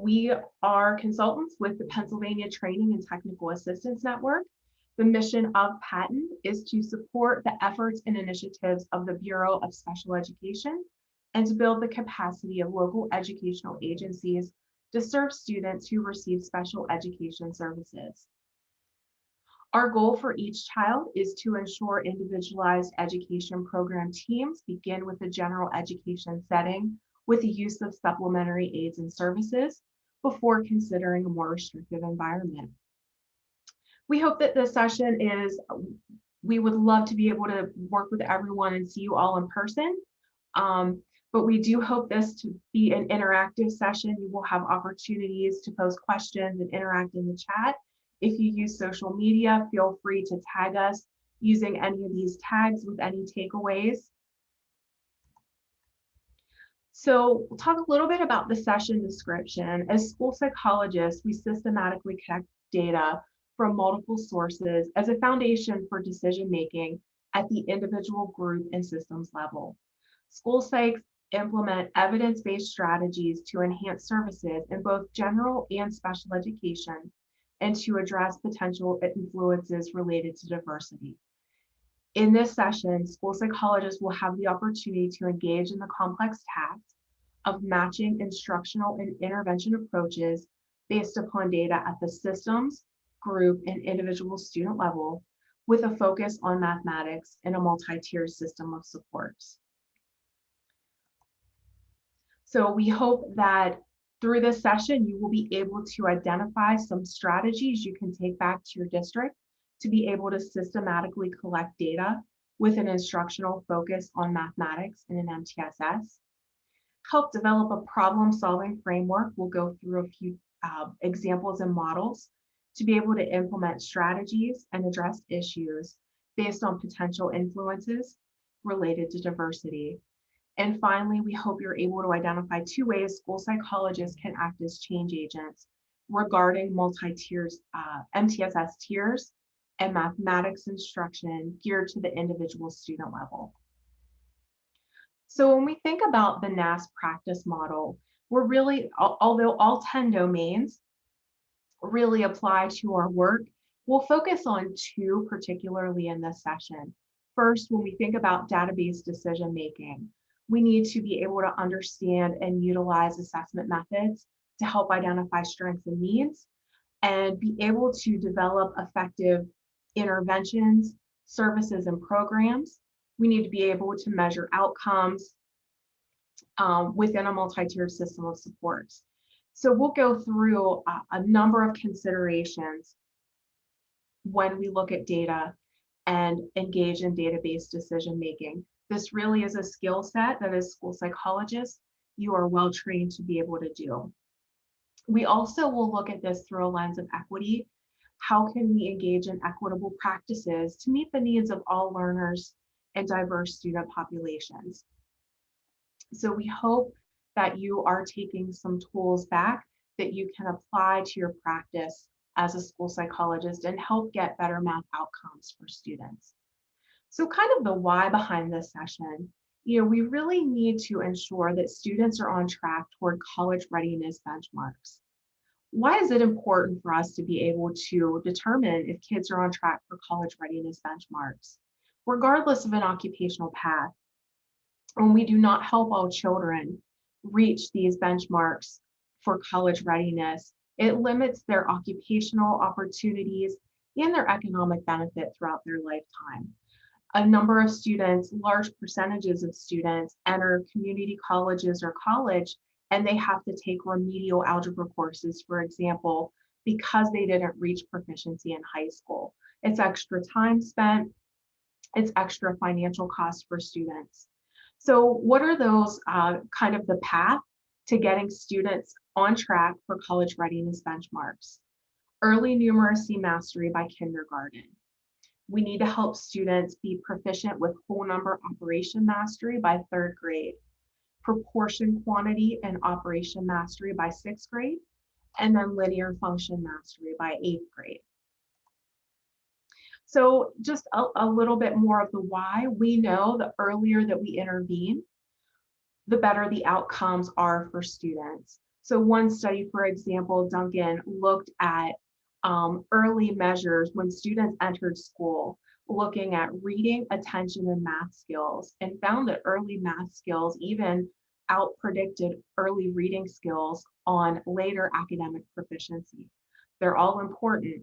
We are consultants with the Pennsylvania Training and Technical Assistance Network. The mission of PATN is to support the efforts and initiatives of the Bureau of Special Education and to build the capacity of local educational agencies to serve students who receive special education services. Our goal for each child is to ensure individualized education program teams begin with a general education setting with the use of supplementary aids and services before considering a more restrictive environment. We hope that this session we would love to be able to work with everyone and see you all in person. But we do hope this to be an interactive session. You will have opportunities to pose questions and interact in the chat. If you use social media, feel free to tag us using any of these tags with any takeaways. So we'll talk a little bit about the session description. As school psychologists, we systematically collect data from multiple sources as a foundation for decision-making at the individual, group, and systems level. School psychs implement evidence-based strategies to enhance services in both general and special education and to address potential influences related to diversity. In this session, school psychologists will have the opportunity to engage in the complex task of matching instructional and intervention approaches based upon data at the systems, group, and individual student level, with a focus on mathematics and a multi-tiered system of supports. So we hope that through this session, you will be able to identify some strategies you can take back to your district to be able to systematically collect data with an instructional focus on mathematics in an MTSS. Help develop a problem-solving framework. We'll go through a few examples and models to be able to implement strategies and address issues based on potential influences related to diversity. And finally, we hope you're able to identify 2 ways school psychologists can act as change agents regarding multi-tiers, MTSS tiers, and mathematics instruction geared to the individual student level. So when we think about the NAS practice model, we're really, although all 10 domains really apply to our work, we'll focus on 2 particularly in this session. First, when we think about database decision-making, we need to be able to understand and utilize assessment methods to help identify strengths and needs and be able to develop effective interventions, services, and programs. We need to be able to measure outcomes within a multi-tiered system of supports. So we'll go through a number of considerations when we look at data and engage in database decision-making. This really is a skill set that as school psychologists, you are well trained to be able to do. We also will look at this through a lens of equity. How can we engage in equitable practices to meet the needs of all learners and diverse student populations? So we hope that you are taking some tools back that you can apply to your practice as a school psychologist and help get better math outcomes for students. So kind of the why behind this session, we really need to ensure that students are on track toward college readiness benchmarks. Why is it important for us to be able to determine if kids are on track for college readiness benchmarks? Regardless of an occupational path, when we do not help all children reach these benchmarks for college readiness, it limits their occupational opportunities and their economic benefit throughout their lifetime. A number of students, large percentages of students, enter community colleges or college, and they have to take remedial algebra courses, for example, because they didn't reach proficiency in high school. It's extra time spent, it's extra financial costs for students. So what are those kind of the path to getting students on track for college readiness benchmarks? Early numeracy mastery by kindergarten. We need to help students be proficient with whole number operation mastery by 3rd grade, proportion quantity and operation mastery by 6th grade, and then linear function mastery by 8th grade. So just a little bit more of the why. We know the earlier that we intervene, the better the outcomes are for students. So one study, for example, Duncan looked at early measures when students entered school, looking at reading, attention, and math skills, and found that early math skills even out-predicted early reading skills on later academic proficiency. They're all important,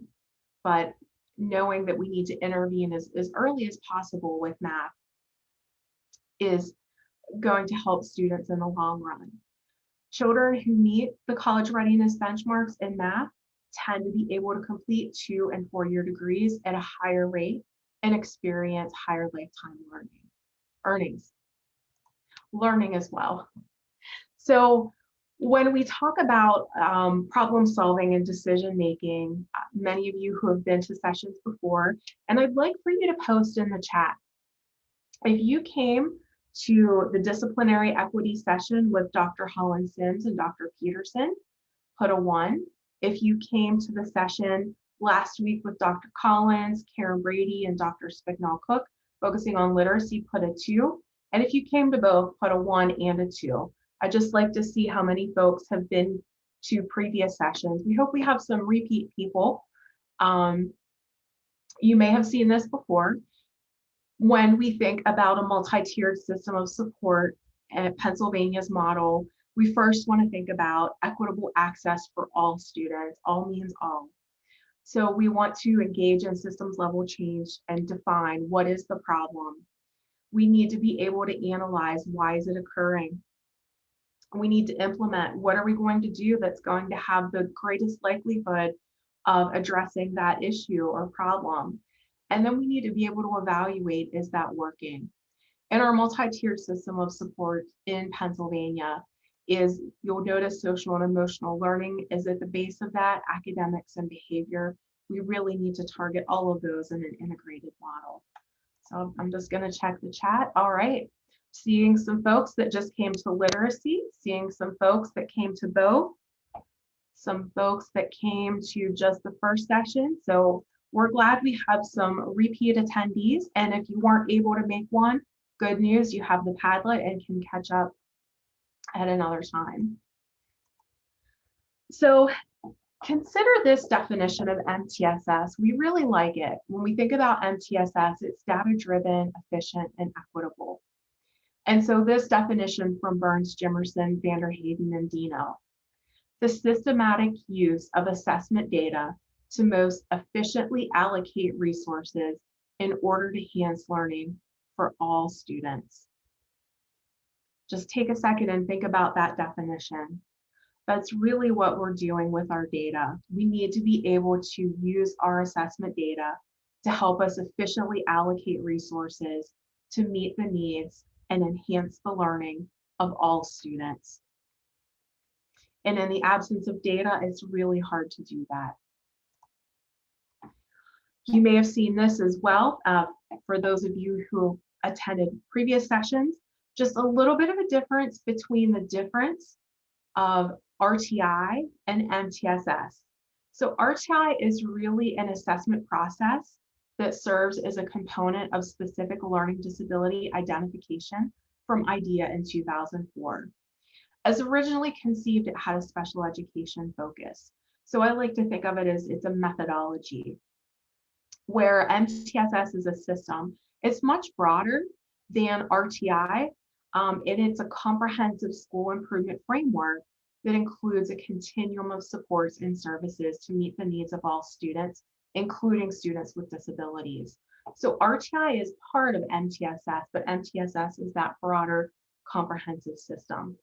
but knowing that we need to intervene as early as possible with math is going to help students in the long run. Children who meet the college readiness benchmarks in math tend to be able to complete 2- and 4-year degrees at a higher rate and experience higher lifetime learning as well. So when we talk about problem solving and decision making, many of you who have been to sessions before, and I'd like for you to post in the chat, if you came to the disciplinary equity session with Dr. Holland Sims and Dr. Peterson, put a 1. If you came to the session last week with Dr. Collins, Karen Brady, and Dr. Spignall Cook, focusing on literacy, put a 2. And if you came to both, put a 1 and a 2. I'd just like to see how many folks have been to previous sessions. We hope we have some repeat people. You may have seen this before. When we think about a multi-tiered system of support at Pennsylvania's model, we first want to think about equitable access for all students. All means all. So we want to engage in systems level change and define what is the problem. We need to be able to analyze why is it occurring. We need to implement what are we going to do that's going to have the greatest likelihood of addressing that issue or problem. And then we need to be able to evaluate, is that working? In our multi-tiered system of support in Pennsylvania, you'll notice social and emotional learning is at the base of that, academics and behavior. We really need to target all of those in an integrated model. So I'm just going to check the chat. All right. Seeing some folks that just came to literacy, seeing some folks that came to both, some folks that came to just the first session. So we're glad we have some repeat attendees. And if you weren't able to make one, good news, you have the Padlet and can catch up at another time. So consider this definition of MTSS. We really like it. When we think about MTSS, it's data-driven, efficient, and equitable. And so this definition from Burns, Jimerson, Vanderheyden, and Dino, the systematic use of assessment data to most efficiently allocate resources in order to enhance learning for all students. Just take a second and think about that definition. That's really what we're doing with our data. We need to be able to use our assessment data to help us efficiently allocate resources to meet the needs and enhance the learning of all students. And in the absence of data, it's really hard to do that. You may have seen this as well. For those of you who attended previous sessions, just a little bit of a difference between the difference of RTI and MTSS. So RTI is really an assessment process that serves as a component of specific learning disability identification from IDEA in 2004. As originally conceived, it had a special education focus. So I like to think of it as it's a methodology, where MTSS is a system. It's much broader than RTI, and it's a comprehensive school improvement framework that includes a continuum of supports and services to meet the needs of all students, including students with disabilities. So RTI is part of MTSS, but MTSS is that broader comprehensive system.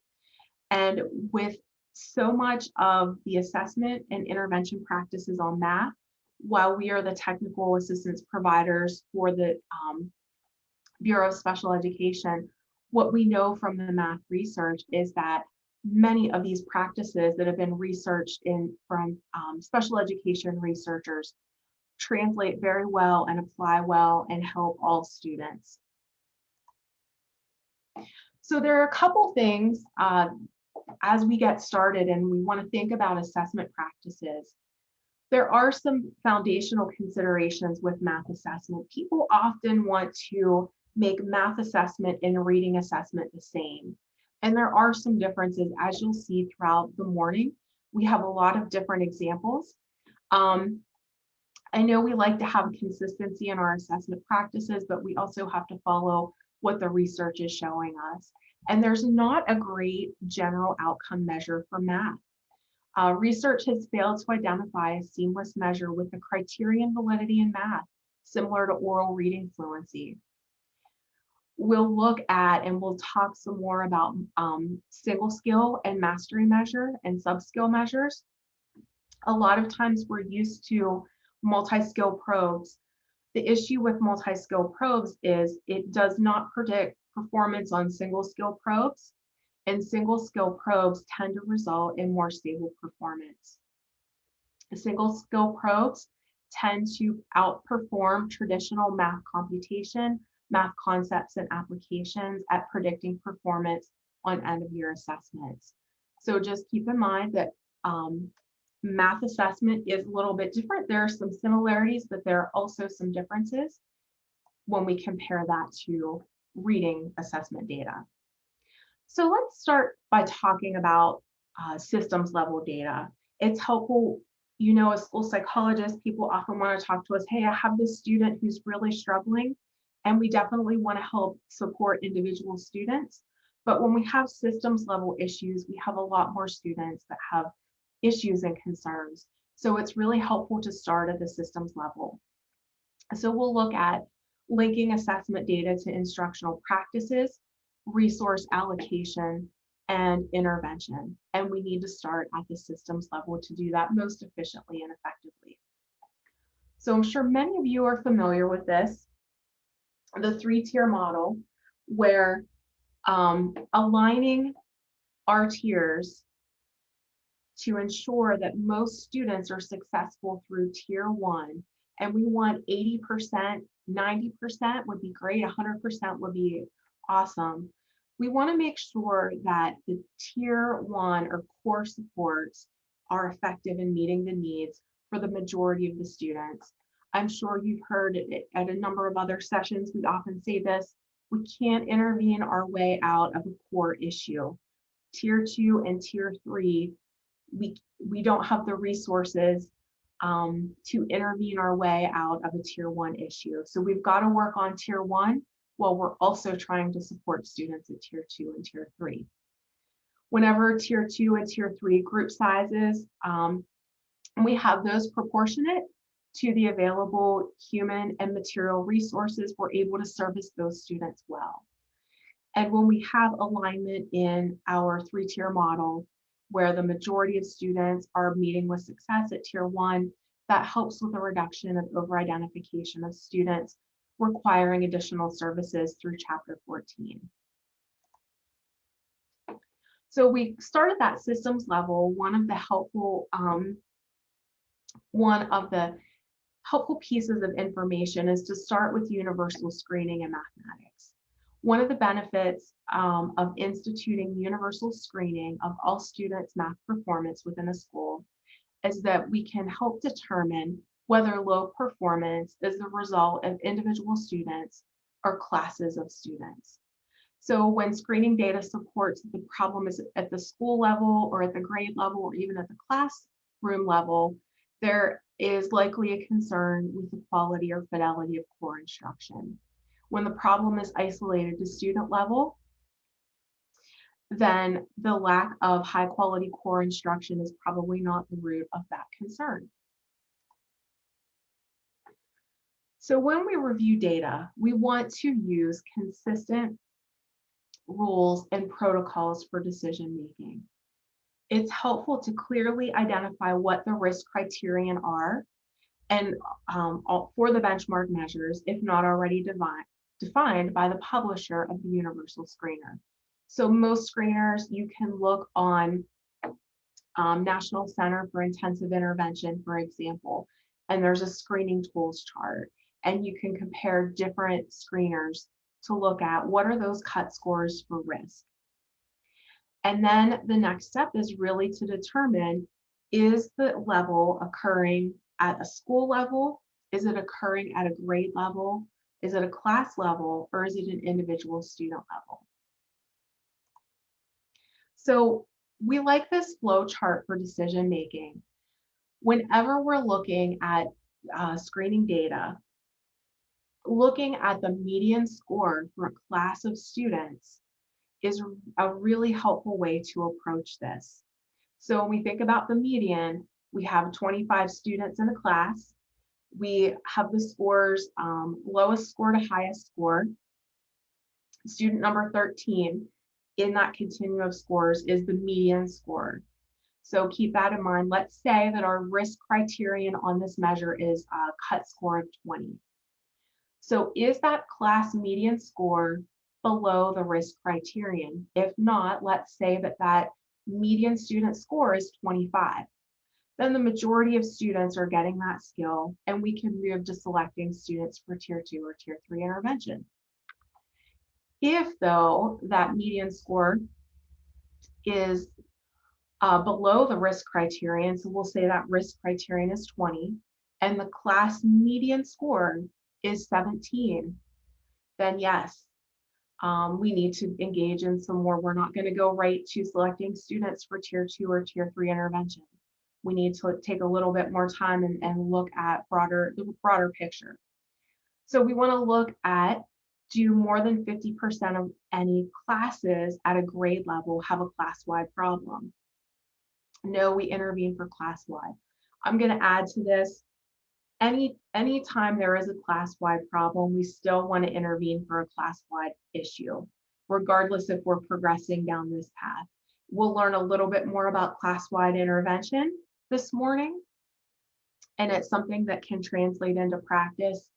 And with so much of the assessment and intervention practices on math, while we are the technical assistance providers for the Bureau of Special Education, what we know from the math research is that many of these practices that have been researched from special education researchers translate very well and apply well and help all students. So there are a couple things as we get started and we want to think about assessment practices. There are some foundational considerations with math assessment. People often want to make math assessment and reading assessment the same. And there are some differences, as you'll see throughout the morning. We have a lot of different examples. I know we like to have consistency in our assessment practices, but we also have to follow what the research is showing us. And there's not a great general outcome measure for math. Research has failed to identify a seamless measure with the criterion validity in math, similar to oral reading fluency. We'll look at and we'll talk some more about single skill and mastery measure and sub-skill measures. A lot of times we're used to multi-skill probes. The issue with multi-skill probes is it does not predict performance on single skill probes, and single skill probes tend to result in more stable performance. Single skill probes tend to outperform traditional math computation, math concepts and applications at predicting performance on end of year assessments. So just keep in mind that math assessment is a little bit different. There are some similarities, but there are also some differences when we compare that to reading assessment data. So let's start by talking about systems level data. It's helpful, you know, as school psychologists, people often want to talk to us, hey, I have this student who's really struggling, and we definitely want to help support individual students. But when we have systems level issues, we have a lot more students that have issues and concerns. So it's really helpful to start at the systems level. So we'll look at linking assessment data to instructional practices, resource allocation, and intervention. And we need to start at the systems level to do that most efficiently and effectively. So I'm sure many of you are familiar with this, the three-tier model, where aligning our tiers to ensure that most students are successful through tier 1. And we want 80%, 90% would be great, 100% would be awesome. We want to make sure that the tier 1 or core supports are effective in meeting the needs for the majority of the students. I'm sure you've heard it at a number of other sessions. We often say this: we can't intervene our way out of a core issue. Tier 2 and tier 3, we don't have the resources to intervene our way out of a tier 1 issue. So we've got to work on tier 1 while we're also trying to support students at tier 2 and tier 3. Whenever tier 2 and tier 3 group sizes, we have those proportionate to the available human and material resources, we're able to service those students well. And when we have alignment in our three-tier model, where the majority of students are meeting with success at tier 1, that helps with the reduction of over-identification of students requiring additional services through Chapter 14. So we start at that systems level. One of the helpful pieces of information is to start with universal screening in mathematics. One of the benefits of instituting universal screening of all students' math performance within a school is that we can help determine whether low performance is the result of individual students or classes of students. So when screening data supports the problem is at the school level or at the grade level or even at the classroom level, there is likely a concern with the quality or fidelity of core instruction. When the problem is isolated to student level, then the lack of high quality core instruction is probably not the root of that concern. So when we review data, we want to use consistent rules and protocols for decision making. It's helpful to clearly identify what the risk criterion are and for the benchmark measures, if not already defined by the publisher of the universal screener. So most screeners, you can look on National Center for Intensive Intervention, for example, and there's a screening tools chart, and you can compare different screeners to look at what are those cut scores for risk. And then the next step is really to determine, is the level occurring at a school level? Is it occurring at a grade level? Is it a class level, or is it an individual student level? So we like this flow chart for decision making. Whenever we're looking at screening data, looking at the median score for a class of students is a really helpful way to approach this. So when we think about the median, we have 25 students in a class. We have the scores, lowest score to highest score. Student number 13 in that continuum of scores is the median score. So keep that in mind. Let's say that our risk criterion on this measure is a cut score of 20. So is that class median score below the risk criterion? If not, let's say that that median student score is 25. Then the majority of students are getting that skill, and we can move to selecting students for tier 2 or tier 3 intervention. If though that median score is below the risk criterion, so we'll say that risk criterion is 20, and the class median score is 17, then yes, we need to engage in some more. We're not going to go right to selecting students for tier 2 or tier 3 intervention. We need to take a little bit more time and look at the broader picture. So we want to look at, do more than 50% of any classes at a grade level have a class-wide problem? No, we intervene for class-wide. I'm going to add to this, anytime there is a class-wide problem, we still want to intervene for a class-wide issue, regardless if we're progressing down this path. We'll learn a little bit more about class-wide intervention this morning, and it's something that can translate into practice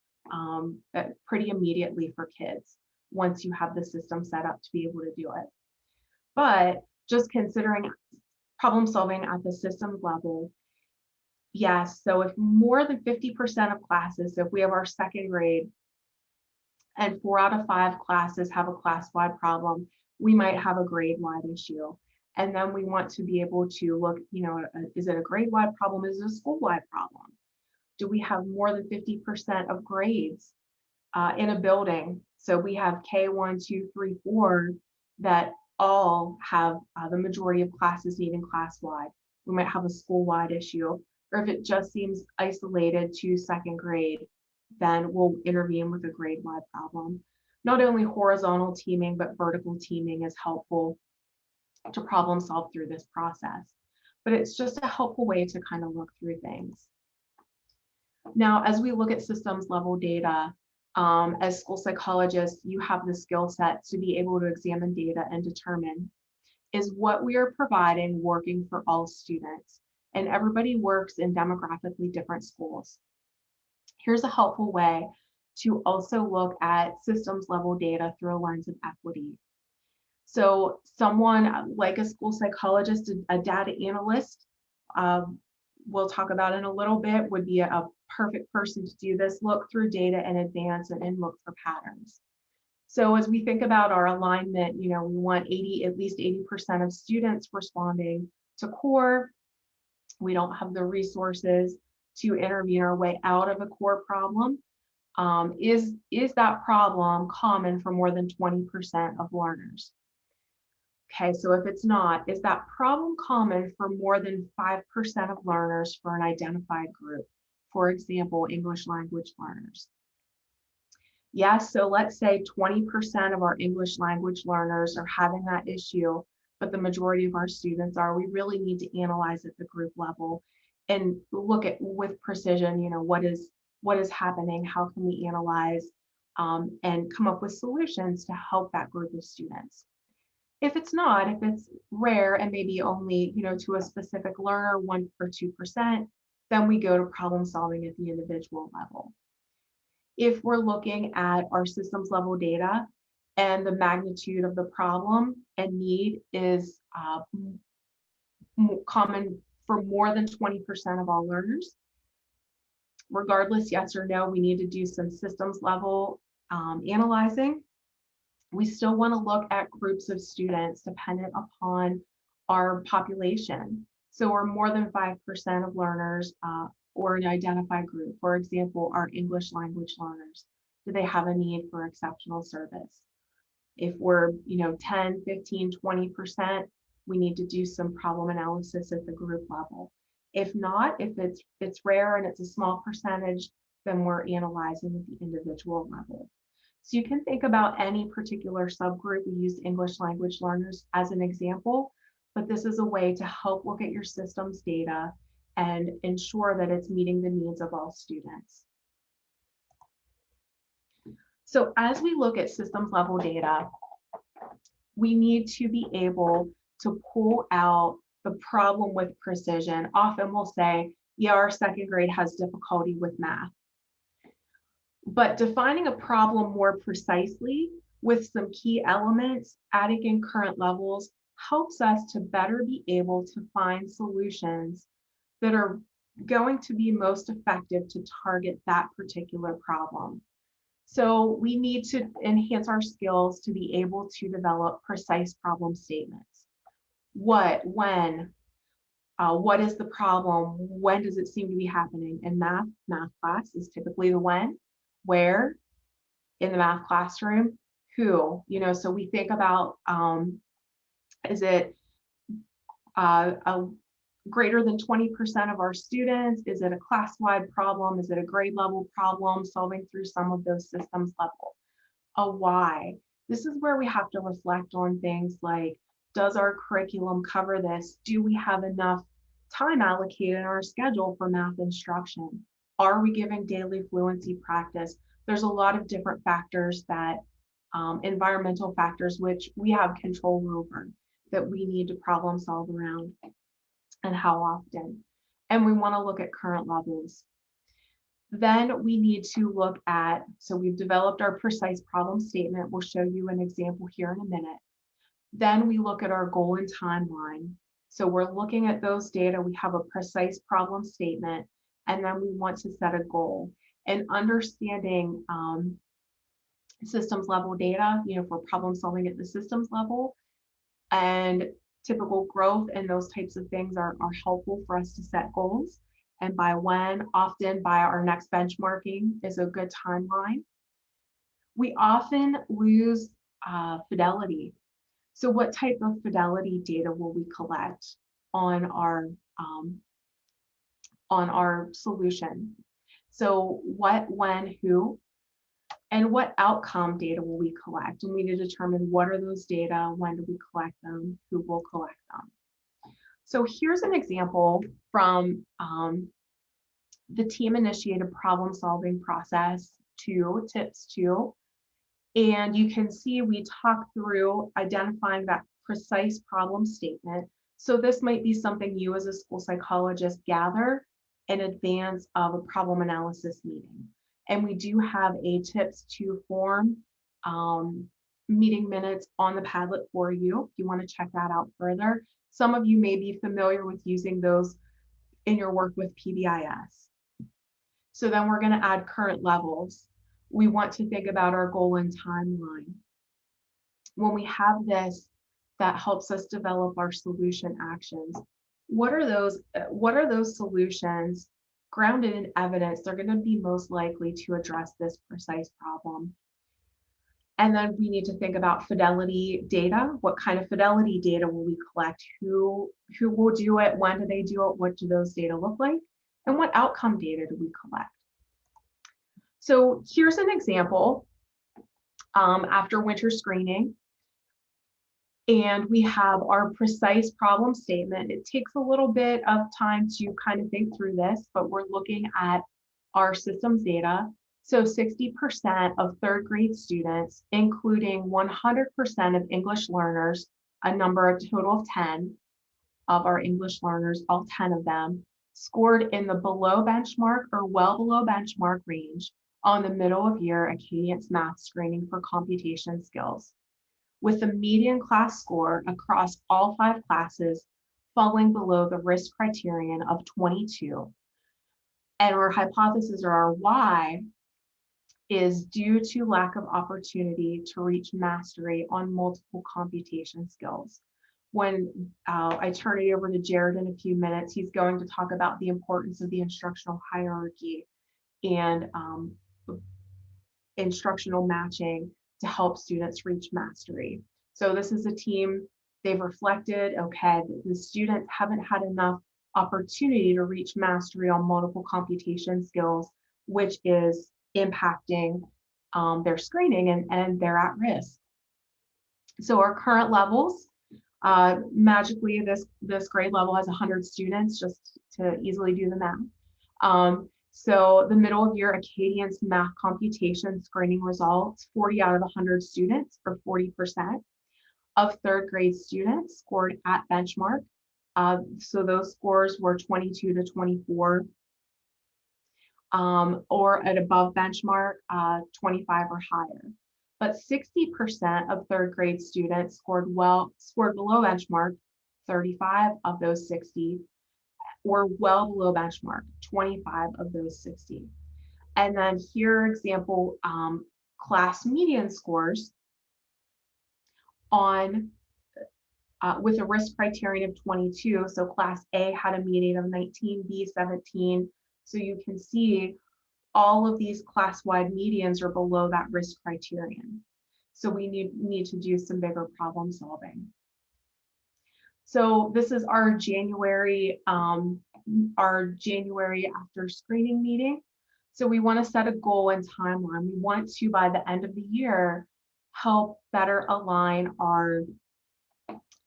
pretty immediately for kids once you have the system set up to be able to do it. But just considering problem solving at the systems level, yes, so if more than 50% of classes, so if we have our second grade and 4 out of 5 classes have a class-wide problem, we might have a grade-wide issue. And then we want to be able to look, is it a grade-wide problem? Is it a school-wide problem? Do we have more than 50% of grades in a building? So we have K1, 2, 3, 4 that all have the majority of classes needing class-wide. We might have a school-wide issue. Or if it just seems isolated to second grade, then we'll intervene with a grade-wide problem. Not only horizontal teaming, but vertical teaming is helpful to problem solve through this process. But it's just a helpful way to kind of look through things. Now, as we look at systems level data, as school psychologists, you have the skill set to be able to examine data and determine, is what we are providing working for all students? And everybody works in demographically different schools. Here's a helpful way to also look at systems level data through a lens of equity. So someone like a school psychologist, a data analyst, we'll talk about in a little bit, would be a perfect person to do this, look through data in advance and look for patterns. So as we think about our alignment, we want at least 80% of students responding to core. We don't have the resources to intervene our way out of a core problem. Is that problem common for more than 20% of learners? Okay, so if it's not, is that problem common for more than 5% of learners for an identified group? For example, English language learners. Yes, so let's say 20% of our English language learners are having that issue, but the majority of our students are. We really need to analyze at the group level and look at with precision, what is happening, how can we analyze and come up with solutions to help that group of students. If it's not, if it's rare and maybe only, to a specific learner, 1 or 2%, then we go to problem solving at the individual level. If we're looking at our systems level data and the magnitude of the problem and need is common for more than 20% of all learners, regardless, yes or no, we need to do some systems level analyzing. We still want to look at groups of students dependent upon our population. So we're more than 5% of learners or an identified group. For example, our English language learners. Do they have a need for exceptional service? If we're 10, 15, 20%, we need to do some problem analysis at the group level. If not, if it's rare and it's a small percentage, then we're analyzing at the individual level. So you can think about any particular subgroup. We use English language learners as an example, but this is a way to help look at your systems data and ensure that it's meeting the needs of all students. So as we look at systems level data, we need to be able to pull out the problem with precision. Often we'll say, yeah, our second grade has difficulty with math. But defining a problem more precisely with some key elements, adding in current levels, helps us to better be able to find solutions that are going to be most effective to target that particular problem. So we need to enhance our skills to be able to develop precise problem statements. What, when, what is the problem? When does it seem to be happening? In math class is typically the when, where, in the math classroom, who, so we think about, is it a greater than 20% of our students? Is it a class-wide problem? Is it a grade level problem? Solving through some of those systems level. A why. This is where we have to reflect on things like, does our curriculum cover this? Do we have enough time allocated in our schedule for math instruction? Are we giving daily fluency practice? There's a lot of different factors that, environmental factors, which we have control over, that we need to problem solve around, and how often. And we want to look at current levels. Then we need to look at, so we've developed our precise problem statement. We'll show you an example here in a minute. Then we look at our goal and timeline. So we're looking at those data. We have a precise problem statement, and then we want to set a goal. And understanding systems level data, for problem solving at the systems level, and typical growth and those types of things are helpful for us to set goals. And by when, often by our next benchmarking is a good timeline. We often lose fidelity. So what type of fidelity data will we collect on our solution? So what, when, who, and what outcome data will we collect? And we need to determine what are those data, when do we collect them, who will collect them. So here's an example from the team-initiated problem-solving process 2, tips 2. And you can see we talk through identifying that precise problem statement. So this might be something you as a school psychologist gather in advance of a problem analysis meeting. And we do have a tips 2 form meeting minutes on the Padlet for you if you want to check that out further. Some of you may be familiar with using those in your work with PBIS. So then we're going to add current levels. We want to think about our goal and timeline. When we have this, that helps us develop our solution actions. What are those solutions grounded in evidence? They're going to be most likely to address this precise problem. And then we need to think about fidelity data. What kind of fidelity data will we collect? Who will do it? When do they do it? What do those data look like? And what outcome data do we collect? So here's an example after winter screening. And we have our precise problem statement. It takes a little bit of time to kind of think through this, but we're looking at our systems data. So 60% of third grade students, including 100% of English learners, a total of 10 of our English learners, all 10 of them, scored in the below benchmark or well below benchmark range on the middle of year Acadience math screening for computation skills, with the median class score across all 5 classes falling below the risk criterion of 22. And our hypothesis, or our why, is due to lack of opportunity to reach mastery on multiple computation skills. When I turn it over to Jared in a few minutes, he's going to talk about the importance of the instructional hierarchy and instructional matching to help students reach mastery. So this is a team They've reflected, okay, the students haven't had enough opportunity to reach mastery on multiple computation skills, which is impacting their screening, and they're at risk. So our current levels, magically this grade level has 100 students, just to easily do the math. So the middle of year Acadian's math computation screening results, 40 out of 100 students, or 40% of third grade students scored at benchmark. So those scores were 22 to 24, or at above benchmark, 25 or higher. But 60% of third grade students scored below benchmark. 35 of those 60 were well below benchmark, 25 of those 60. And then here are example class median scores on with a risk criterion of 22. So class A had a median of 19, B 17. So you can see all of these class-wide medians are below that risk criterion. So we need to do some bigger problem solving. So this is our January after screening meeting. So we want to set a goal and timeline. We want to, by the end of the year, help better align our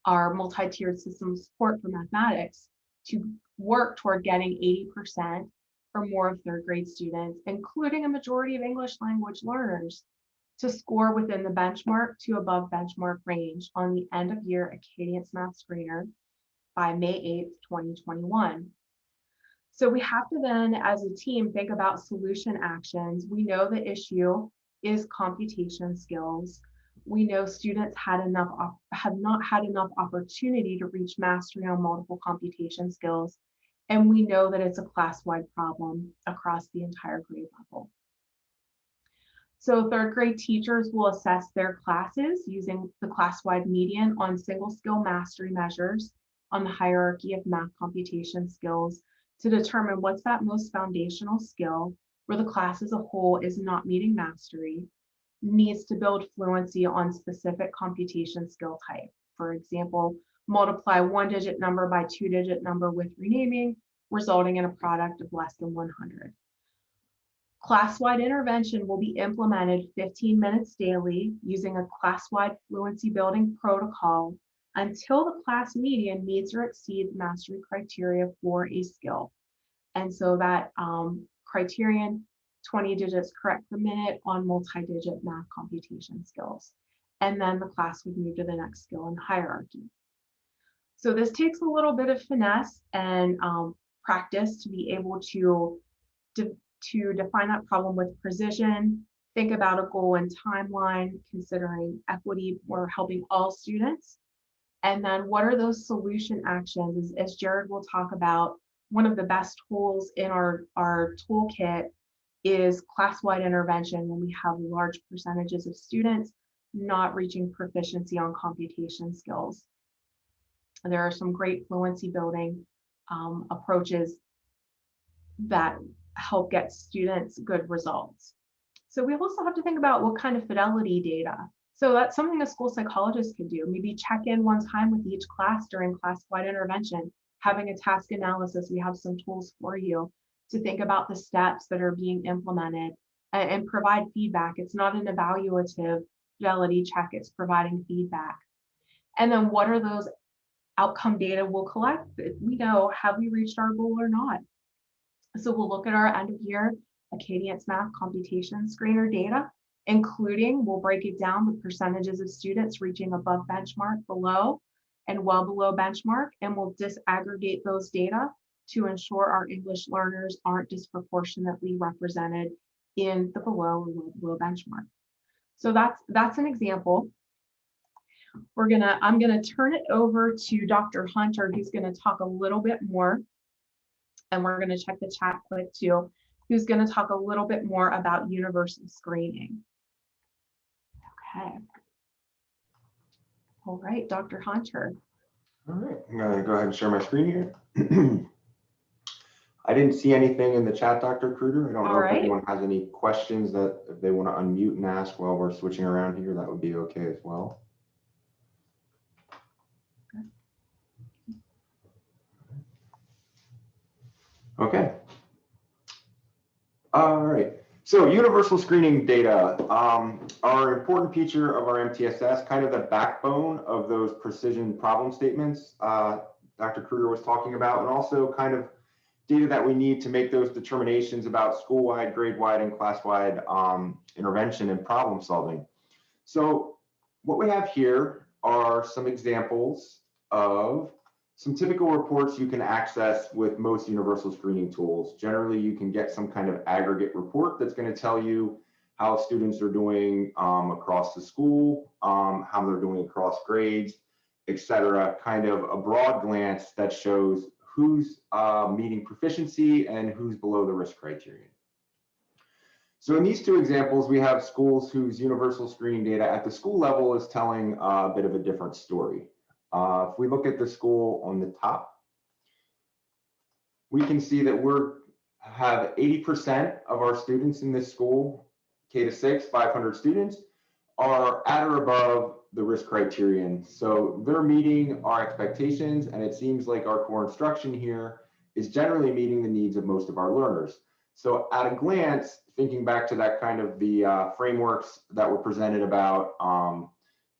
multi-tiered system support for mathematics to work toward getting 80% or more of third grade students, including a majority of English language learners, to score within the benchmark to above benchmark range on the end of year Acadian's Math Screener by May 8th, 2021. So we have to then, as a team, think about solution actions. We know the issue is computation skills. We know students have not had enough opportunity to reach mastery on multiple computation skills. And we know that it's a class-wide problem across the entire grade level. So third grade teachers will assess their classes using the class-wide median on single skill mastery measures on the hierarchy of math computation skills to determine what's that most foundational skill where the class as a whole is not meeting mastery, needs to build fluency on specific computation skill type. For example, multiply one-digit number by two-digit number with renaming, resulting in a product of less than 100. Class-wide intervention will be implemented 15 minutes daily using a class-wide fluency building protocol until the class median meets or exceeds mastery criteria for a skill. And so that criterion, 20 digits correct per minute on multi-digit math computation skills. And then the class would move to the next skill in the hierarchy. So this takes a little bit of finesse and practice to be able to define that problem with precision, think about a goal and timeline, considering equity or helping all students. And then what are those solution actions? As Jared will talk about, one of the best tools in our toolkit is class-wide intervention when we have large percentages of students not reaching proficiency on computation skills. And there are some great fluency building approaches that help get students good results. So we also have to think about what kind of fidelity data. So that's something a school psychologist could do. Maybe check in one time with each class during class-wide intervention, having a task analysis. We have some tools for you to think about the steps that are being implemented and provide feedback. It's not an evaluative fidelity check, it's providing feedback. And then what are those outcome data we'll collect? We know, have we reached our goal or not? So we'll look at our end of year Acadian's Math Computation Screener data, including, we'll break it down, the percentages of students reaching above benchmark, below, and well below benchmark, and we'll disaggregate those data to ensure our English learners aren't disproportionately represented in the below or well below benchmark. So that's an example. I'm gonna turn it over to Dr. Hunter, who's gonna talk a little bit more, and we're gonna check the chat quick too, who's gonna talk a little bit more about universal screening. Okay. All right, Dr. Hunter. All right, I'm gonna go ahead and share my screen here. I didn't see anything in the chat, Dr. Kruger. I don't know if anyone has any questions that if they want to unmute and ask while we're switching around here, that would be okay as well. Okay. All right. So universal screening data are an important feature of our MTSS, kind of the backbone of those precision problem statements Dr. Kruger was talking about, and also kind of data that we need to make those determinations about school-wide, grade-wide, and class-wide intervention and problem solving. So what we have here are some examples of some typical reports you can access with most universal screening tools. Generally, you can get some kind of aggregate report that's going to tell you how students are doing across the school, how they're doing across grades, etc. Kind of a broad glance that shows who's meeting proficiency and who's below the risk criterion. So in these two examples, we have schools whose universal screening data at the school level is telling a bit of a different story. If we look at the school on the top, we can see that we have 80% of our students in this school, K to 6, 500 students, are at or above the risk criterion. So they're meeting our expectations, and it seems like our core instruction here is generally meeting the needs of most of our learners. So at a glance, thinking back to that kind of the frameworks that were presented about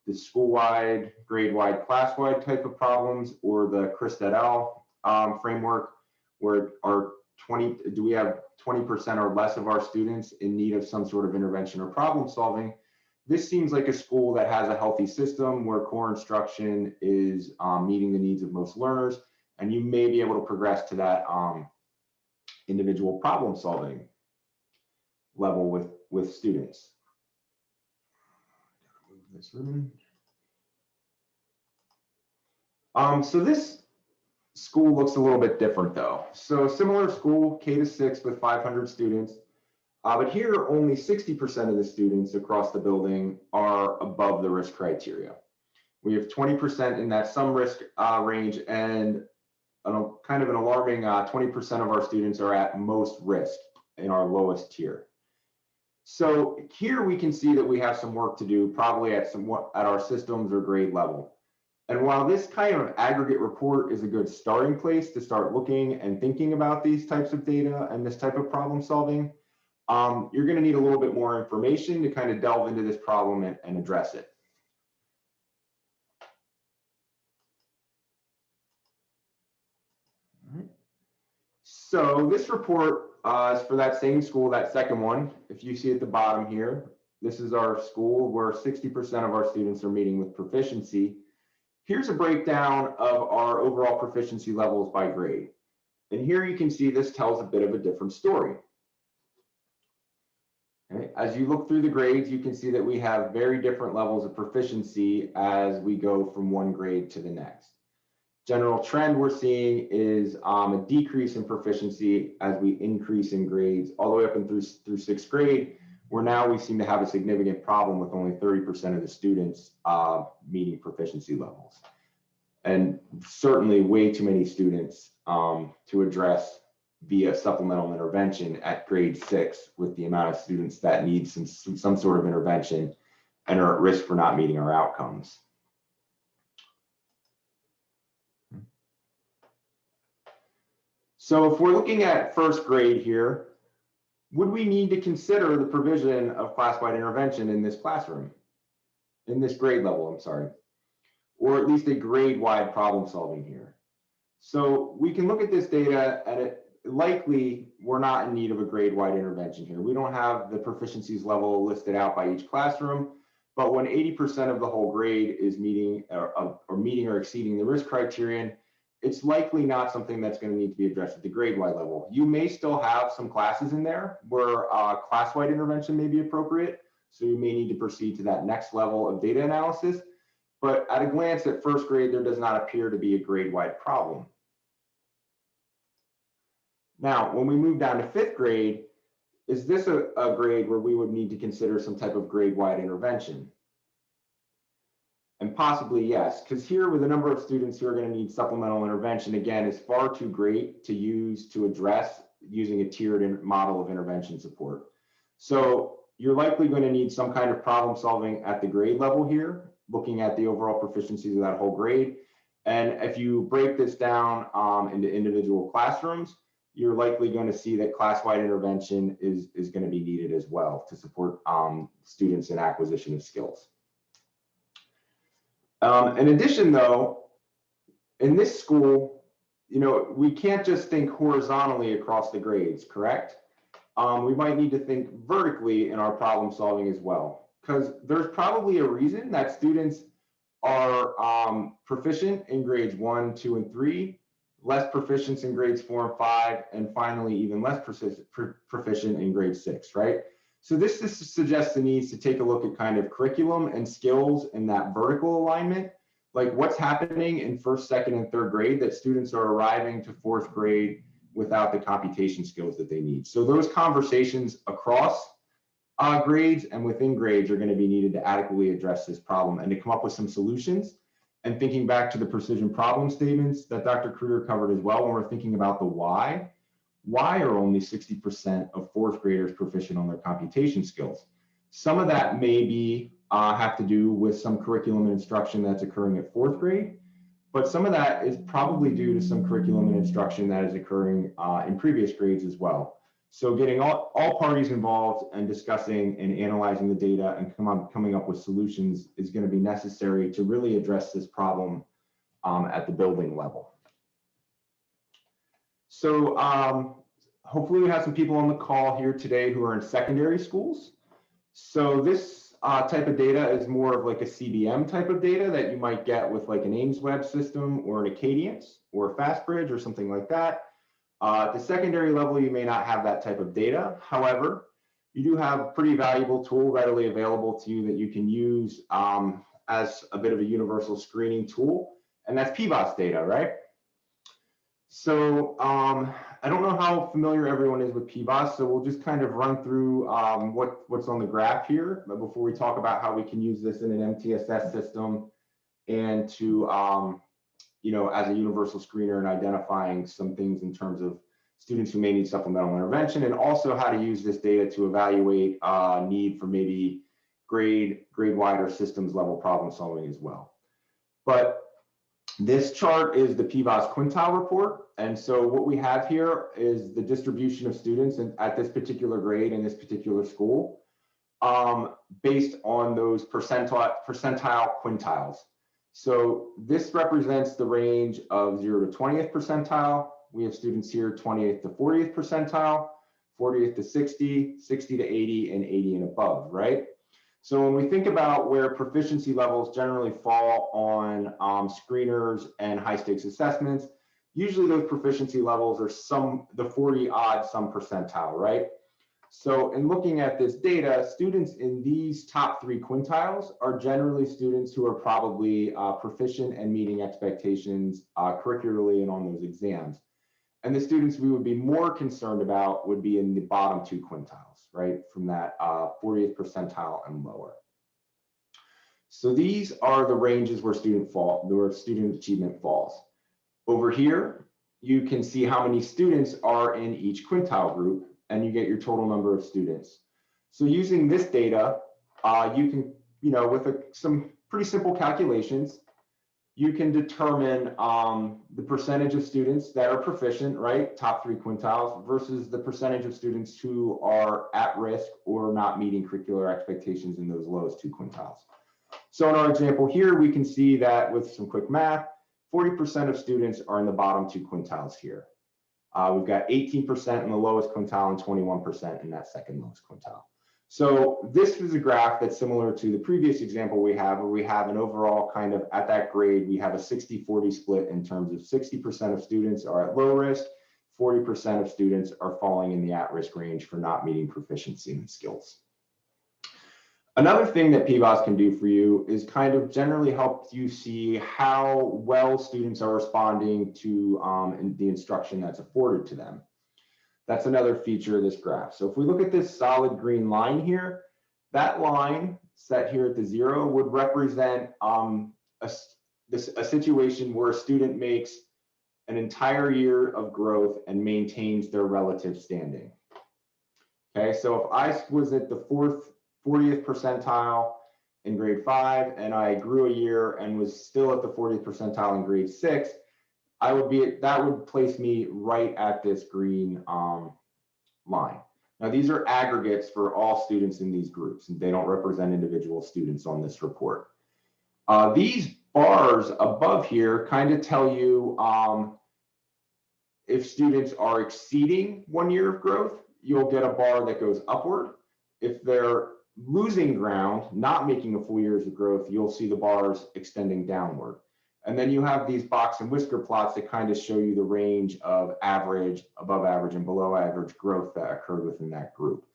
the school-wide, grade-wide, class-wide type of problems, or the Chris et al. Framework, where do we have 20% or less of our students in need of some sort of intervention or problem solving? This seems like a school that has a healthy system where core instruction is meeting the needs of most learners, and you may be able to progress to that individual problem solving level with students. So this school looks a little bit different though. So similar school, K to 6 with 500 students, but here only 60% of the students across the building are above the risk criteria. We have 20% in that some risk range, and kind of an alarming 20% of our students are at most risk in our lowest tier. So here we can see that we have some work to do, probably at our systems or grade level. And while this kind of aggregate report is a good starting place to start looking and thinking about these types of data and this type of problem solving, you're going to need a little bit more information to kind of delve into this problem and address it. So this report is for that same school, that second one. If you see at the bottom here, this is our school where 60% of our students are meeting with proficiency. Here's a breakdown of our overall proficiency levels by grade. And here you can see this tells a bit of a different story. Okay. As you look through the grades, you can see that we have very different levels of proficiency as we go from one grade to the next. General trend we're seeing is a decrease in proficiency as we increase in grades all the way up and through sixth grade, where now we seem to have a significant problem with only 30% of the students meeting proficiency levels. And certainly way too many students to address via supplemental intervention at grade 6 with the amount of students that need some sort of intervention and are at risk for not meeting our outcomes. So if we're looking at first grade here, would we need to consider the provision of class-wide intervention in this classroom, in this grade level, I'm sorry, or at least a grade-wide problem solving here? So we can look at this data and likely we're not in need of a grade-wide intervention here. We don't have the proficiencies level listed out by each classroom, but when 80% of the whole grade is meeting or exceeding the risk criterion, it's likely not something that's going to need to be addressed at the grade-wide level. You may still have some classes in there where class-wide intervention may be appropriate, so you may need to proceed to that next level of data analysis. But at a glance at first grade, there does not appear to be a grade-wide problem. Now, when we move down to fifth grade, is this a grade where we would need to consider some type of grade-wide intervention? And possibly yes, because here with the number of students who are going to need supplemental intervention, again, is far too great to use to address using a tiered model of intervention support. So you're likely going to need some kind of problem solving at the grade level here, looking at the overall proficiencies of that whole grade. And if you break this down into individual classrooms, you're likely going to see that class-wide intervention is going to be needed as well to support students in acquisition of skills. In addition, though, in this school, we can't just think horizontally across the grades, correct? We might need to think vertically in our problem solving as well, because there's probably a reason that students are proficient in grades 1, 2, and 3, less proficient in grades 4 and 5, and finally even less proficient in grade 6, right? So this suggests the needs to take a look at kind of curriculum and skills in that vertical alignment, like what's happening in 1st, 2nd, and 3rd grade that students are arriving to 4th grade without the computation skills that they need. So those conversations across grades and within grades are going to be needed to adequately address this problem and to come up with some solutions. And thinking back to the precision problem statements that Dr. Kruger covered as well, when we're thinking about the why are only 60% of 4th graders proficient on their computation skills? Some of that may be have to do with some curriculum and instruction that's occurring at 4th grade, but some of that is probably due to some curriculum and instruction that is occurring in previous grades as well. So getting all parties involved and discussing and analyzing the data and coming up with solutions is going to be necessary to really address this problem at the building level. So hopefully we have some people on the call here today who are in secondary schools. So this type of data is more of like a CBM type of data that you might get with like an Ames web system or an Acadience or a FastBridge or something like that. At the secondary level, you may not have that type of data. However, you do have a pretty valuable tool readily available to you that you can use as a bit of a universal screening tool, and that's PBOS data, right? So I don't know how familiar everyone is with PBOS, so we'll just kind of run through what's on the graph here before we talk about how we can use this in an MTSS system and to as a universal screener and identifying some things in terms of students who may need supplemental intervention, and also how to use this data to evaluate need for maybe grade-wide or systems level problem solving as well. But this chart is the PBOS quintile report. And so what we have here is the distribution of students at this particular grade in this particular school based on those percentile quintiles. So this represents the range of 0 to 20th percentile. We have students here 28th to 40th percentile, 40th to 60, 60 to 80, and 80 and above, right? So when we think about where proficiency levels generally fall on screeners and high stakes assessments, usually those proficiency levels are the 40 odd some percentile, right? So in looking at this data, students in these top 3 quintiles are generally students who are probably proficient and meeting expectations curricularly and on those exams. And the students we would be more concerned about would be in the bottom 2 quintiles, right? From that 40th percentile and lower. So these are the ranges where student achievement falls. Over here, you can see how many students are in each quintile group, and you get your total number of students. So using this data, you can, with some pretty simple calculations, you can determine the percentage of students that are proficient, right, top 3 quintiles, versus the percentage of students who are at risk or not meeting curricular expectations in those lowest 2 quintiles. So in our example here, we can see that with some quick math, 40% of students are in the bottom 2 quintiles here. We've got 18% in the lowest quintile and 21% in that second lowest quintile. So this is a graph that's similar to the previous example we have, where we have an overall kind of at that grade, we have a 60-40 split in terms of 60% of students are at low risk, 40% of students are falling in the at-risk range for not meeting proficiency and skills. Another thing that PBOS can do for you is kind of generally help you see how well students are responding to the instruction that's afforded to them. That's another feature of this graph. So if we look at this solid green line here, that line set here at the 0 would represent a situation where a student makes an entire year of growth and maintains their relative standing. Okay, so if I was at the 40th percentile in grade 5 and I grew a year and was still at the 40th percentile in grade 6, that would place me right at this green line. Now, these are aggregates for all students in these groups, and they don't represent individual students on this report. These bars above here kind of tell you if students are exceeding 1 year of growth, you'll get a bar that goes upward. If they're losing ground, not making a full years of growth, you'll see the bars extending downward. And then you have these box and whisker plots that kind of show you the range of average, above average, and below average growth that occurred within that group.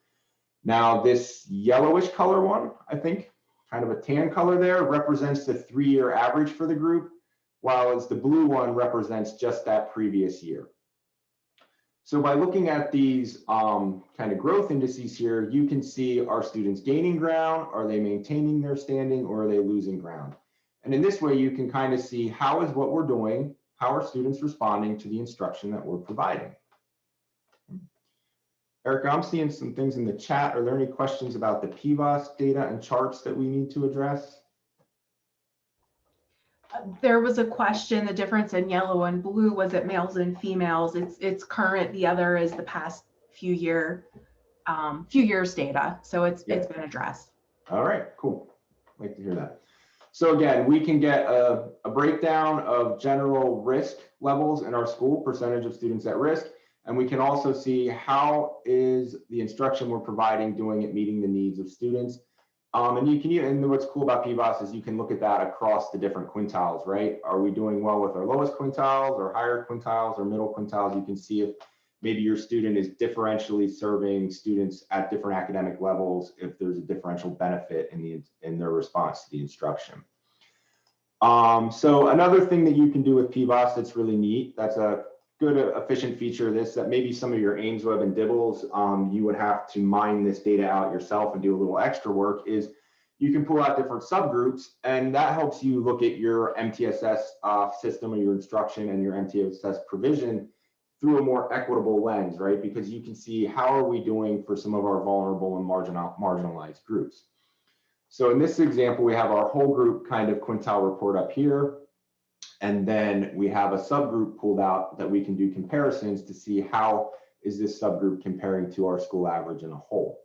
Now, this yellowish color one, I think, kind of a tan color there, represents the 3-year average for the group, while the blue one represents just that previous year. So by looking at these kind of growth indices here, you can see, are students gaining ground, are they maintaining their standing, or are they losing ground? And in this way, you can kind of see how is what we're doing, how are students responding to the instruction that we're providing. Erica, I'm seeing some things in the chat. Are there any questions about the PVOS data and charts that we need to address? There was a question, the difference in yellow and blue, was it males and females? It's current. The other is the past few years data. So it's been addressed. All right, cool. Like to hear that. So again, we can get a breakdown of general risk levels in our school, percentage of students at risk, and we can also see how is the instruction we're providing doing it meeting the needs of students. And you can, and what's cool about PVOS is you can look at that across the different quintiles, right? Are we doing well with our lowest quintiles or higher quintiles or middle quintiles? You can see if maybe your student is differentially serving students at different academic levels, if there's a differential benefit in their response to the instruction. So another thing that you can do with PVOS that's really neat, that's a good efficient feature of this, that maybe some of your AIMSweb and DIBBLES, you would have to mine this data out yourself and do a little extra work, is you can pull out different subgroups, and that helps you look at your MTSS system or your instruction and your MTSS provision through a more equitable lens, right? Because you can see how are we doing for some of our vulnerable and marginalized groups. So in this example, we have our whole group kind of quintile report up here. And then we have a subgroup pulled out that we can do comparisons to see how is this subgroup comparing to our school average in a whole.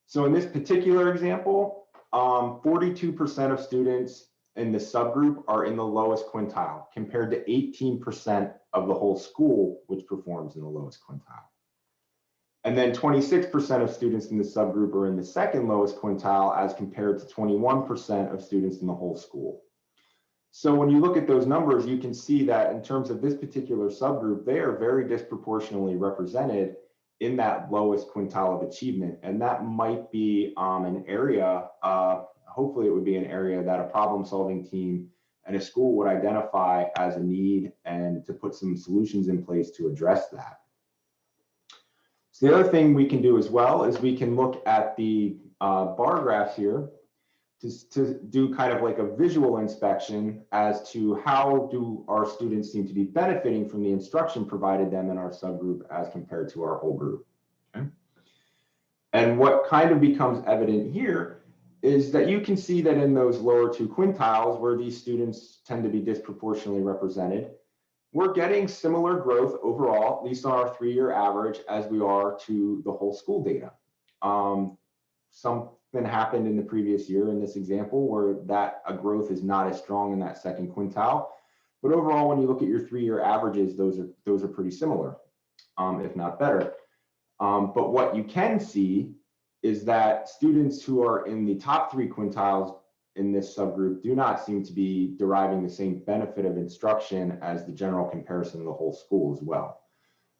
So in this particular example, 42% of students in the subgroup are in the lowest quintile compared to 18% of the whole school, which performs in the lowest quintile. And then 26% of students in the subgroup are in the second lowest quintile as compared to 21% of students in the whole school. So when you look at those numbers, you can see that in terms of this particular subgroup, they are very disproportionately represented in that lowest quintile of achievement. And that might be an area, hopefully it would be an area that a problem-solving team and a school would identify as a need and to put some solutions in place to address that. So the other thing we can do as well is we can look at the bar graphs here to do kind of like a visual inspection as to how do our students seem to be benefiting from the instruction provided them in our subgroup as compared to our whole group. Okay? And what kind of becomes evident here is that you can see that in those lower two quintiles where these students tend to be disproportionately represented, we're getting similar growth overall, at least on our 3-year average, as we are to the whole school data. Something happened in the previous year in this example where that growth is not as strong in that second quintile. But overall, when you look at your 3-year averages, those are pretty similar, if not better. But what you can see is that students who are in the top 3 quintiles in this subgroup do not seem to be deriving the same benefit of instruction as the general comparison of the whole school as well.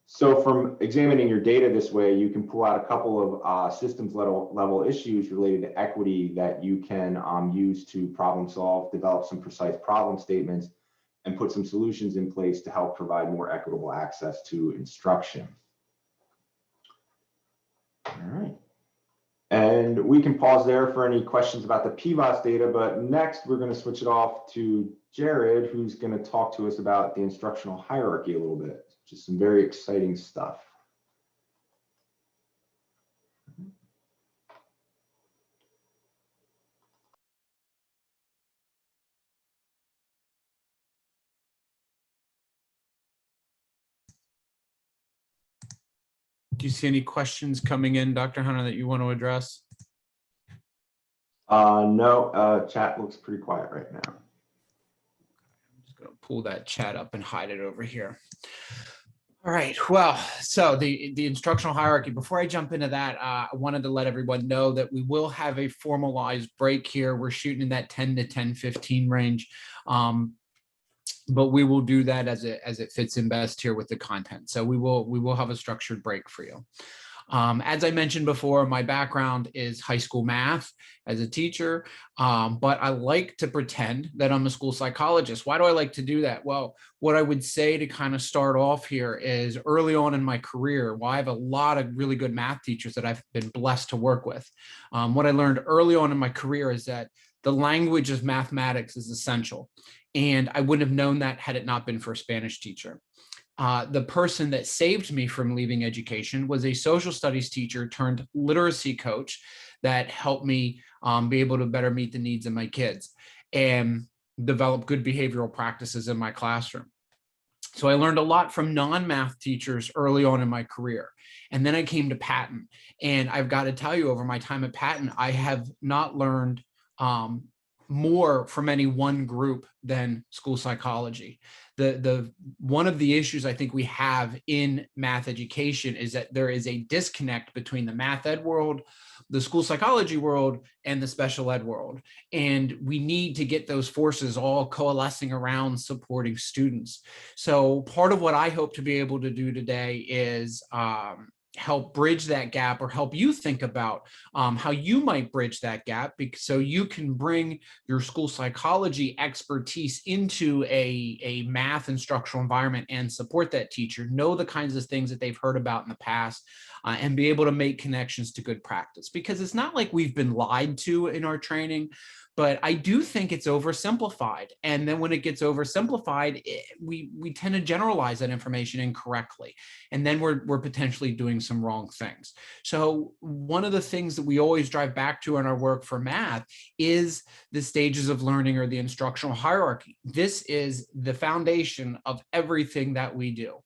So from examining your data this way, you can pull out a couple of systems level issues related to equity that you can use to problem solve, develop some precise problem statements, and put some solutions in place to help provide more equitable access to instruction. All right. And we can pause there for any questions about the PVOS data, but next we're going to switch it off to Jared, who's going to talk to us about the instructional hierarchy a little bit, which is some very exciting stuff. Do you see any questions coming in, Dr. Hunter, that you want to address? No, chat looks pretty quiet right now. I'm just going to pull that chat up and hide it over here. All right, well, so the instructional hierarchy, before I jump into that, I wanted to let everyone know that we will have a formalized break here. We're shooting in that 10 to 10:15 range. But we will do that as it fits in best here with the content. So we will have a structured break for you. As I mentioned before, my background is high school math as a teacher, but I like to pretend that I'm a school psychologist. Why do I like to do that? Well, what I would say to kind of start off here is early on in my career, I have a lot of really good math teachers that I've been blessed to work with. What I learned early on in my career is that the language of mathematics is essential. And I wouldn't have known that had it not been for a Spanish teacher. The person that saved me from leaving education was a social studies teacher turned literacy coach that helped me be able to better meet the needs of my kids and develop good behavioral practices in my classroom. So I learned a lot from non-math teachers early on in my career. And then I came to Patton. And I've got to tell you, over my time at Patton, I have not learned more from any one group than school psychology. One of the issues I think we have in math education is that there is a disconnect between the math ed world, the school psychology world, and the special ed world. And we need to get those forces all coalescing around supporting students. So part of what I hope to be able to do today is help bridge that gap, or help you think about how you might bridge that gap, so you can bring your school psychology expertise into a math instructional environment and support that teacher, know the kinds of things that they've heard about in the past, and be able to make connections to good practice. Because it's not like we've been lied to in our training, but I do think it's oversimplified. And then when it gets oversimplified, we tend to generalize that information incorrectly. And then we're potentially doing some wrong things. So one of the things that we always drive back to in our work for math is the stages of learning, or the instructional hierarchy. This is the foundation of everything that we do.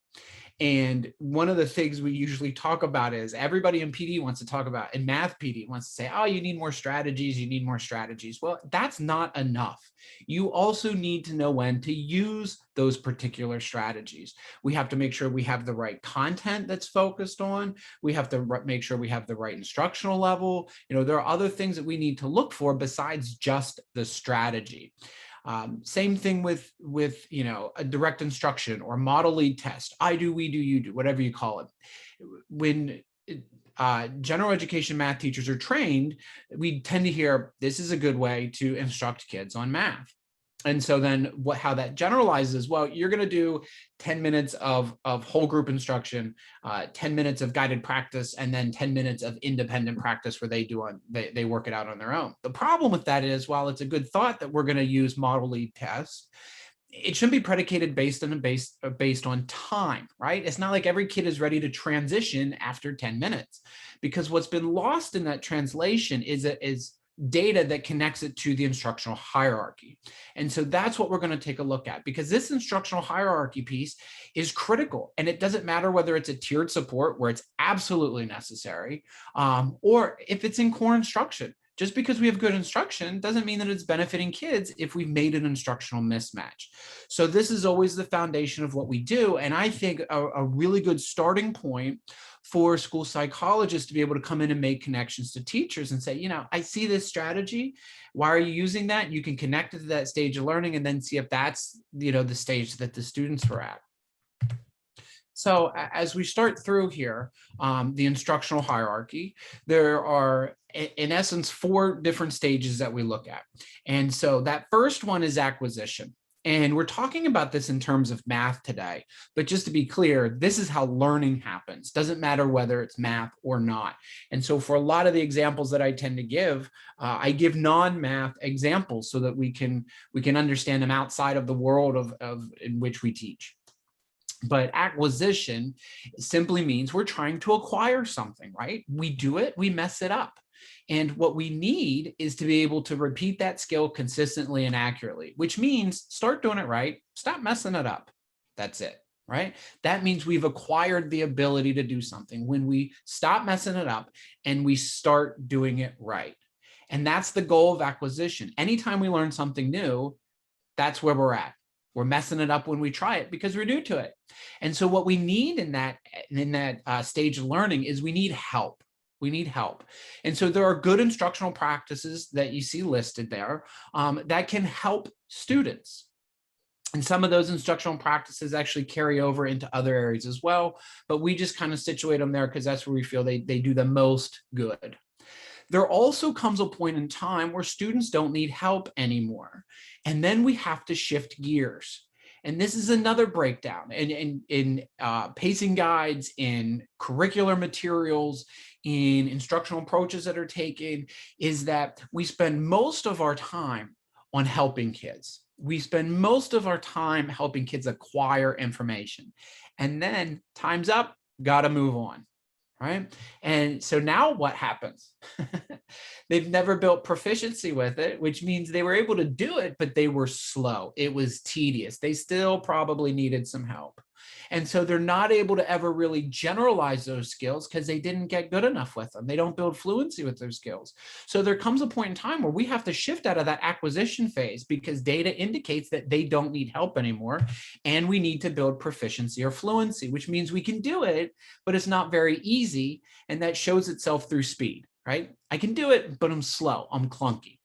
And one of the things we usually talk about is everybody in PD wants to talk about, in math PD wants to say, oh, you need more strategies, you need more strategies. Well, that's not enough. You also need to know when to use those particular strategies. We have to make sure we have the right content that's focused on. We have to make sure we have the right instructional level. There are other things that we need to look for besides just the strategy. Same thing with a direct instruction or model lead test. I do, we do, you do, whatever you call it. When general education math teachers are trained, we tend to hear this is a good way to instruct kids on math. And so then how that generalizes, well, you're going to do 10 minutes of whole group instruction, 10 minutes of guided practice, and then 10 minutes of independent practice where they work it out on their own. The problem with that is, while it's a good thought that we're going to use model lead tests, it shouldn't be predicated based on time, right? It's not like every kid is ready to transition after 10 minutes, because what's been lost in that translation is data that connects it to the instructional hierarchy. And so that's what we're going to take a look at, because this instructional hierarchy piece is critical. And it doesn't matter whether it's a tiered support where it's absolutely necessary, or if it's in core instruction. Just because we have good instruction doesn't mean that it's benefiting kids if we've made an instructional mismatch. So this is always the foundation of what we do. And I think a really good starting point for school psychologists to be able to come in and make connections to teachers and say, I see this strategy. Why are you using that? You can connect it to that stage of learning and then see if that's, the stage that the students are at. So as we start through here, the instructional hierarchy, there are, in essence, 4 different stages that we look at. And so that first one is acquisition. And we're talking about this in terms of math today, but just to be clear, this is how learning happens. Doesn't matter whether it's math or not. And so for a lot of the examples that I tend to give, I give non-math examples so that we can understand them outside of the world in which we teach. But acquisition simply means we're trying to acquire something, right? We do it, we mess it up. And what we need is to be able to repeat that skill consistently and accurately, which means start doing it right, stop messing it up. That's it. right? That means we've acquired the ability to do something when we stop messing it up and we start doing it right. And that's the goal of acquisition. Anytime we learn something new, that's where we're at. We're messing it up when we try it because we're new to it. And so what we need in that stage of learning is we need help. We need help. And so there are good instructional practices that you see listed there that can help students. And some of those instructional practices actually carry over into other areas as well, but we just kind of situate them there because that's where we feel they do the most good. There also comes a point in time where students don't need help anymore. And then we have to shift gears. And this is another breakdown in pacing guides, in curricular materials, in instructional approaches that are taken, is that we spend most of our time on helping kids. We spend most of our time helping kids acquire information. And then time's up, got to move on. Right. And so now what happens? They've never built proficiency with it, which means they were able to do it, but they were slow. It was tedious. They still probably needed some help. And so they're not able to ever really generalize those skills because they didn't get good enough with them. They don't build fluency with those skills. So there comes a point in time where we have to shift out of that acquisition phase because data indicates that they don't need help anymore. And we need to build proficiency or fluency, which means we can do it, but it's not very easy. And that shows itself through speed, right? I can do it, but I'm slow, I'm clunky.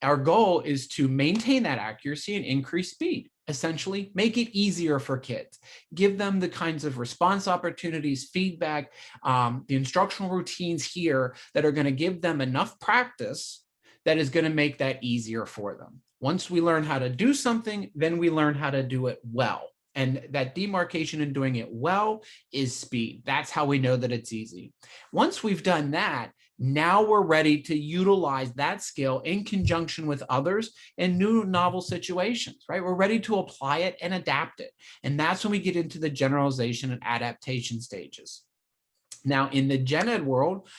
Our goal is to maintain that accuracy and increase speed. Essentially, make it easier for kids. Give them the kinds of response opportunities, feedback, the instructional routines here that are going to give them enough practice that is going to make that easier for them. Once we learn how to do something, then we learn how to do it well. And that demarcation in doing it well is speed. That's how we know that it's easy. Once we've done that, now we're ready to utilize that skill in conjunction with others in new novel situations, right? We're ready to apply it and adapt it. And that's when we get into the generalization and adaptation stages. Now, in the gen ed world,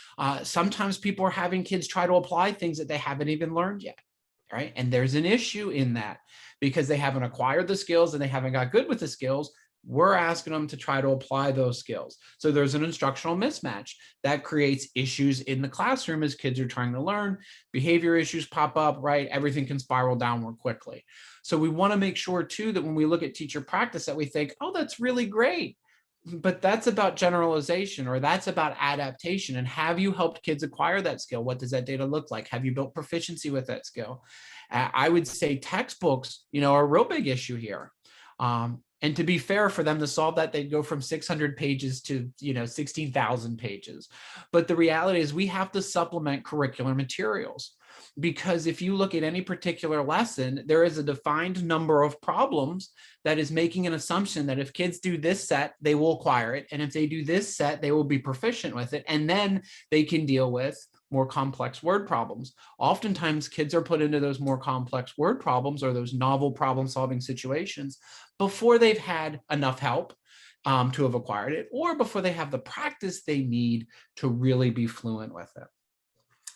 sometimes people are having kids try to apply things that they haven't even learned yet, right? And there's an issue in that because they haven't acquired the skills and they haven't got good with the skills. We're asking them to try to apply those skills. So there's an instructional mismatch that creates issues in the classroom as kids are trying to learn. Behavior issues pop up, right? Everything can spiral downward quickly. So we want to make sure too that when we look at teacher practice that we think, oh, that's really great. But that's about generalization or that's about adaptation. And have you helped kids acquire that skill? What does that data look like? Have you built proficiency with that skill? I would say textbooks, are a real big issue here. And to be fair, for them to solve that, they'd go from 600 pages to 16,000 pages. But the reality is we have to supplement curricular materials. Because if you look at any particular lesson, there is a defined number of problems that is making an assumption that if kids do this set, they will acquire it. And if they do this set, they will be proficient with it. And then they can deal with more complex word problems. Oftentimes, kids are put into those more complex word problems or those novel problem-solving situations before they've had enough help to have acquired it, or before they have the practice they need to really be fluent with it.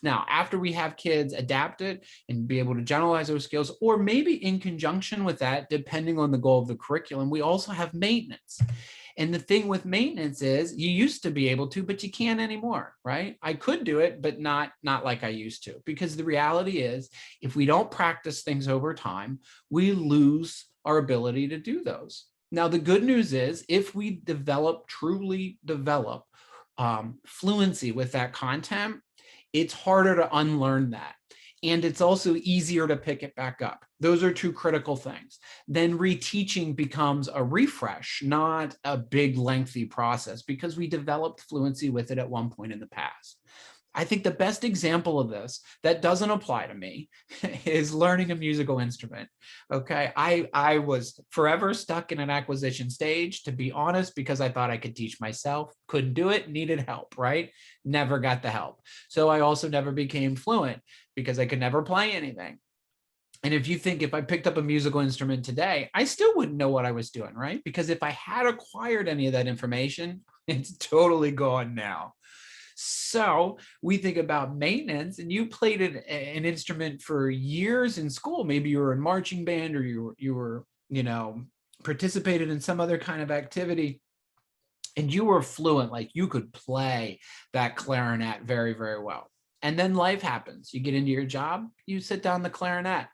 Now, after we have kids adapt it and be able to generalize those skills, or maybe in conjunction with that, depending on the goal of the curriculum, we also have maintenance. And the thing with maintenance is you used to be able to, but you can't anymore, right? I could do it, but not like I used to, because the reality is if we don't practice things over time, we lose our ability to do those. Now, the good news is if we truly develop fluency with that content, it's harder to unlearn that. And it's also easier to pick it back up. Those are two critical things. Then reteaching becomes a refresh, not a big, lengthy process because we developed fluency with it at one point in the past. I think the best example of this that doesn't apply to me is learning a musical instrument. Okay, I was forever stuck in an acquisition stage, to be honest, because I thought I could teach myself, couldn't do it, needed help, right? Never got the help. So I also never became fluent because I could never play anything. And if you think if I picked up a musical instrument today, I still wouldn't know what I was doing, right? Because if I had acquired any of that information, it's totally gone now. So we think about maintenance, and you played an instrument for years in school. Maybe you were in marching band or you were participated in some other kind of activity, and you were fluent, like you could play that clarinet very, very well. And then life happens. You get into your job, you sit down the clarinet.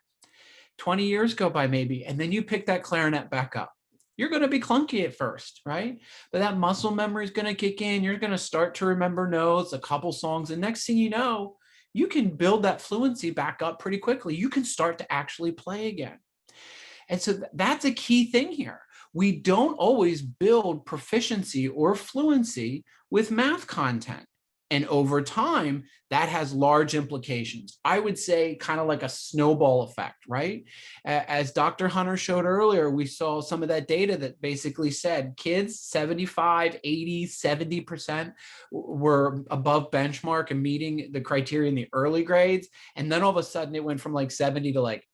20 years go by maybe, and then you pick that clarinet back up. You're going to be clunky at first, right? But that muscle memory is going to kick in. You're going to start to remember notes, a couple songs, and next thing you know, you can build that fluency back up pretty quickly. You can start to actually play again. And so that's a key thing here. We don't always build proficiency or fluency with math content. And over time, that has large implications. I would say kind of like a snowball effect, right? As Dr. Hunter showed earlier, we saw some of that data that basically said kids 75, 80, 70% were above benchmark and meeting the criteria in the early grades. And then all of a sudden it went from like 70 to like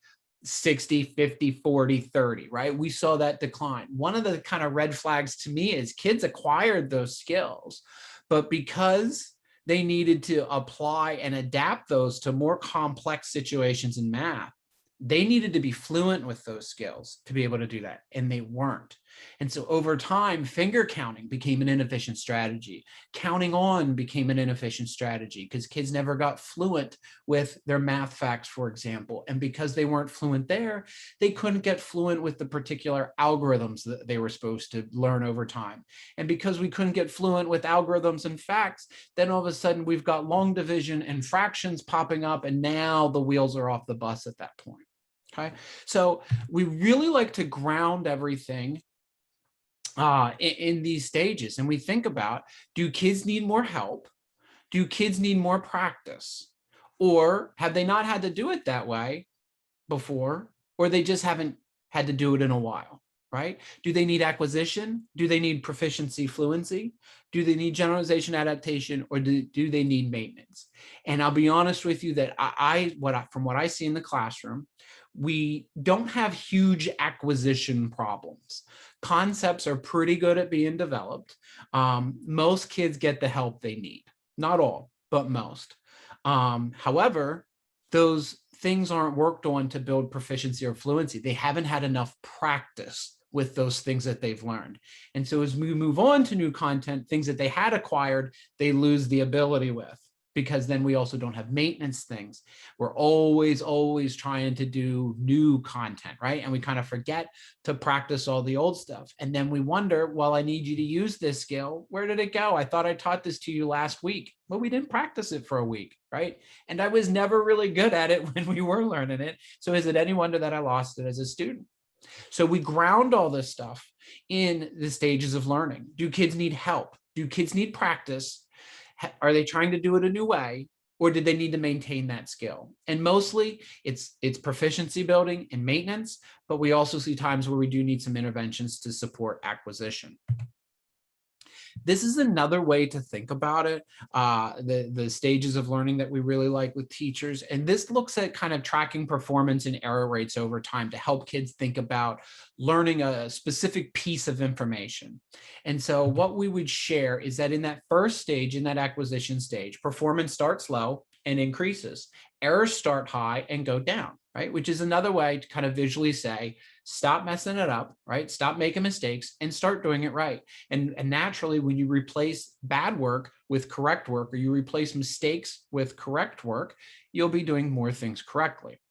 60, 50, 40, 30, right? We saw that decline. One of the kind of red flags to me is kids acquired those skills, but because they needed to apply and adapt those to more complex situations in math, they needed to be fluent with those skills to be able to do that, and they weren't. And so over time, finger counting became an inefficient strategy. Counting on became an inefficient strategy because kids never got fluent with their math facts, for example. And because they weren't fluent there, they couldn't get fluent with the particular algorithms that they were supposed to learn over time. And because we couldn't get fluent with algorithms and facts, then all of a sudden we've got long division and fractions popping up, and now the wheels are off the bus at that point. Okay, so we really like to ground everything in these stages, and we think about, do kids need more help? Do kids need more practice? Or have they not had to do it that way before, or they just haven't had to do it in a while, right? Do they need acquisition? Do they need proficiency, fluency? Do they need generalization, adaptation, or do they need maintenance? And I'll be honest with you that from what I see in the classroom, we don't have huge acquisition problems. Concepts are pretty good at being developed. Most kids get the help they need. Not all, but most. However, those things aren't worked on to build proficiency or fluency. They haven't had enough practice with those things that they've learned. And so as we move on to new content, things that they had acquired, they lose the ability with, because then we also don't have maintenance things. We're always trying to do new content, right? And we kind of forget to practice all the old stuff. And then we wonder, well, I need you to use this skill. Where did it go? I thought I taught this to you last week. Well, we didn't practice it for a week, right? And I was never really good at it when we were learning it. So is it any wonder that I lost it as a student? So we ground all this stuff in the stages of learning. Do kids need help? Do kids need practice? Are they trying to do it a new way, or did they need to maintain that skill? And mostly it's proficiency building and maintenance, but we also see times where we do need some interventions to support acquisition. This is another way to think about it, the stages of learning that we really like with teachers. And this looks at kind of tracking performance and error rates over time to help kids think about learning a specific piece of information. And so what we would share is that in that first stage, in that acquisition stage, performance starts low and increases. Errors start high and go down, right? Which is another way to kind of visually say, stop messing it up, right? Stop making mistakes and start doing it right. And naturally, when you replace bad work with correct work, or you replace mistakes with correct work, you'll be doing more things correctly.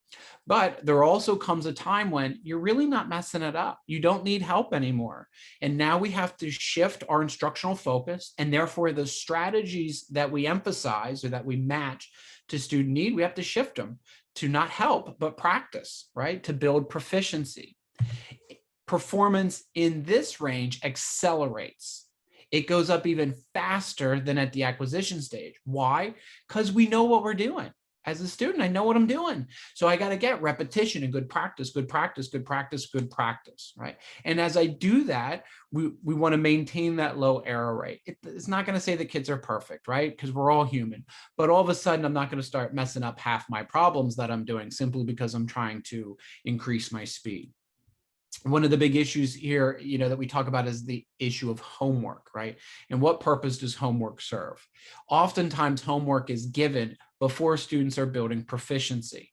But there also comes a time when you're really not messing it up. You don't need help anymore. And now we have to shift our instructional focus, and therefore the strategies that we emphasize or that we match to student need, we have to shift them to not help, but practice, right? To build proficiency. Performance in this range accelerates. It goes up even faster than at the acquisition stage. Why? Because we know what we're doing. As a student, I know what I'm doing. So I got to get repetition and good practice, good practice, good practice, good practice, right? And as I do that, we want to maintain that low error rate. It's not going to say the kids are perfect, right? Because we're all human. But all of a sudden, I'm not going to start messing up half my problems that I'm doing simply because I'm trying to increase my speed. One of the big issues here, that we talk about is the issue of homework, right? And what purpose does homework serve? Oftentimes, homework is given before students are building proficiency.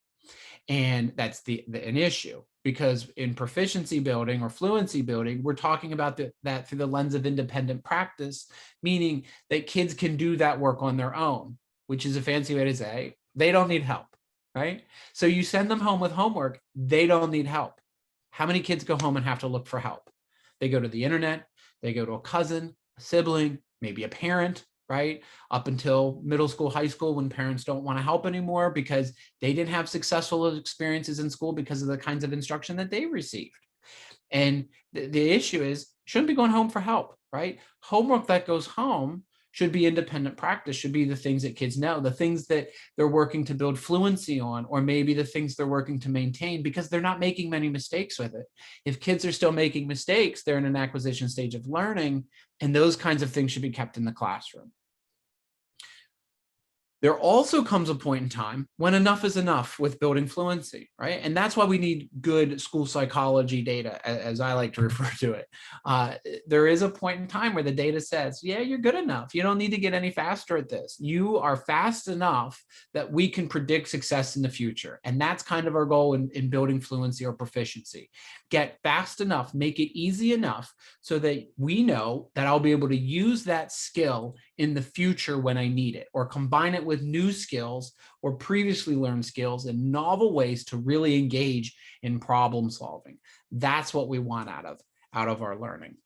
And that's an issue. because in proficiency building or fluency building, we're talking about that through the lens of independent practice, meaning that kids can do that work on their own, which is a fancy way to say they don't need help, right? So you send them home with homework, they don't need help. How many kids go home and have to look for help? They go to the internet, they go to a cousin, a sibling, maybe a parent, right? Up until middle school, high school, when parents don't want to help anymore because they didn't have successful experiences in school because of the kinds of instruction that they received. And the issue is, shouldn't be going home for help, right? Homework that goes home should be independent practice, should be the things that kids know, the things that they're working to build fluency on, or maybe the things they're working to maintain because they're not making many mistakes with it. If kids are still making mistakes, they're in an acquisition stage of learning, and those kinds of things should be kept in the classroom. There also comes a point in time when enough is enough with building fluency, right? And that's why we need good school psychology data, as I like to refer to it. There is a point in time where the data says, yeah, you're good enough. You don't need to get any faster at this. You are fast enough that we can predict success in the future. And that's kind of our goal in building fluency or proficiency. Get fast enough, make it easy enough so that we know that I'll be able to use that skill in the future when I need it, or combine it with new skills or previously learned skills in novel ways to really engage in problem solving. That's what we want out of our learning.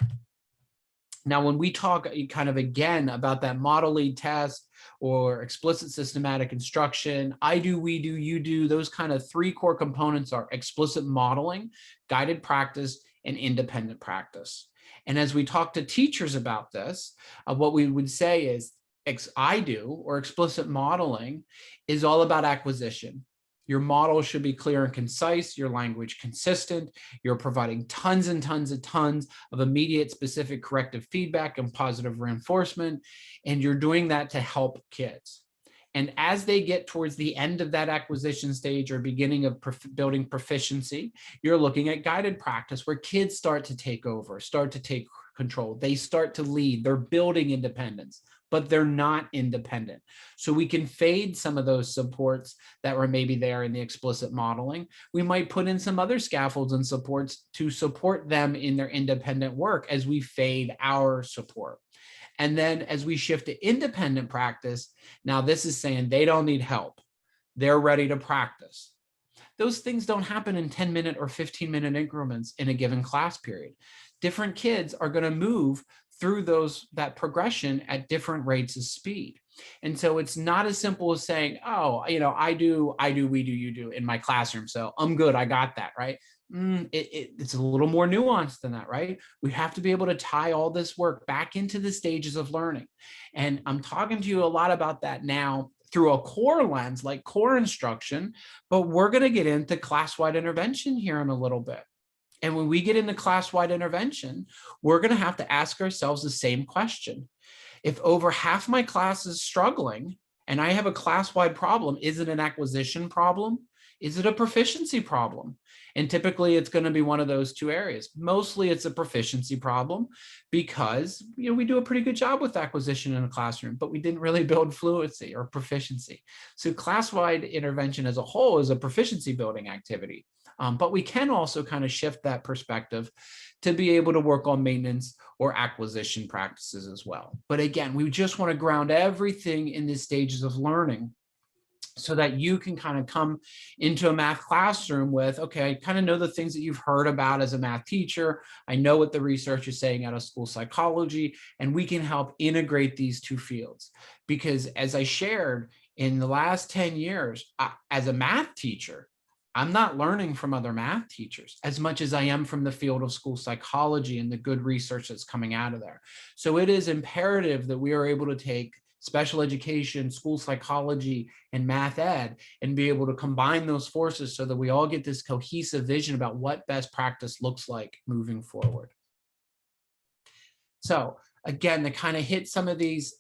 Now, when we talk kind of again about that model lead test or explicit systematic instruction, I do, we do, you do, those kind of three core components are explicit modeling, guided practice, and independent practice. And as we talk to teachers about this, what we would say is I do, or explicit modeling, is all about acquisition. Your model should be clear and concise, your language consistent, you're providing tons and tons of immediate specific corrective feedback and positive reinforcement, and you're doing that to help kids. And as they get towards the end of that acquisition stage or beginning of building proficiency, you're looking at guided practice where kids start to take over, start to take control. They start to lead, they're building independence, but they're not independent. So we can fade some of those supports that were maybe there in the explicit modeling. We might put in some other scaffolds and supports to support them in their independent work as we fade our support. And then as we shift to independent practice, now this is saying they don't need help. They're ready to practice. Those things don't happen in 10-minute or 15-minute increments in a given class period. Different kids are going to move through that progression at different rates of speed. And so it's not as simple as saying, oh, I do, we do, you do in my classroom. So I'm good. I got that, right? It's a little more nuanced than that, right? We have to be able to tie all this work back into the stages of learning. And I'm talking to you a lot about that now through a core lens, like core instruction, but we're going to get into class-wide intervention here in a little bit. And when we get into class-wide intervention, we're going to have to ask ourselves the same question. If over half my class is struggling and I have a class-wide problem, is it an acquisition problem? Is it a proficiency problem? And typically it's going to be one of those two areas. Mostly it's a proficiency problem because we do a pretty good job with acquisition in a classroom, but we didn't really build fluency or proficiency. So class-wide intervention as a whole is a proficiency building activity. But we can also kind of shift that perspective to be able to work on maintenance or acquisition practices as well. But again, we just want to ground everything in the stages of learning so that you can kind of come into a math classroom with, okay, I kind of know the things that you've heard about as a math teacher. I know what the research is saying out of school psychology, and we can help integrate these two fields. Because as I shared, in the last 10 years, as a math teacher, I'm not learning from other math teachers as much as I am from the field of school psychology and the good research that's coming out of there. So it is imperative that we are able to take special education, school psychology, and math ed, and be able to combine those forces so that we all get this cohesive vision about what best practice looks like moving forward. So again, to kind of hit some of these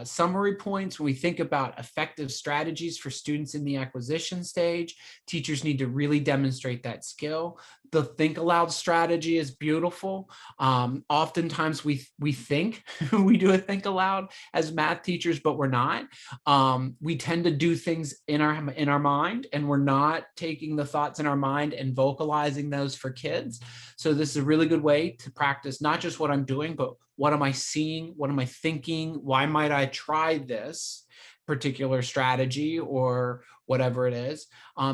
summary points, when we think about effective strategies for students in the acquisition stage, teachers need to really demonstrate that skill. The think aloud strategy is beautiful. Oftentimes we think we do a think aloud as math teachers, but we're not. We tend to do things in our mind, and we're not taking the thoughts in our mind and vocalizing those for kids. So this is a really good way to practice not just what I'm doing, but what am I seeing? What am I thinking? Why might I try this particular strategy or whatever it is,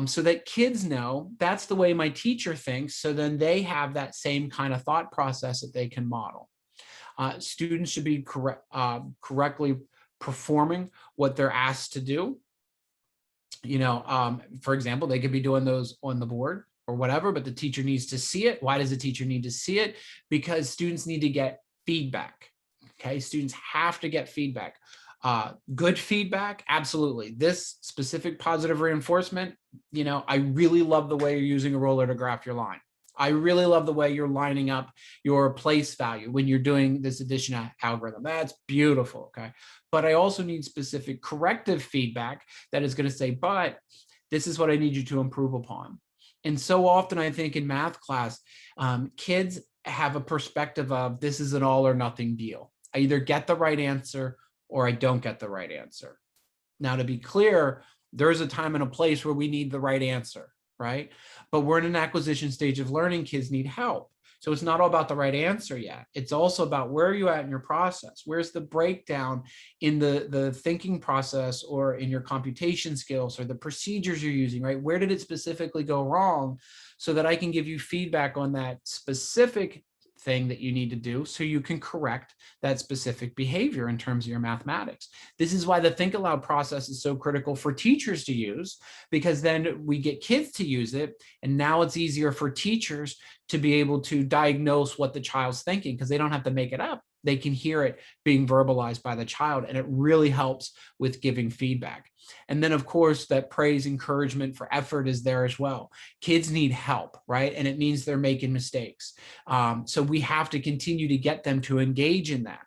so that kids know that's the way my teacher thinks. So then they have that same kind of thought process that they can model. Students should be correctly performing what they're asked to do. For example, they could be doing those on the board or whatever, but the teacher needs to see it. Why does the teacher need to see it? Because students need to get feedback. Okay, students have to get feedback. Good feedback, absolutely. This specific positive reinforcement, I really love the way you're using a ruler to graph your line. I really love the way you're lining up your place value when you're doing this addition algorithm. That's beautiful, okay? But I also need specific corrective feedback that is going to say, but this is what I need you to improve upon. And so often I think in math class, kids have a perspective of this is an all or nothing deal. I either get the right answer or I don't get the right answer. Now, to be clear, there's a time and a place where we need the right answer, right? But we're in an acquisition stage of learning. Kids need help. So it's not all about the right answer yet. It's also about where are you at in your process? Where's the breakdown in the thinking process or in your computation skills or the procedures you're using, right? Where did it specifically go wrong so that I can give you feedback on that specific thing that you need to do so you can correct that specific behavior in terms of your mathematics. This is why the think aloud process is so critical for teachers to use, because then we get kids to use it. And now it's easier for teachers to be able to diagnose what the child's thinking because they don't have to make it up. They can hear it being verbalized by the child, and it really helps with giving feedback. And then, of course, that praise, encouragement for effort is there as well. Kids need help, right? And it means they're making mistakes. So we have to continue to get them to engage in that.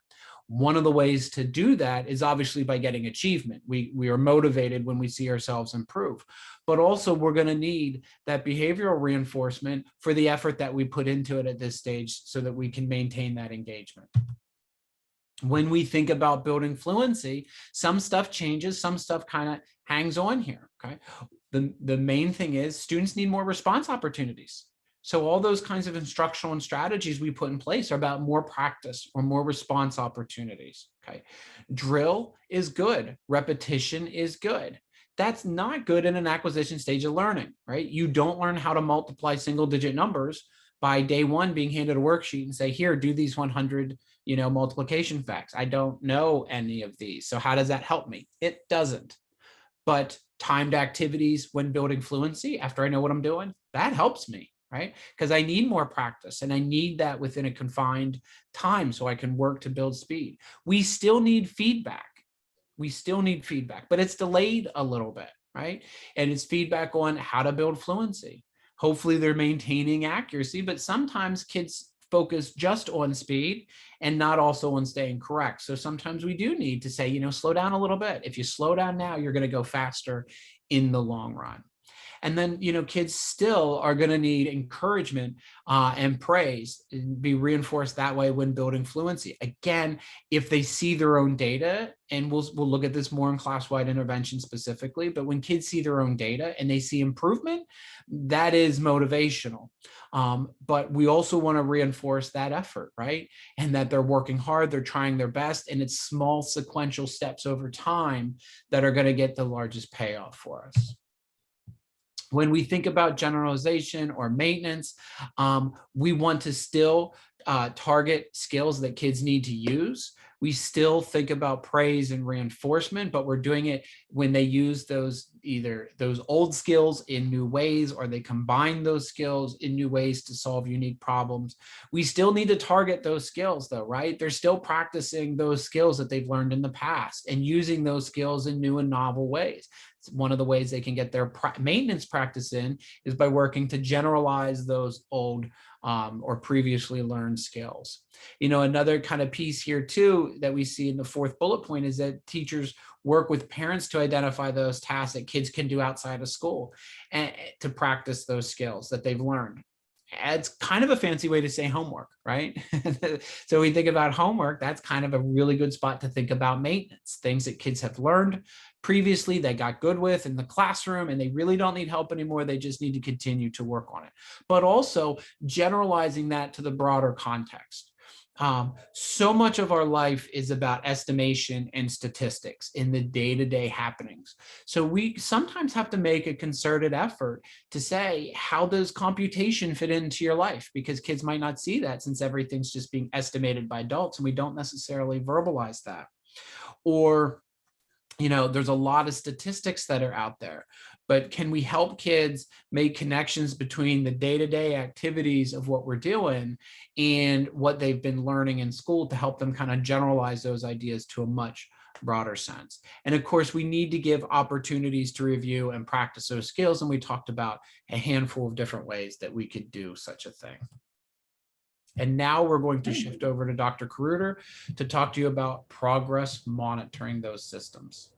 One of the ways to do that is obviously by getting achievement. We are motivated when we see ourselves improve, but also we're going to need that behavioral reinforcement for the effort that we put into it at this stage so that we can maintain that engagement. When we think about building fluency, some stuff changes, some stuff kind of hangs on here, okay? The main thing is students need more response opportunities. So all those kinds of instructional and strategies we put in place are about more practice or more response opportunities, okay? Drill is good, repetition is good. That's not good in an acquisition stage of learning, right? You don't learn how to multiply single digit numbers by day one being handed a worksheet and say, here, do these 100 multiplication facts. I don't know any of these. So how does that help me? It doesn't. But timed activities when building fluency, after I know what I'm doing, that helps me, right? Because I need more practice and I need that within a confined time so I can work to build speed. We still need feedback. We still need feedback, but it's delayed a little bit, right? And it's feedback on how to build fluency. Hopefully they're maintaining accuracy, but sometimes kids focus just on speed and not also on staying correct. So sometimes we do need to say, slow down a little bit. If you slow down now, you're going to go faster in the long run. And then, kids still are going to need encouragement and praise and be reinforced that way when building fluency. Again, if they see their own data, and we'll look at this more in class-wide intervention specifically, but when kids see their own data and they see improvement, that is motivational. But we also want to reinforce that effort, right? And that they're working hard, they're trying their best, and it's small sequential steps over time that are going to get the largest payoff for us. When we think about generalization or maintenance, we want to still target skills that kids need to use. We still think about praise and reinforcement, but we're doing it when they use either those old skills in new ways, or they combine those skills in new ways to solve unique problems. We still need to target those skills though, right? They're still practicing those skills that they've learned in the past and using those skills in new and novel ways. One of the ways they can get their maintenance practice in is by working to generalize those old or previously learned skills. Another kind of piece here too that we see in the fourth bullet point is that teachers work with parents to identify those tasks that kids can do outside of school and to practice those skills that they've learned. It's kind of a fancy way to say homework, right? So we think about homework, that's kind of a really good spot to think about maintenance, things that kids have learned previously, they got good with in the classroom, and they really don't need help anymore. They just need to continue to work on it. But also generalizing that to the broader context. So much of our life is about estimation and statistics in the day-to-day happenings. So we sometimes have to make a concerted effort to say, how does computation fit into your life? Because kids might not see that since everything's just being estimated by adults and we don't necessarily verbalize that. Or, there's a lot of statistics that are out there, but can we help kids make connections between the day-to-day activities of what we're doing and what they've been learning in school to help them kind of generalize those ideas to a much broader sense? And of course, we need to give opportunities to review and practice those skills. And we talked about a handful of different ways that we could do such a thing. And now we're going to shift over to Dr. Karuder to talk to you about progress monitoring those systems.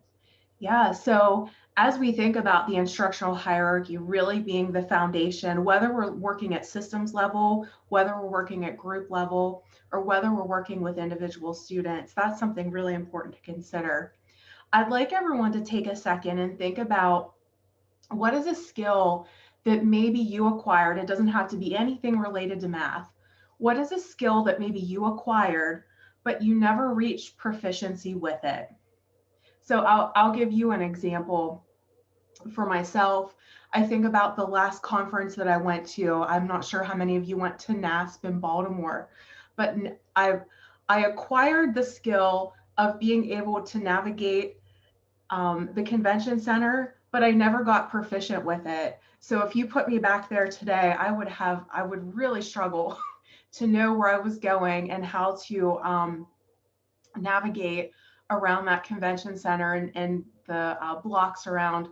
Yeah, so as we think about the instructional hierarchy really being the foundation, whether we're working at systems level, whether we're working at group level, or whether we're working with individual students, that's something really important to consider. I'd like everyone to take a second and think about what is a skill that maybe you acquired. It doesn't have to be anything related to math. What is a skill that maybe you acquired, but you never reached proficiency with it? So I'll give you an example for myself. I think about the last conference that I went to. I'm not sure how many of you went to NASP in Baltimore, but I acquired the skill of being able to navigate the convention center, but I never got proficient with it. So if you put me back there today, I would really struggle to know where I was going and how to navigate around that convention center and the blocks around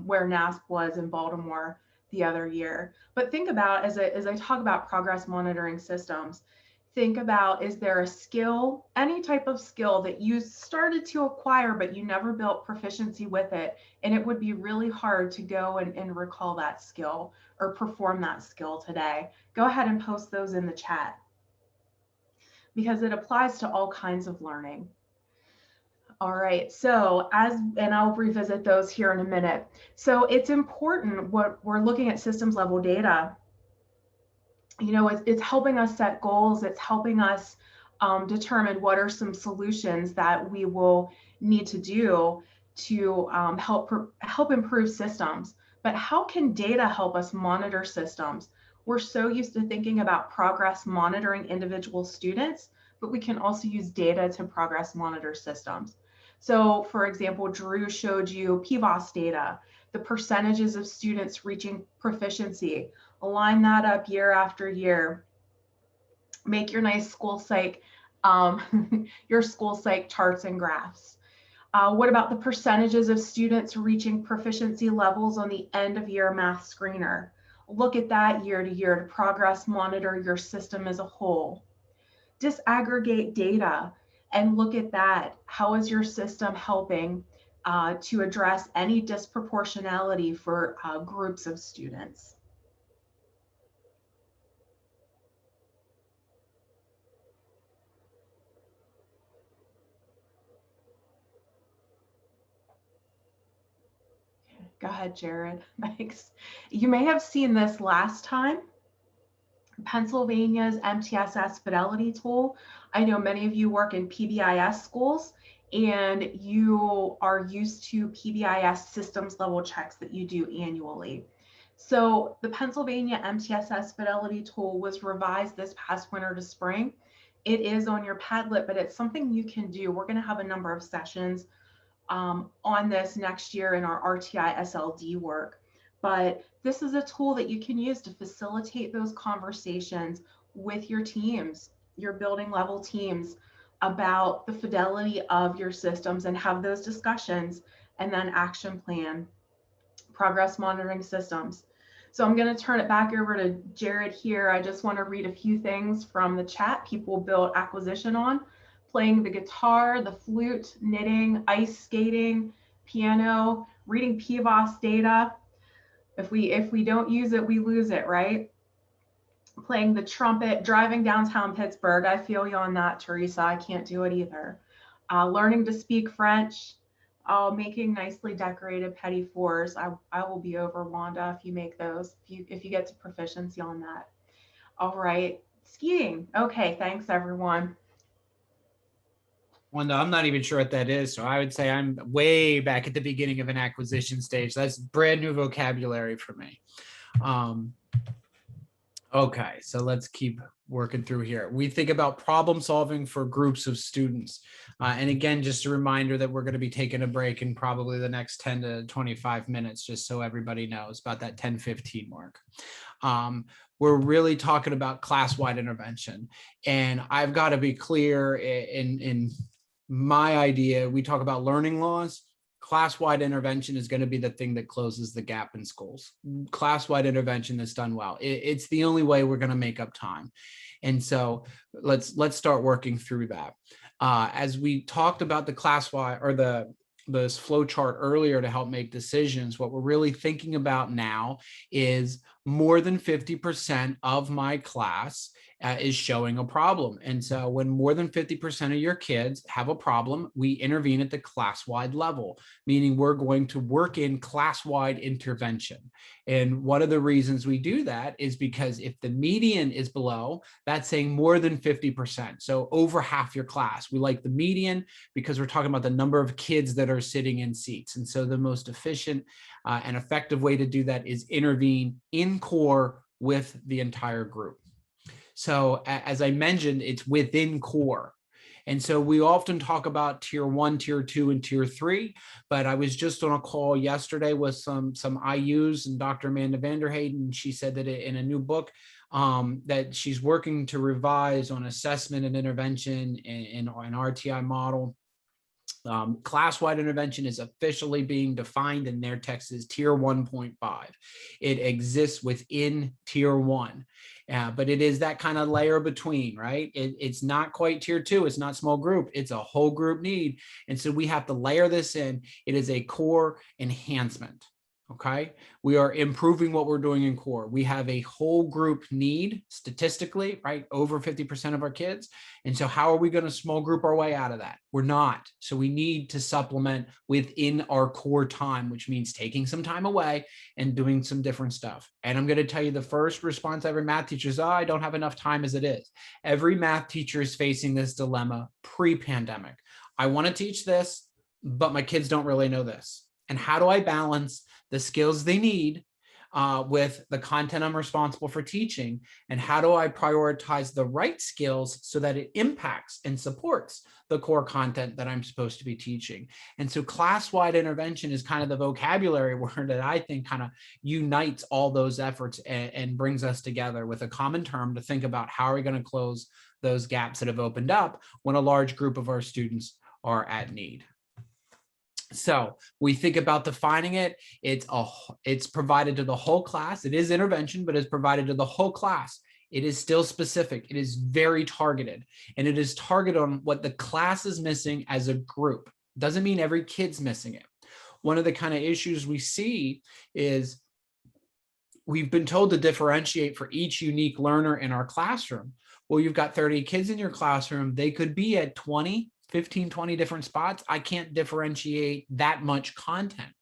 where NASP was in Baltimore the other year. But think about, as I talk about progress monitoring systems, think about, is there a skill, any type of skill that you started to acquire, but you never built proficiency with it, and it would be really hard to go and recall that skill or perform that skill today? Go ahead and post those in the chat, because it applies to all kinds of learning. All right, so and I'll revisit those here in a minute. So it's important, what we're looking at systems level data, it's helping us set goals. It's helping us determine what are some solutions that we will need to do to help improve systems. But how can data help us monitor systems? We're so used to thinking about progress monitoring individual students, but we can also use data to progress monitor systems. So for example, Drew showed you PVOS data, the percentages of students reaching proficiency. Align that up year after year. Make your nice school psych, your school psych charts and graphs. What about the percentages of students reaching proficiency levels on the end of year math screener? Look at that year to year to progress monitor your system as a whole. Disaggregate data and look at that. How is your system helping to address any disproportionality for groups of students? Go ahead, Jared. Thanks. You may have seen this last time. Pennsylvania's MTSS fidelity tool. I know many of you work in PBIS schools and you are used to PBIS systems level checks that you do annually. So the Pennsylvania MTSS fidelity tool was revised this past winter to spring. It is on your Padlet, but it's something you can do. We're going to have a number of sessions on this next year in our RTI SLD work. But this is a tool that you can use to facilitate those conversations with your teams, your building level teams. about the fidelity of your systems and have those discussions, and then action plan, progress monitoring systems. So I'm going to turn it back over to Jared here. I just want to read a few things from the chat people built acquisition on: playing the guitar, the flute, knitting, ice skating, piano, reading PVOS data. If we don't use it, we lose it, right? Playing the trumpet, driving downtown Pittsburgh. I feel you on that, Teresa. I can't do it either. Learning to speak French, making nicely decorated petit fours. I will be over, Wanda, if you make those, if you get to proficiency on that. All right, skiing. Okay, thanks everyone. Wanda, I'm not even sure what that is. So I would say I'm way back at the beginning of an acquisition stage. That's brand new vocabulary for me. Okay, so let's keep working through here. We think about problem solving for groups of students. And again, just a reminder that we're going to be taking a break in probably the next 10 to 25 minutes, just so everybody knows about that 10:15 mark. We're really talking about class-wide intervention. And I've got to be clear in my idea. We talk about learning loss. Class-wide intervention is going to be the thing that closes the gap in schools. Class-wide intervention that's done well. It's the only way we're going to make up time. And so let's start working through that. As we talked about the class-wide or this flow chart earlier to help make decisions, what we're really thinking about now is more than 50% of my class is showing a problem. And so when more than 50% of your kids have a problem, we intervene at the class-wide level, meaning we're going to work in class-wide intervention. And one of the reasons we do that is because if the median is below, that's saying more than 50%. So over half your class. We like the median because we're talking about the number of kids that are sitting in seats. And so the most efficient and effective way to do that is intervene in core with the entire group. So as I mentioned, it's within core. And so we often talk about tier 1, tier 2, and tier 3, but I was just on a call yesterday with some IUs and Dr. Amanda Vanderhayden. She said that in a new book that she's working to revise on assessment and intervention in an RTI model. Class-wide intervention is officially being defined in their text as tier 1.5. It exists within tier 1. But it is that kind of layer between, right? It's not quite tier 2. It's not small group. It's a whole group need. And so we have to layer this in. It is a core enhancement. Okay, we are improving what we're doing in core. We have a whole group need statistically, right? Over 50% of our kids. And so how are we going to small group our way out of that? We're not. So we need to supplement within our core time, which means taking some time away and doing some different stuff. And I'm going to tell you the first response every math teacher is, oh, I don't have enough time as it is. Every math teacher is facing this dilemma pre-pandemic. I want to teach this, but my kids don't really know this. And how do I balance the skills they need with the content I'm responsible for teaching? And how do I prioritize the right skills so that it impacts and supports the core content that I'm supposed to be teaching? And so class-wide intervention is kind of the vocabulary word that I think kind of unites all those efforts and brings us together with a common term to think about how are we going to close those gaps that have opened up when a large group of our students are at need. So we think about defining it. It's provided to the whole class. It is intervention, but it's provided to the whole class. It is still specific. It is very targeted, and it is targeted on what the class is missing as a group. Doesn't mean every kid's missing it. One of the kind of issues we see is we've been told to differentiate for each unique learner in our classroom. Well, you've got 30 kids in your classroom. They could be at 15, 20 different spots. I can't differentiate that much content.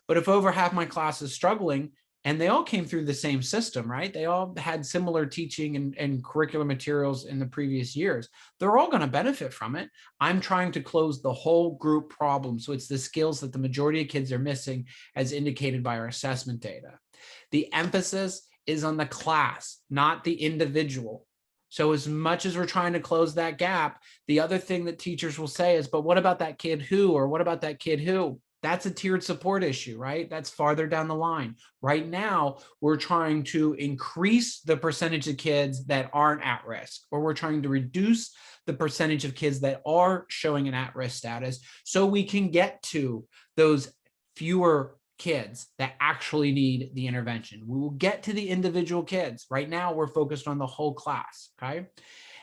But if over half my class is struggling and they all came through the same system, right? They all had similar teaching and curricular materials in the previous years. They're all going to benefit from it. I'm trying to close the whole group problem. So it's the skills that the majority of kids are missing as indicated by our assessment data. The emphasis is on the class, not the individual. So as much as we're trying to close that gap, the other thing that teachers will say is, but what about that kid who, or what about that kid who? That's a tiered support issue, right? That's farther down the line. Right now, we're trying to increase the percentage of kids that aren't at risk, or we're trying to reduce the percentage of kids that are showing an at-risk status so we can get to those fewer kids that actually need the intervention. We will get to the individual kids. Right now, we're focused on the whole class, okay?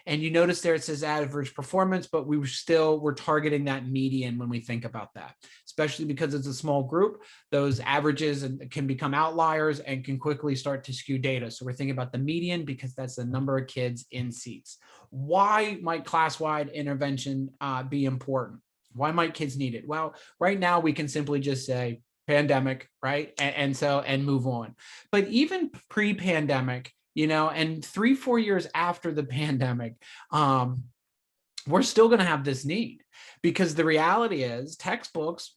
And you notice there it says average performance, but we're targeting that median when we think about that, especially because it's a small group. Those averages can become outliers and can quickly start to skew data. So we're thinking about the median because that's the number of kids in seats. Why might class-wide intervention be important? Why might kids need it? Well, right now we can simply just say pandemic, right? And move on. But even pre-pandemic, and 3-4 years after the pandemic, we're still going to have this need, because the reality is textbooks,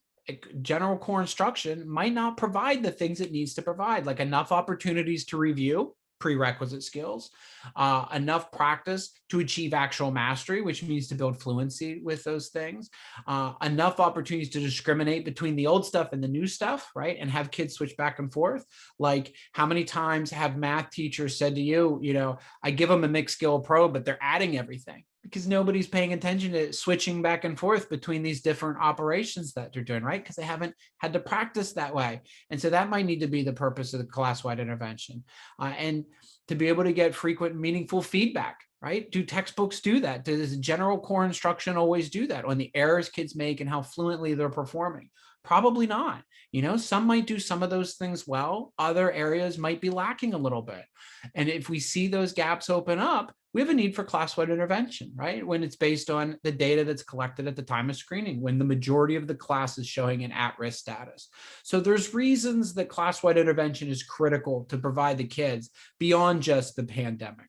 general core instruction might not provide the things it needs to provide, like enough opportunities to review prerequisite skills, enough practice to achieve actual mastery, which means to build fluency with those things, enough opportunities to discriminate between the old stuff and the new stuff, right? And have kids switch back and forth. Like, how many times have math teachers said to you, I give them a mixed skill pro, but they're adding everything, because nobody's paying attention to switching back and forth between these different operations that they're doing, right? Because they haven't had to practice that way. And so that might need to be the purpose of the class-wide intervention. And to be able to get frequent, meaningful feedback, right? Do textbooks do that? Does general core instruction always do that on the errors kids make and how fluently they're performing? Probably not. Some might do some of those things well. Other areas might be lacking a little bit. And if we see those gaps open up, we have a need for class-wide intervention, right? When it's based on the data that's collected at the time of screening, when the majority of the class is showing an at-risk status. So there's reasons that class-wide intervention is critical to provide the kids beyond just the pandemic.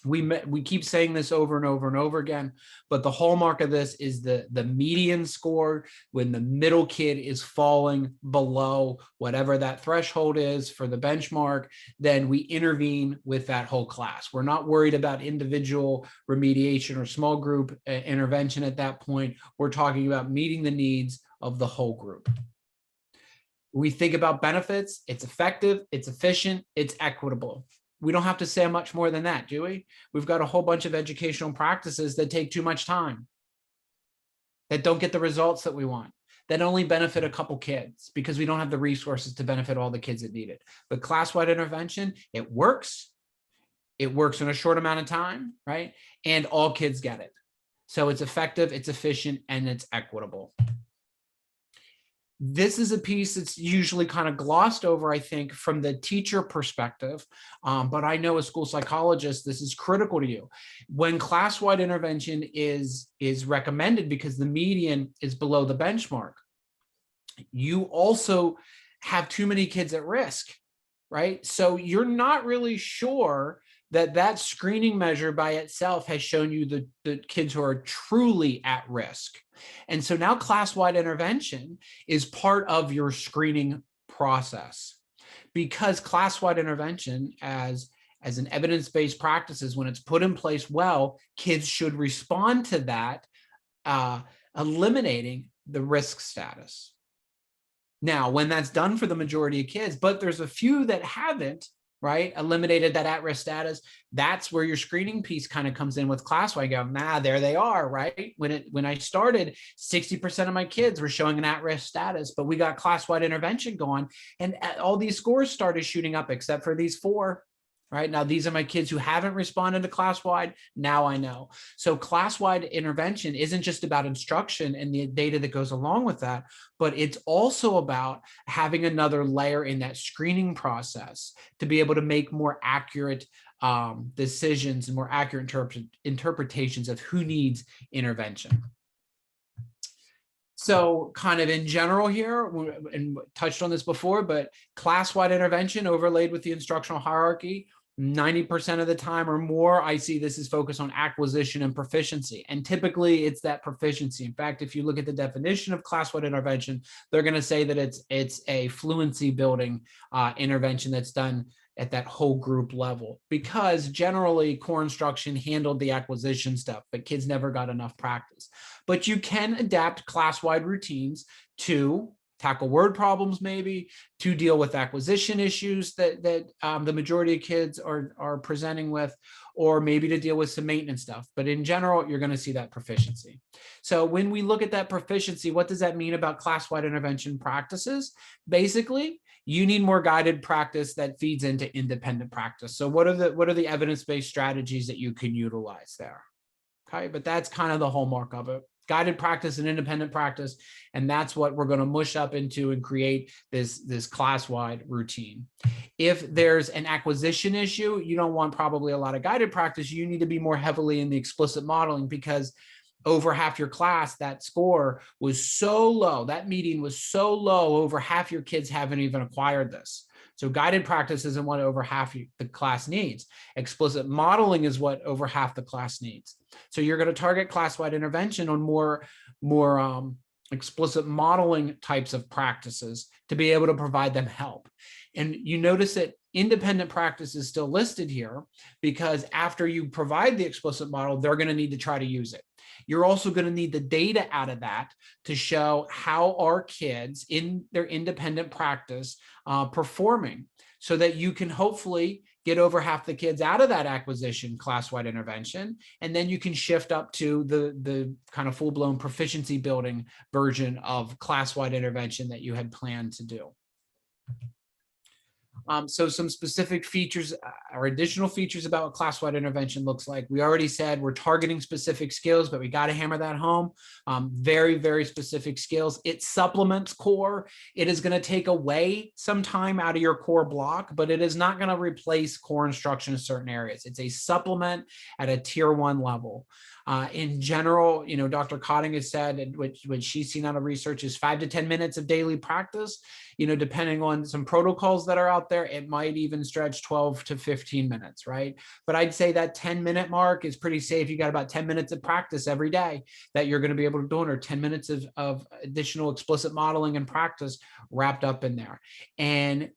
We keep saying this over and over and over again, but the hallmark of this is the median score. When the middle kid is falling below whatever that threshold is for the benchmark, then we intervene with that whole class. We're not worried about individual remediation or small group intervention at that point. We're talking about meeting the needs of the whole group. We think about benefits. It's effective, it's efficient, it's equitable. We don't have to say much more than that, do we? We've got a whole bunch of educational practices that take too much time, that don't get the results that we want, that only benefit a couple kids because we don't have the resources to benefit all the kids that need it. But class-wide intervention, it works. It works in a short amount of time, right? And all kids get it. So it's effective, it's efficient, and it's equitable. This is a piece that's usually kind of glossed over, I think, from the teacher perspective. But I know as school psychologists, this is critical to you. When class-wide intervention is recommended because the median is below the benchmark, you also have too many kids at risk, right? So you're not really sure that screening measure by itself has shown you the kids who are truly at risk. And so now class-wide intervention is part of your screening process, because class-wide intervention as an evidence-based practices, when it's put in place well, kids should respond to that, eliminating the risk status. Now, when that's done for the majority of kids, but there's a few that haven't, right, eliminated that at-risk status, that's where your screening piece kind of comes in with class-wide. Go, there they are, right? When I started, 60% of my kids were showing an at-risk status, but we got class-wide intervention going, and all these scores started shooting up except for these 4. Right now, these are my kids who haven't responded to class-wide. Now I know. So class-wide intervention isn't just about instruction and the data that goes along with that, but it's also about having another layer in that screening process to be able to make more accurate decisions and more accurate interpretations of who needs intervention. So kind of in general here, and touched on this before, but class-wide intervention overlaid with the instructional hierarchy, 90% of the time or more, I see this is focused on acquisition and proficiency. And typically it's that proficiency. In fact, if you look at the definition of class-wide intervention, they're going to say that it's a fluency building intervention that's done at that whole group level, because generally core instruction handled the acquisition stuff, but kids never got enough practice. But you can adapt class-wide routines to tackle word problems, maybe to deal with acquisition issues that the majority of kids are presenting with, or maybe to deal with some maintenance stuff. But in general, you're going to see that proficiency. So when we look at that proficiency, what does that mean about class-wide intervention practices? Basically, you need more guided practice that feeds into independent practice. So what are the evidence-based strategies that you can utilize there? Okay, but that's kind of the hallmark of it. Guided practice and independent practice, and that's what we're going to mush up into and create this class-wide routine. If there's an acquisition issue, you don't want probably a lot of guided practice. You need to be more heavily in the explicit modeling, because over half your class, that score was so low, that median was so low, over half your kids haven't even acquired this. So guided practice isn't what over half the class needs. Explicit modeling is what over half the class needs. So you're going to target class-wide intervention on more explicit modeling types of practices to be able to provide them help. And you notice that independent practice is still listed here, because after you provide the explicit model, they're going to need to try to use it. You're also going to need the data out of that to show how are kids in their independent practice performing, so that you can hopefully get over half the kids out of that acquisition class-wide intervention, and then you can shift up to the kind of full-blown proficiency building version of class-wide intervention that you had planned to do. So some specific features or additional features about what class-wide intervention looks like. We already said we're targeting specific skills, but we got to hammer that home. Very, very specific skills. It supplements core. It is going to take away some time out of your core block, but it is not going to replace core instruction in certain areas. It's a supplement at a tier 1 level. In general, you know, Dr. Cotting has said, which she's seen out of research, is 5 to 10 minutes of daily practice. You know, depending on some protocols that are out there, it might even stretch 12 to 15 minutes, right? But I'd say that 10-minute mark is pretty safe. You got about 10 minutes of practice every day that you're going to be able to do, or 10 minutes of additional explicit modeling and practice wrapped up in there. And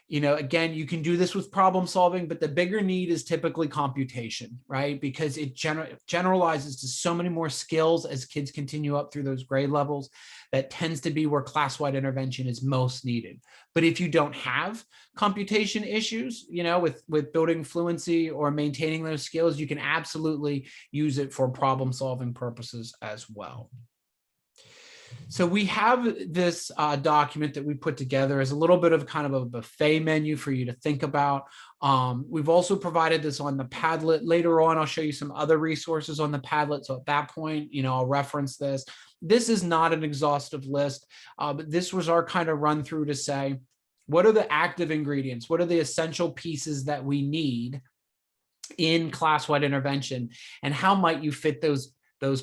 you know, again, you can do this with problem solving, but the bigger need is typically computation, right? Because it generalizes to so many more skills as kids continue up through those grade levels. That tends to be where class-wide intervention is most needed. But if you don't have computation issues, you know, with building fluency or maintaining those skills, you can absolutely use it for problem solving purposes as well. So we have this document that we put together as a little bit of kind of a buffet menu for you to think about. We've also provided this on the Padlet. Later on, I'll show you some other resources on the Padlet. So at that point, you know, I'll reference this. This is not an exhaustive list, but this was our kind of run through to say, what are the active ingredients? What are the essential pieces that we need in class-wide intervention? And how might you fit those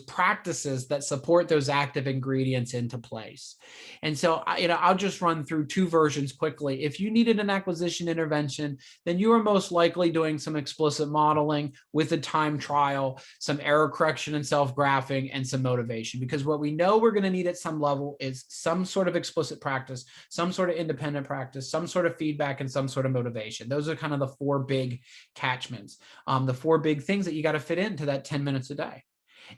practices that support those active ingredients into place? And so, you know, I'll just run through 2 versions quickly. If you needed an acquisition intervention, then you are most likely doing some explicit modeling with a time trial, some error correction and self-graphing, and some motivation. Because what we know we're going to need at some level is some sort of explicit practice, some sort of independent practice, some sort of feedback, and some sort of motivation. Those are kind of the 4 big catchments, the 4 big things that you got to fit into that 10 minutes a day.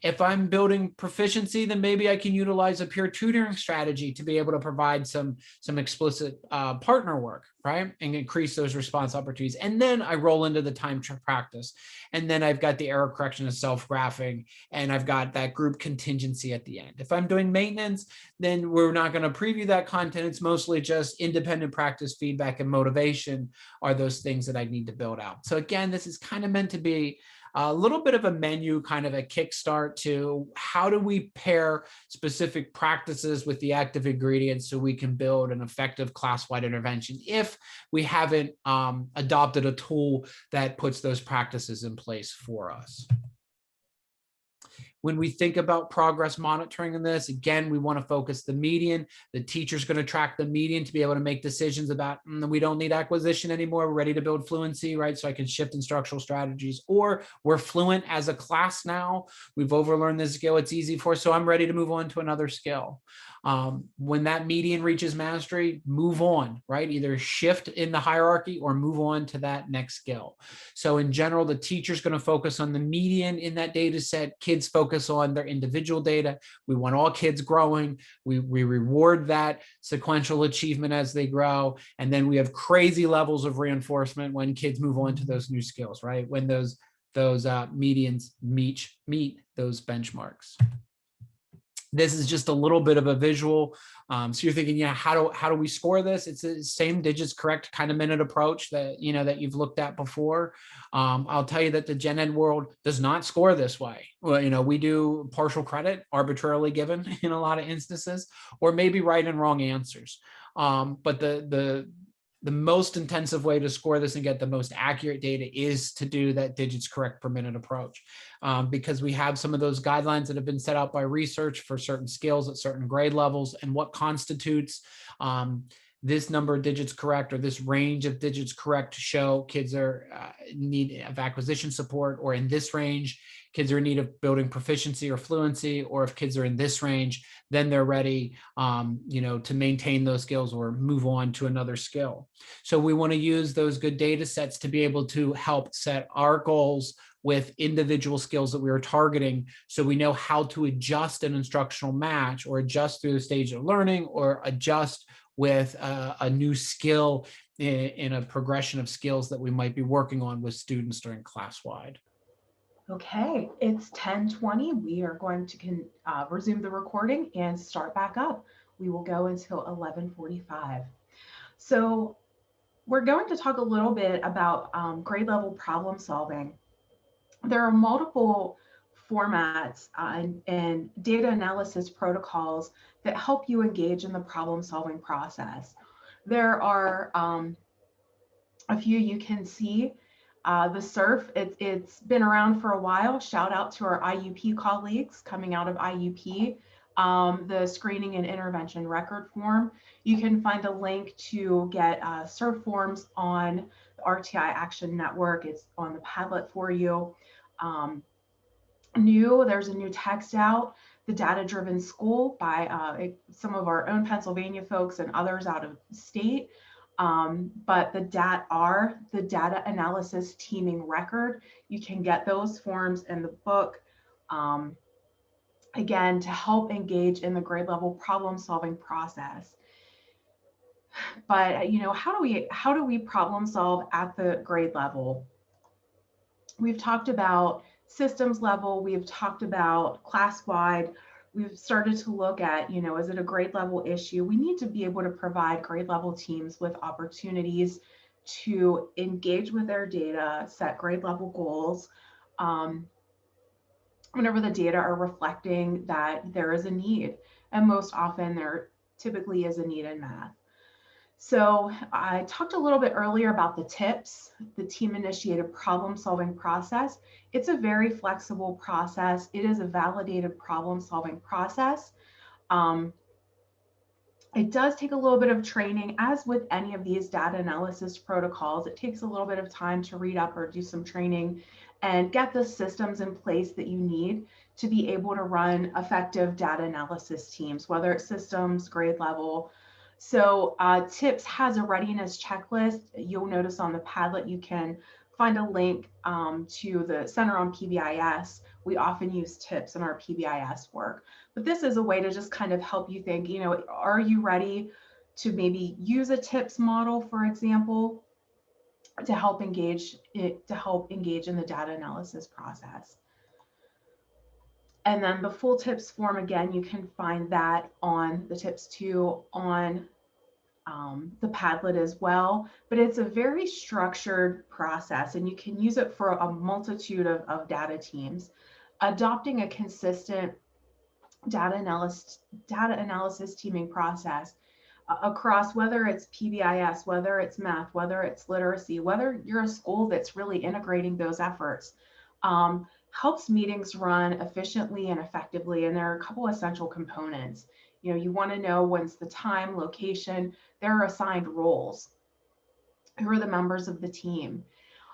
If I'm building proficiency, then maybe I can utilize a peer tutoring strategy to be able to provide some explicit partner work, right? And increase those response opportunities. And then I roll into the time practice. And then I've got the error correction and self-graphing, and I've got that group contingency at the end. If I'm doing maintenance, then we're not going to preview that content. It's mostly just independent practice, feedback, and motivation are those things that I need to build out. So again, this is kind of meant to be a little bit of a menu, kind of a kickstart to how do we pair specific practices with the active ingredients so we can build an effective class-wide intervention if we haven't adopted a tool that puts those practices in place for us. When we think about progress monitoring in this, again, we want to focus the median. The teacher's going to track the median to be able to make decisions about, we don't need acquisition anymore. We're ready to build fluency, right? So I can shift instructional strategies, or we're fluent as a class now. We've overlearned this skill. It's easy for us, so I'm ready to move on to another skill. When that median reaches mastery, move on, right? Either shift in the hierarchy or move on to that next skill. So in general, the teacher's going to focus on the median in that data set. Kids focus on their individual data. We want all kids growing. We reward that sequential achievement as they grow. And then we have crazy levels of reinforcement when kids move on to those new skills, right? When those medians meet those benchmarks. This is just a little bit of a visual. So you're thinking, yeah, how do we score this? It's the same digits correct kind of minute approach that that you've looked at before. I'll tell you that the gen ed world does not score this way. Well, we do partial credit arbitrarily given in a lot of instances, or maybe right and wrong answers. But the most intensive way to score this and get the most accurate data is to do that digits correct per minute approach, because we have some of those guidelines that have been set out by research for certain skills at certain grade levels, and what constitutes this number of digits correct or this range of digits correct to show kids are in need of acquisition support, or in this range, kids are in need of building proficiency or fluency, or if kids are in this range, then they're ready, to maintain those skills or move on to another skill. So we want to use those good data sets to be able to help set our goals with individual skills that we are targeting, so we know how to adjust an instructional match, or adjust through the stage of learning, or adjust with a new skill in a progression of skills that we might be working on with students during class-wide. Okay, it's 10:20. We are going to resume the recording and start back up. We will go until 11:45. So we're going to talk a little bit about grade level problem solving. There are multiple formats and data analysis protocols that help you engage in the problem solving process. There are a few you can see. The SURF, it's been around for a while. Shout out to our IUP colleagues coming out of IUP. The screening and intervention record form. You can find a link to get SURF forms on the RTI Action Network. It's on the Padlet for you. There's a new text out, The Data-Driven School, by some of our own Pennsylvania folks and others out of state. But the data analysis teaming record, you can get those forms in the book, again, to help engage in the grade level problem solving process. But how do we problem solve at the grade level? We've talked about systems level, we've talked about class-wide, we've started to look at, is it a grade level issue? We need to be able to provide grade level teams with opportunities to engage with their data, set grade level goals, whenever the data are reflecting that there is a need. And most often there typically is a need in math. So I talked a little bit earlier about the TIPS, the team-initiated problem-solving process. It's a very flexible process. It is a validated problem-solving process. It does take a little bit of training, as with any of these data analysis protocols. It takes a little bit of time to read up or do some training and get the systems in place that you need to be able to run effective data analysis teams, whether it's systems, grade level. So TIPS has a readiness checklist. You'll notice on the Padlet, you can find a link to the Center on PBIS. We often use TIPS in our PBIS work, but this is a way to just kind of help you think, are you ready to maybe use a TIPS model, for example, to help engage in the data analysis process. And then the full TIPS form, again, you can find that on the TIPS 2 on the Padlet as well, but it's a very structured process and you can use it for a multitude of data teams. Adopting a consistent data analysis teaming process across, whether it's PBIS, whether it's math, whether it's literacy, whether you're a school that's really integrating those efforts, helps meetings run efficiently and effectively. And there are a couple essential components. You want to know when's the time, location, there are assigned roles. Who are the members of the team?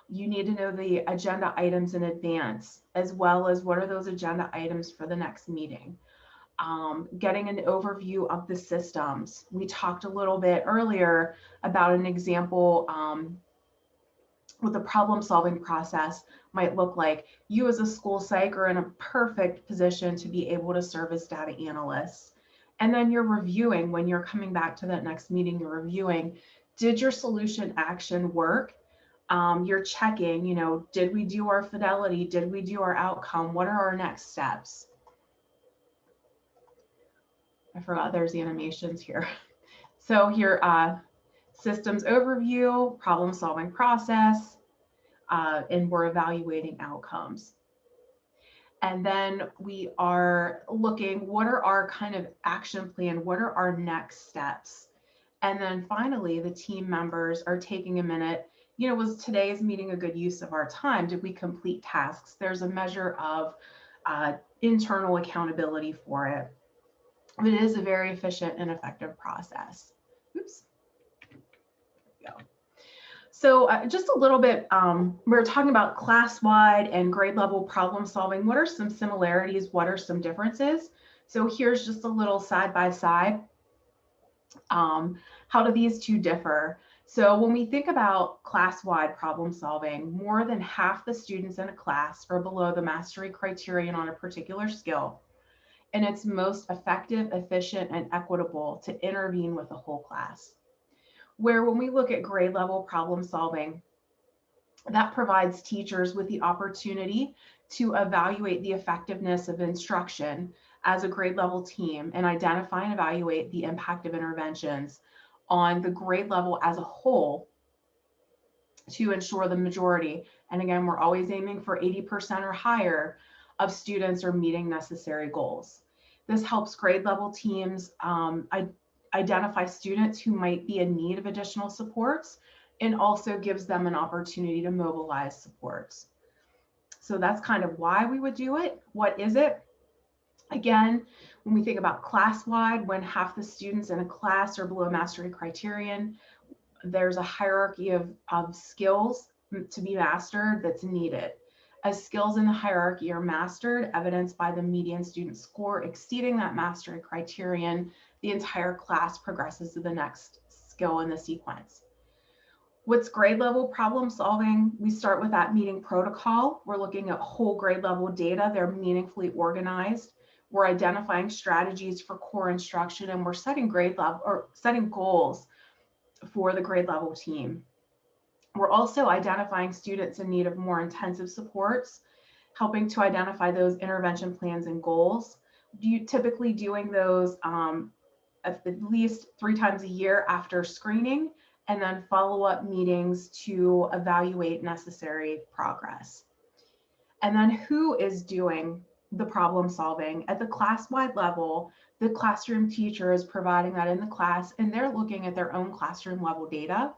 You need to know the agenda items in advance, as well as what are those agenda items for the next meeting. getting an overview of the systems. We talked a little bit earlier about an example what the problem solving process might look like. You as a school psych are in a perfect position to be able to serve as data analysts. And then you're reviewing, when you're coming back to that next meeting, you're reviewing, did your solution action work? You're checking, you know, did we do our fidelity? Did we do our outcome? What are our next steps? I forgot there's the animations here. So here, systems overview, problem solving process, and we're evaluating outcomes. And then we are looking, what are our kind of action plan? What are our next steps? And then finally, the team members are taking a minute. You know, was today's meeting a good use of our time? Did we complete tasks? There's a measure of internal accountability for it. But it is a very efficient and effective process. Oops. There we go. So just a little bit, we're talking about class-wide and grade level problem solving. What are some similarities? What are some differences? So here's just a little side by side. How do these two differ? So when we think about class-wide problem solving, more than half the students in a class are below the mastery criterion on a particular skill. And it's most effective, efficient, and equitable to intervene with the whole class. Where when we look at grade level problem solving, that provides teachers with the opportunity to evaluate the effectiveness of instruction as a grade level team and identify and evaluate the impact of interventions on the grade level as a whole to ensure the majority. And again, we're always aiming for 80% or higher of students are meeting necessary goals. This helps grade level teams identify students who might be in need of additional supports and also gives them an opportunity to mobilize supports. So that's kind of why we would do it. What is it? Again, when we think about class-wide, when half the students in a class are below mastery criterion, there's a hierarchy of skills to be mastered that's needed. As skills in the hierarchy are mastered, evidenced by the median student score exceeding that mastery criterion, the entire class progresses to the next skill in the sequence. What's grade level problem solving? We start with that meeting protocol. We're looking at whole grade level data. They're meaningfully organized. We're identifying strategies for core instruction, and we're setting grade level or setting goals for the grade level team. We're also identifying students in need of more intensive supports, helping to identify those intervention plans and goals. Typically doing those at least 3 times a year after screening, and then follow-up meetings to evaluate necessary progress. And then who is doing the problem solving? At the class-wide level, the classroom teacher is providing that in the class, and they're looking at their own classroom level data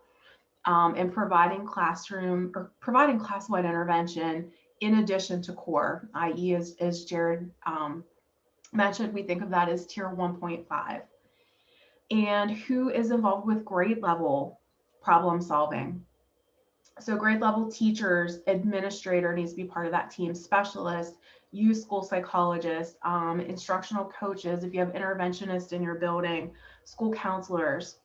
and providing class-wide intervention in addition to core, i.e. as Jared mentioned, we think of that as tier 1.5. And who is involved with grade level problem solving? So grade level teachers, administrator needs to be part of that team, specialists, you school psychologists, instructional coaches, if you have interventionists in your building, school counselors.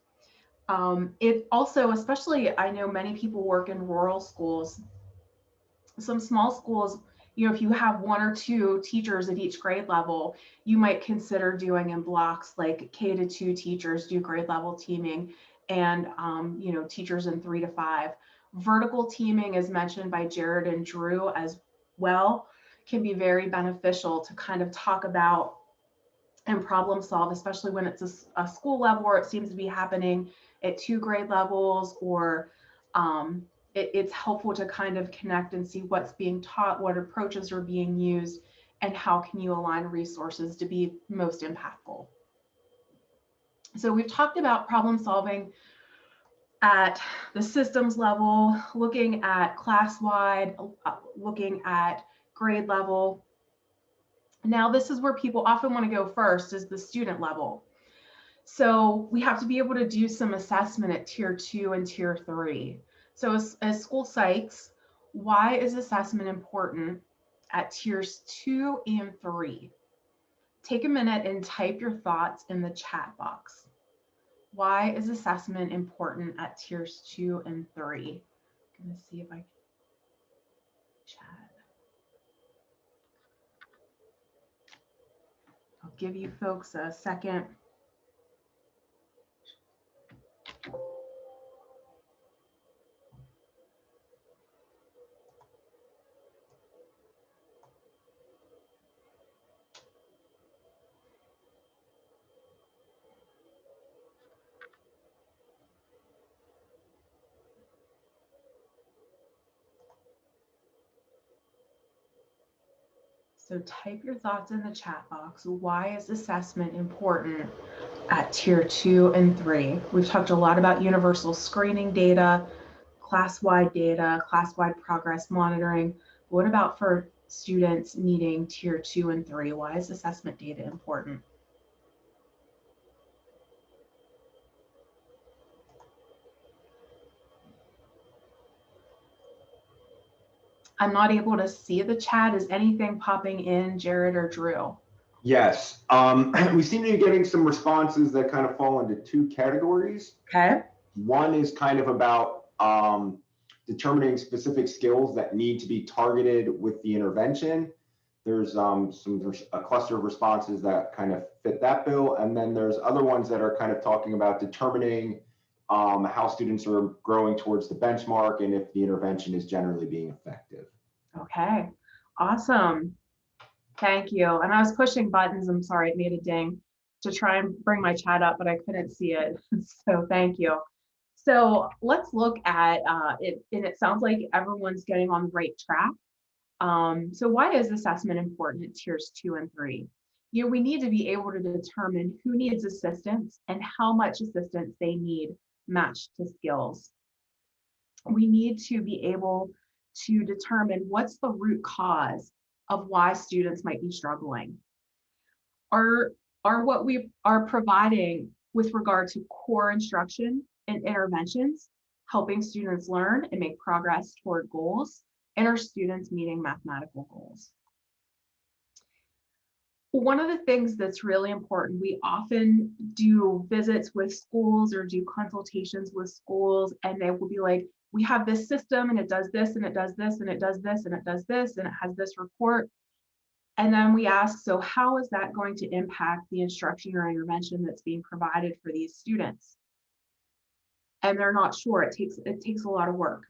It also, especially, I know many people work in rural schools. Some small schools, you know, if you have 1 or 2 teachers at each grade level, you might consider doing in blocks like K-2 teachers do grade level teaming, and you know, teachers in 3 to 5. Vertical teaming, as mentioned by Jared and Drew as well, can be very beneficial to kind of talk about and problem solve, especially when it's a school level where it seems to be happening at 2 grade levels, or it's helpful to kind of connect and see what's being taught, what approaches are being used, and how can you align resources to be most impactful. So we've talked about problem solving at the systems level, looking at class-wide, looking at grade level. Now, this is where people often want to go first, is the student level. So we have to be able to do some assessment at tier 2 and tier 3. So as school psychs, why is assessment important at tiers 2 and 3? take a minute and type your thoughts in the chat box. Why is assessment important at tiers 2 and 3? I'm gonna see if I can chat. I'll give you folks a second. So type your thoughts in the chat box. Why is assessment important at tier 2 and 3? We've talked a lot about universal screening data, class-wide progress monitoring. What about for students needing tier 2 and 3? Why is assessment data important? I'm not able to see the chat. Is anything popping in, Jared or Drew? Yes, we seem to be getting some responses that kind of fall into two categories. Okay. One is kind of about determining specific skills that need to be targeted with the intervention. There's a cluster of responses that kind of fit that bill. And then there's other ones that are kind of talking about determining how students are growing towards the benchmark and if the intervention is generally being effective. Okay, awesome. Thank you. And I was pushing buttons, I'm sorry, it made a ding, to try and bring my chat up, but I couldn't see it. So thank you. So let's look at it, and it sounds like everyone's getting on the right track. So why is assessment important at tiers 2 and 3? We need to be able to determine who needs assistance and how much assistance they need matched to skills. We need to be able to determine what's the root cause of why students might be struggling. Are what we are providing with regard to core instruction and interventions helping students learn and make progress toward goals, and are students meeting mathematical goals? One of the things that's really important, we often do visits with schools or do consultations with schools, and they will be like, we have this system and it does this and it does this and it does this and it does this and it has this report. And then we ask, so how is that going to impact the instruction or intervention that's being provided for these students? And they're not sure. It takes a lot of work.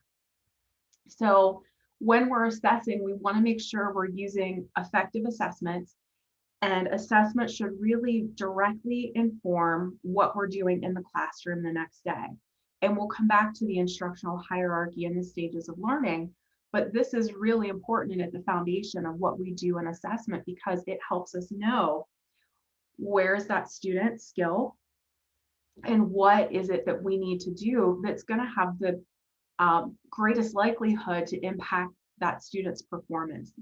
So when we're assessing, we want to make sure we're using effective assessments, and assessment should really directly inform what we're doing in the classroom the next day. And we'll come back to the instructional hierarchy and the stages of learning, but this is really important and at the foundation of what we do in assessment, because it helps us know where's that student skill and what is it that we need to do that's going to have the greatest likelihood to impact that student's performance.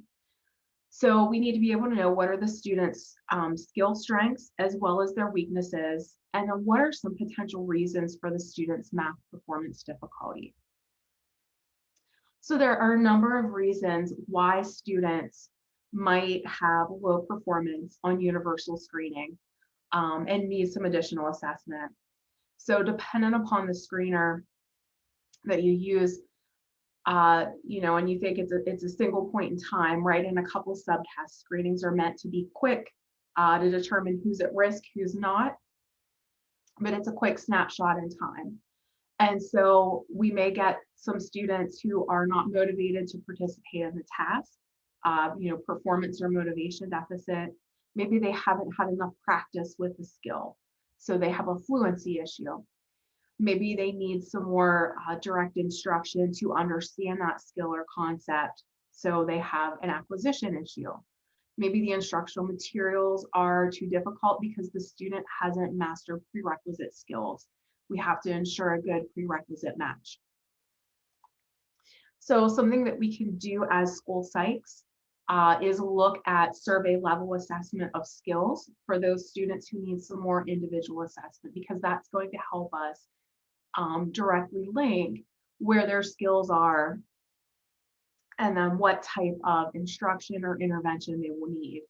So we need to be able to know what are the students' skill strengths as well as their weaknesses, and then what are some potential reasons for the student's math performance difficulty. So there are a number of reasons why students might have low performance on universal screening and need some additional assessment. So dependent upon the screener that you use, and you think it's a single point in time, right? And a couple subtasks. Screenings are meant to be quick to determine who's at risk, who's not, but it's a quick snapshot in time. And so we may get some students who are not motivated to participate in the task, performance or motivation deficit. Maybe they haven't had enough practice with the skill, so they have a fluency issue. Maybe they need some more direct instruction to understand that skill or concept, so they have an acquisition issue. Maybe the instructional materials are too difficult because the student hasn't mastered prerequisite skills. We have to ensure a good prerequisite match. So something that we can do as school psychs is look at survey level assessment of skills for those students who need some more individual assessment, because that's going to help us directly link where their skills are and then what type of instruction or intervention they will need.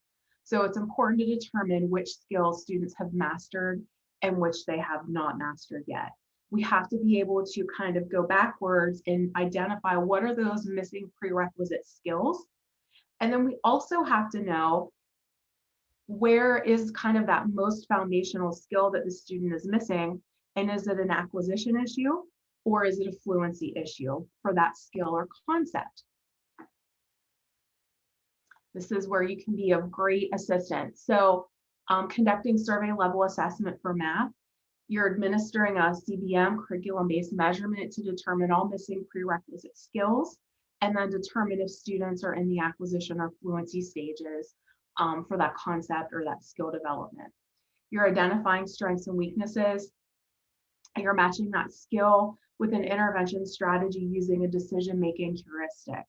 So it's important to determine which skills students have mastered and which they have not mastered yet. We have to be able to kind of go backwards and identify what are those missing prerequisite skills. And then we also have to know where is kind of that most foundational skill that the student is missing, and is it an acquisition issue or is it a fluency issue for that skill or concept? This is where you can be of great assistance. So conducting survey level assessment for math, you're administering a CBM, curriculum-based measurement, to determine all missing prerequisite skills, and then determine if students are in the acquisition or fluency stages for that concept or that skill development. You're identifying strengths and weaknesses, and you're matching that skill with an intervention strategy using a decision-making heuristic.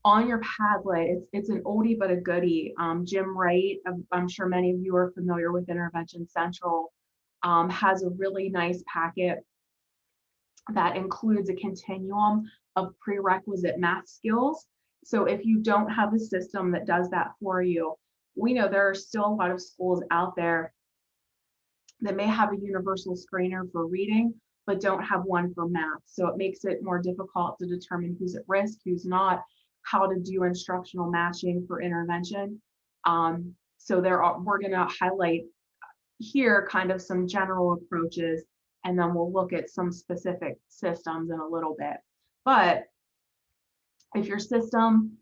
On your Padlet, it's an oldie but a goodie. Jim Wright, I'm sure many of you are familiar with Intervention Central, has a really nice packet that includes a continuum of prerequisite math skills. So if you don't have a system that does that for you, we know there are still a lot of schools out there that may have a universal screener for reading, but don't have one for math. So it makes it more difficult to determine who's at risk, who's not, how to do instructional matching for intervention. So we're going to highlight here kind of some general approaches, and then we'll look at some specific systems in a little bit. But if your system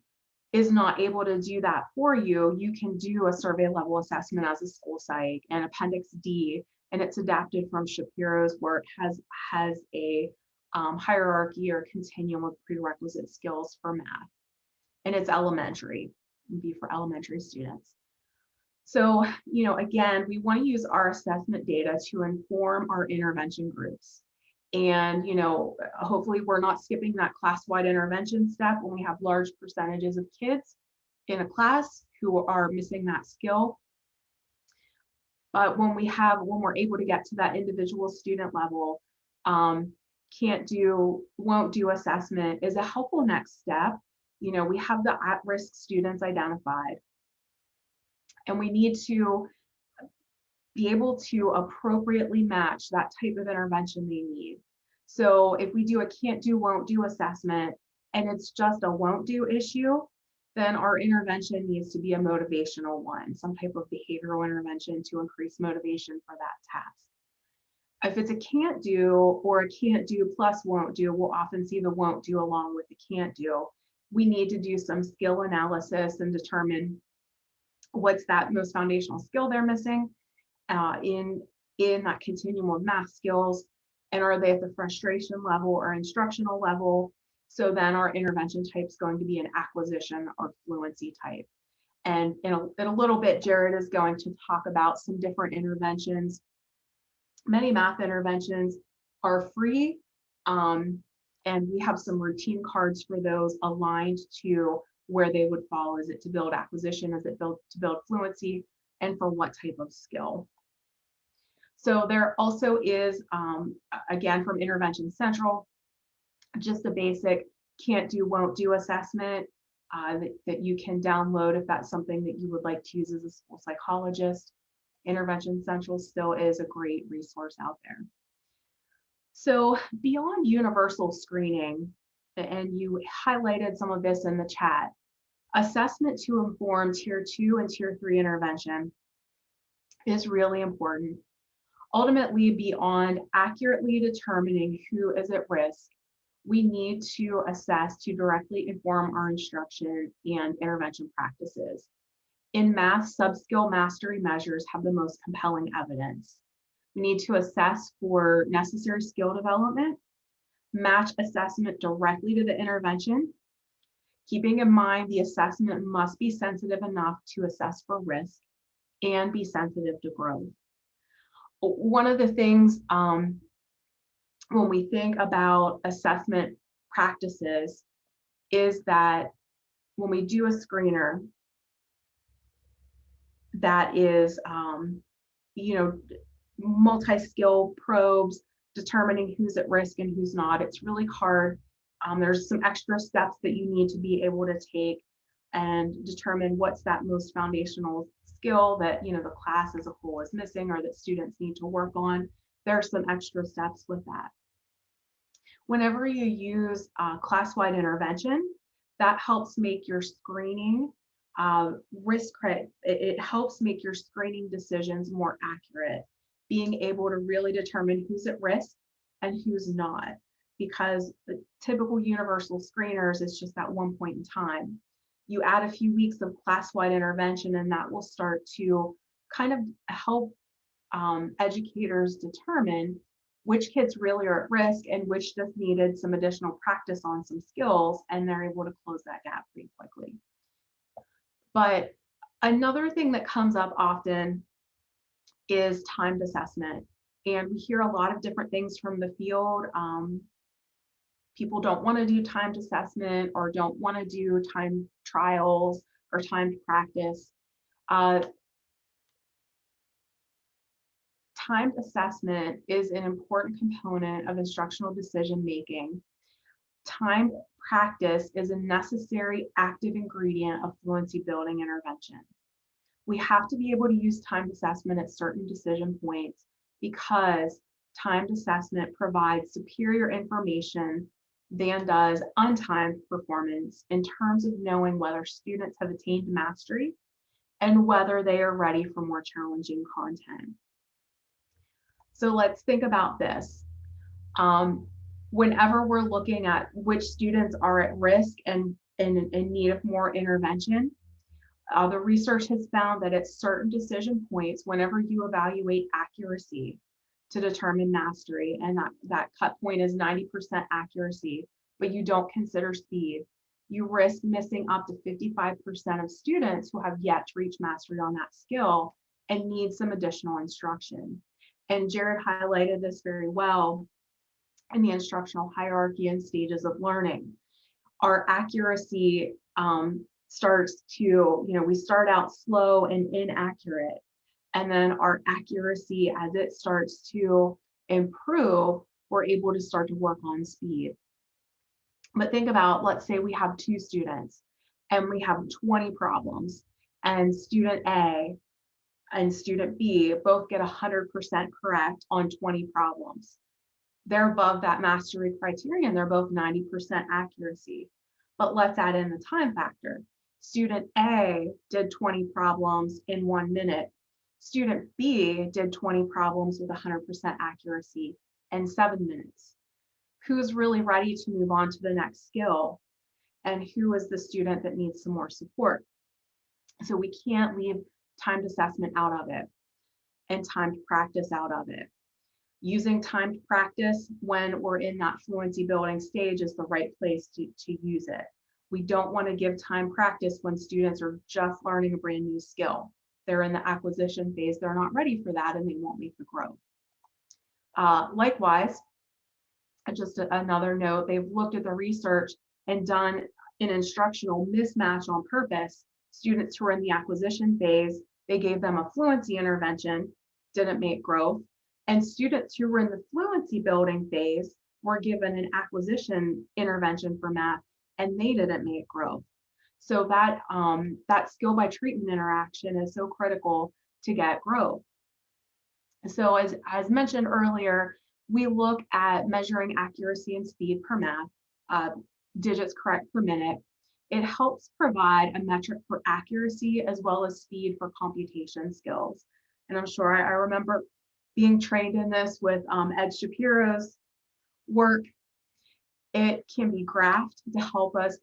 is not able to do that for you, you can do a survey level assessment as a school psych and Appendix D, and it's adapted from Shapiro's work, has a hierarchy or continuum of prerequisite skills for math. And it's elementary, it'd be for elementary students. So, again, we want to use our assessment data to inform our intervention groups. And, hopefully we're not skipping that class-wide intervention step when we have large percentages of kids in a class who are missing that skill. But when we're able to get to that individual student level, can't do, won't do assessment is a helpful next step. We have the at-risk students identified, and we need to be able to appropriately match that type of intervention they need. So if we do a can't do, won't do assessment, and it's just a won't do issue, then our intervention needs to be a motivational one, some type of behavioral intervention to increase motivation for that task. If it's a can't do or a can't do plus won't do, we'll often see the won't do along with the can't do. We need to do some skill analysis and determine what's that most foundational skill they're missing in that continuum of math skills, and are they at the frustration level or instructional level? So then our intervention type is going to be an acquisition or fluency type. And in a little bit, Jared is going to talk about some different interventions. Many math interventions are free, and we have some routine cards for those aligned to where they would fall. Is it to build acquisition? Is it to build fluency? And for what type of skill? So there also is, again, from Intervention Central, just a basic can't do, won't do assessment that you can download if that's something that you would like to use as a school psychologist. Intervention Central still is a great resource out there. So beyond universal screening, and you highlighted some of this in the chat, assessment to inform Tier 2 and Tier 3 intervention is really important. Ultimately, beyond accurately determining who is at risk, we need to assess to directly inform our instruction and intervention practices. In math, sub-skill mastery measures have the most compelling evidence. We need to assess for necessary skill development, match assessment directly to the intervention, keeping in mind the assessment must be sensitive enough to assess for risk and be sensitive to growth. One of the things when we think about assessment practices is that when we do a screener that is, multi-skill probes, determining who's at risk and who's not, it's really hard. There's some extra steps that you need to be able to take and determine what's that most foundational skill that, you know, the class as a whole is missing or that students need to work on, there are some extra steps with that. Whenever you use class-wide intervention, that helps make your screening it helps make your screening decisions more accurate, being able to really determine who's at risk and who's not, because the typical universal screeners is just at one point in time. You add a few weeks of class-wide intervention and that will start to kind of help educators determine which kids really are at risk and which just needed some additional practice on some skills, and they're able to close that gap pretty quickly. But another thing that comes up often is timed assessment. And we hear a lot of different things from the field. People don't want to do timed assessment or don't want to do timed trials or timed practice. Timed assessment is an important component of instructional decision making. Timed practice is a necessary active ingredient of fluency building intervention. We have to be able to use timed assessment at certain decision points because timed assessment provides superior information than does untimed performance in terms of knowing whether students have attained mastery and whether they are ready for more challenging content. So let's think about this. Whenever we're looking at which students are at risk and in need of more intervention, the research has found that at certain decision points, whenever you evaluate accuracy to determine mastery, and that cut point is 90% accuracy, but you don't consider speed, you risk missing up to 55% of students who have yet to reach mastery on that skill and need some additional instruction. And Jared highlighted this very well in the instructional hierarchy and stages of learning. Our accuracy starts to, we start out slow and inaccurate. And then our accuracy, as it starts to improve, we're able to start to work on speed. But think about, let's say we have 2 students and we have 20 problems, and student A and student B both get 100% correct on 20 problems. They're above that mastery criterion. They're both 90% accuracy. But let's add in the time factor. Student A did 20 problems in 1 minute. Student B did 20 problems with 100% accuracy in 7 minutes. Who's really ready to move on to the next skill? And who is the student that needs some more support? So we can't leave timed assessment out of it and timed practice out of it. Using timed practice when we're in that fluency building stage is the right place to use it. We don't want to give timed practice when students are just learning a brand new skill. They're in the acquisition phase, they're not ready for that, and they won't make the growth. Likewise, just another note, they've looked at the research and done an instructional mismatch on purpose. Students who are in the acquisition phase, they gave them a fluency intervention, didn't make growth. And students who were in the fluency building phase were given an acquisition intervention for math, and they didn't make growth. So that skill by treatment interaction is so critical to get growth. So as mentioned earlier, we look at measuring accuracy and speed per math, digits correct per minute. It helps provide a metric for accuracy as well as speed for computation skills. And I'm sure I remember being trained in this with Ed Shapiro's work. It can be graphed to help us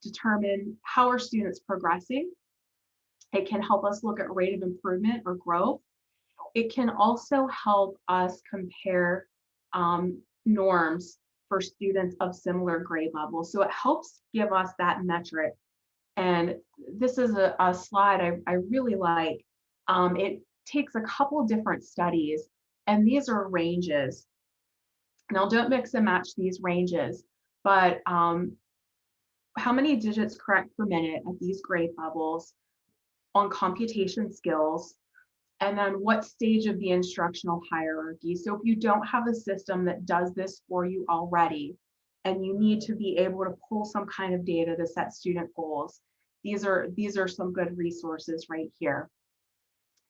determine how our students progressing. It can help us look at rate of improvement or growth. It can also help us compare norms for students of similar grade levels. So it helps give us that metric. And this is a slide I really like. It takes a couple different studies, and these are ranges. Now, don't mix and match these ranges, but how many digits correct per minute at these grade levels on computation skills, and then what stage of the instructional hierarchy. So if you don't have a system that does this for you already, and you need to be able to pull some kind of data to set student goals, these are some good resources right here.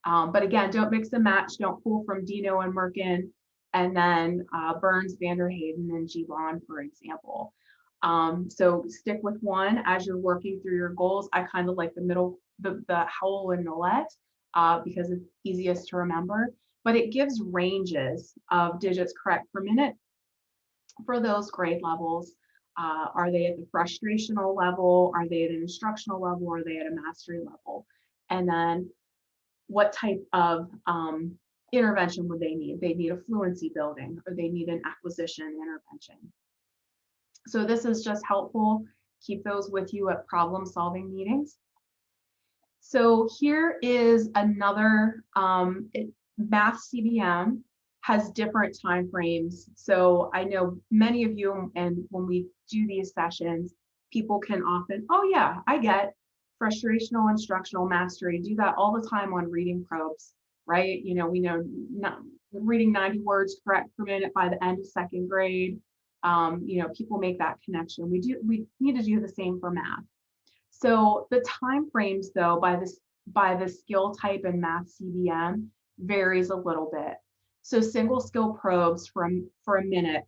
But again, don't mix and match. Don't pull from Dino and Merkin, and then Burns, Vanderheyden, and Gibbon, for example. So stick with one as you're working through your goals. I kind of like the middle, the Howell and Millett, because it's easiest to remember. But it gives ranges of digits correct per minute for those grade levels. Are they at the frustrational level? Are they at an instructional level? Are they at a mastery level? And then what type of intervention would they need? They need a fluency building, or they need an acquisition intervention. So this is just helpful. Keep those with you at problem solving meetings. So here is another math CBM has different time frames. So I know many of you, and when we do these sessions, people can often, oh yeah, I get frustrational, instructional, mastery, do that all the time on reading probes, right? You know, we know not reading 90 words correct per minute by the end of second grade. You know, people make that connection. We need to do the same for math. So the time frames, though, by the skill type in math CBM varies a little bit. So single skill probes for a minute,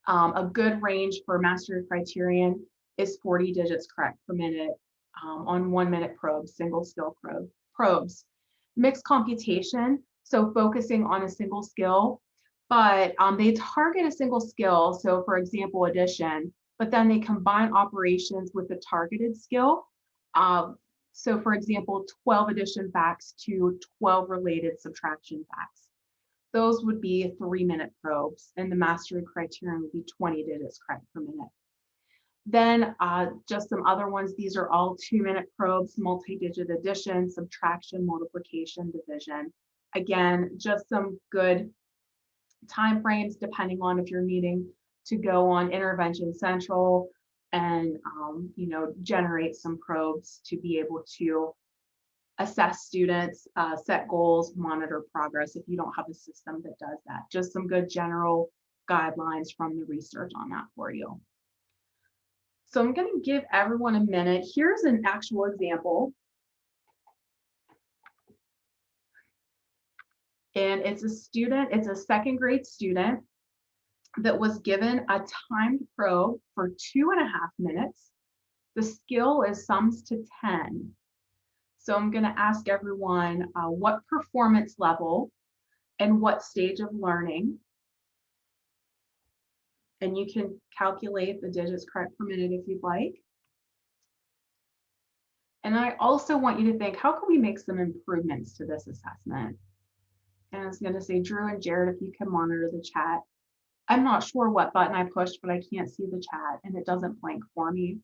a good range for mastery criterion is 40 digits correct per minute on 1 minute probes, single skill probes. Mixed computation, so focusing on a single skill, but they target a single skill. So for example, addition, but then they combine operations with the targeted skill. So for example, 12 addition facts to 12 related subtraction facts. Those would be 3-minute probes, and the mastery criterion would be 20 digits correct per minute. Then just some other ones. These are all 2-minute probes, multi-digit addition, subtraction, multiplication, division. Again, just some good time frames depending on if you're needing to go on Intervention Central and you know, generate some probes to be able to assess students, set goals, monitor progress if you don't have a system that does that. Just some good general guidelines from the research on that for you. So I'm going to give everyone a minute. Here's an actual example. And it's a student, it's a second grade student that was given a timed probe for 2.5 minutes. The skill is sums to 10. So I'm going to ask everyone what performance level and what stage of learning. And you can calculate the digits correct per minute if you'd like. And I also want you to think, how can we make some improvements to this assessment? And I was going to say, Drew and Jared, if you can monitor the chat. I'm not sure what button I pushed, but I can't see the chat and it doesn't blank for me.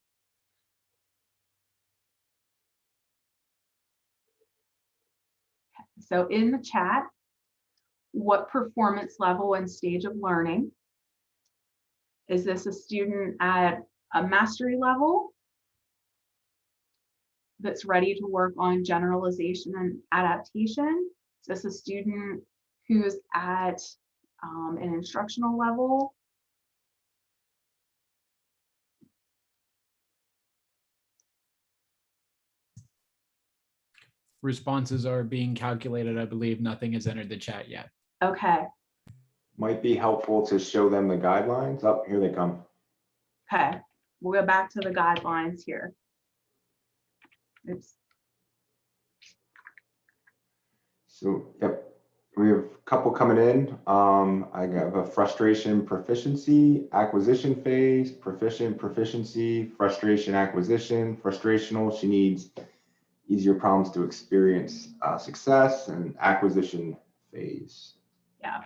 So in the chat, what performance level and stage of learning? Is this a student at a mastery level that's ready to work on generalization and adaptation? Is this a student who's at an instructional level? Responses are being calculated. I believe nothing has entered the chat yet. Okay. Might be helpful to show them the guidelines. Oh, here they come. Okay. We'll go back to the guidelines here. Oops. So, yep, we have a couple coming in. I have a frustration proficiency, acquisition phase, proficient proficiency, frustration acquisition, frustrational. She needs easier problems to experience success, and acquisition phase. Yeah.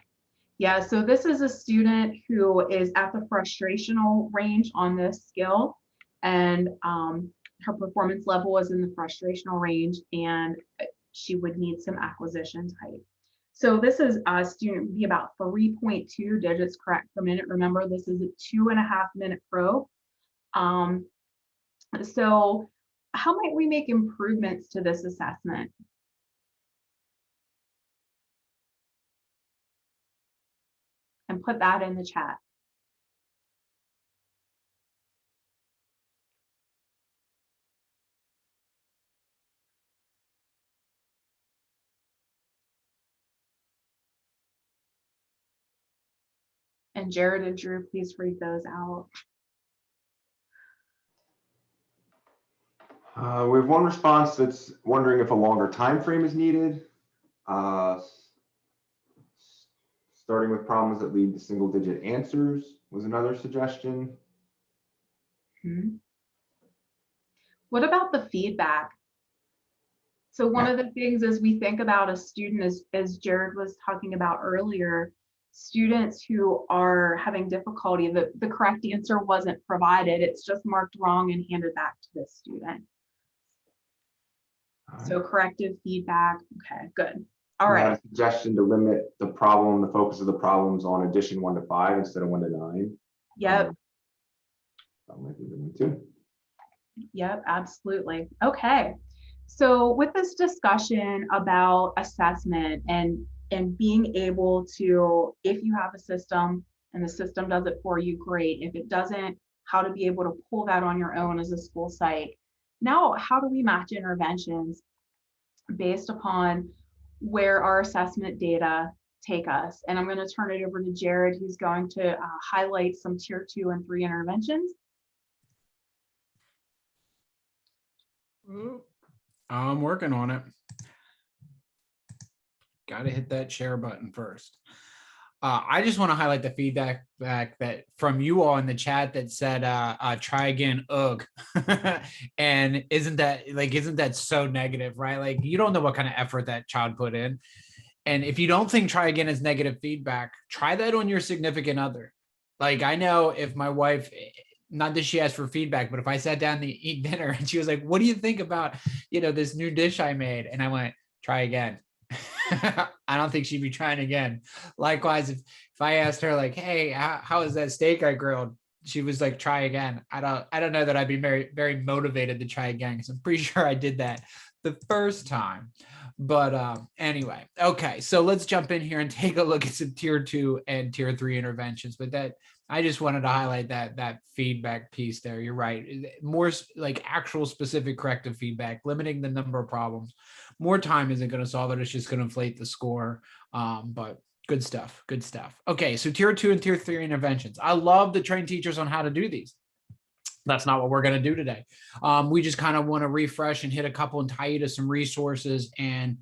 Yeah, so this is a student who is at the frustrational range on this skill, and her performance level is in the frustrational range, and she would need some acquisition type. So this is a student would be about 3.2 digits correct per minute. Remember, this is a 2.5 minute probe. So how might we make improvements to this assessment? And put that in the chat. And Jared and Drew, please read those out. We have one response that's wondering if a longer time frame is needed. Starting with problems that lead to single-digit answers was another suggestion. What about the feedback? So one of the things as we think about a student, as Jared was talking about earlier, students who are having difficulty, the correct answer wasn't provided, it's just marked wrong and handed back to the student. So corrective feedback, okay, good. All right. A suggestion to limit the focus of the problems on addition 1 to 5 instead of 1 to 9. Yep. That might be the one too. Yep, absolutely. Okay. So with this discussion about assessment and being able to, if you have a system and the system does it for you, great. If it doesn't, how to be able to pull that on your own as a school psych. Now, how do we match interventions based upon where our assessment data take us? And I'm going to turn it over to Jared, who's going to highlight some tier 2 and 3 interventions. I'm working on it. Got to hit that share button first. I just want to highlight the feedback that from you all in the chat that said, try again, ugh. And isn't that so negative, right? Like, you don't know what kind of effort that child put in. And if you don't think try again is negative feedback, try that on your significant other. Like, I know if my wife, not that she asked for feedback, but if I sat down to eat dinner and she was like, what do you think about, this new dish I made? And I went, try again. I don't think she'd be trying again. Likewise, if I asked her like, hey, how is that steak I grilled? She was like, try again. I don't know that I'd be very, very motivated to try again, because I'm pretty sure I did that the first time. But anyway, okay, so let's jump in here and take a look at some tier 2 and tier 3 interventions. But that, I just wanted to highlight that feedback piece there. You're right. More like actual specific corrective feedback, limiting the number of problems. More time isn't going to solve it. It's just going to inflate the score. But good stuff. Good stuff. Okay, so tier 2 and tier 3 interventions. I love to train teachers on how to do these. That's not what we're going to do today. We just kind of want to refresh and hit a couple and tie you to some resources and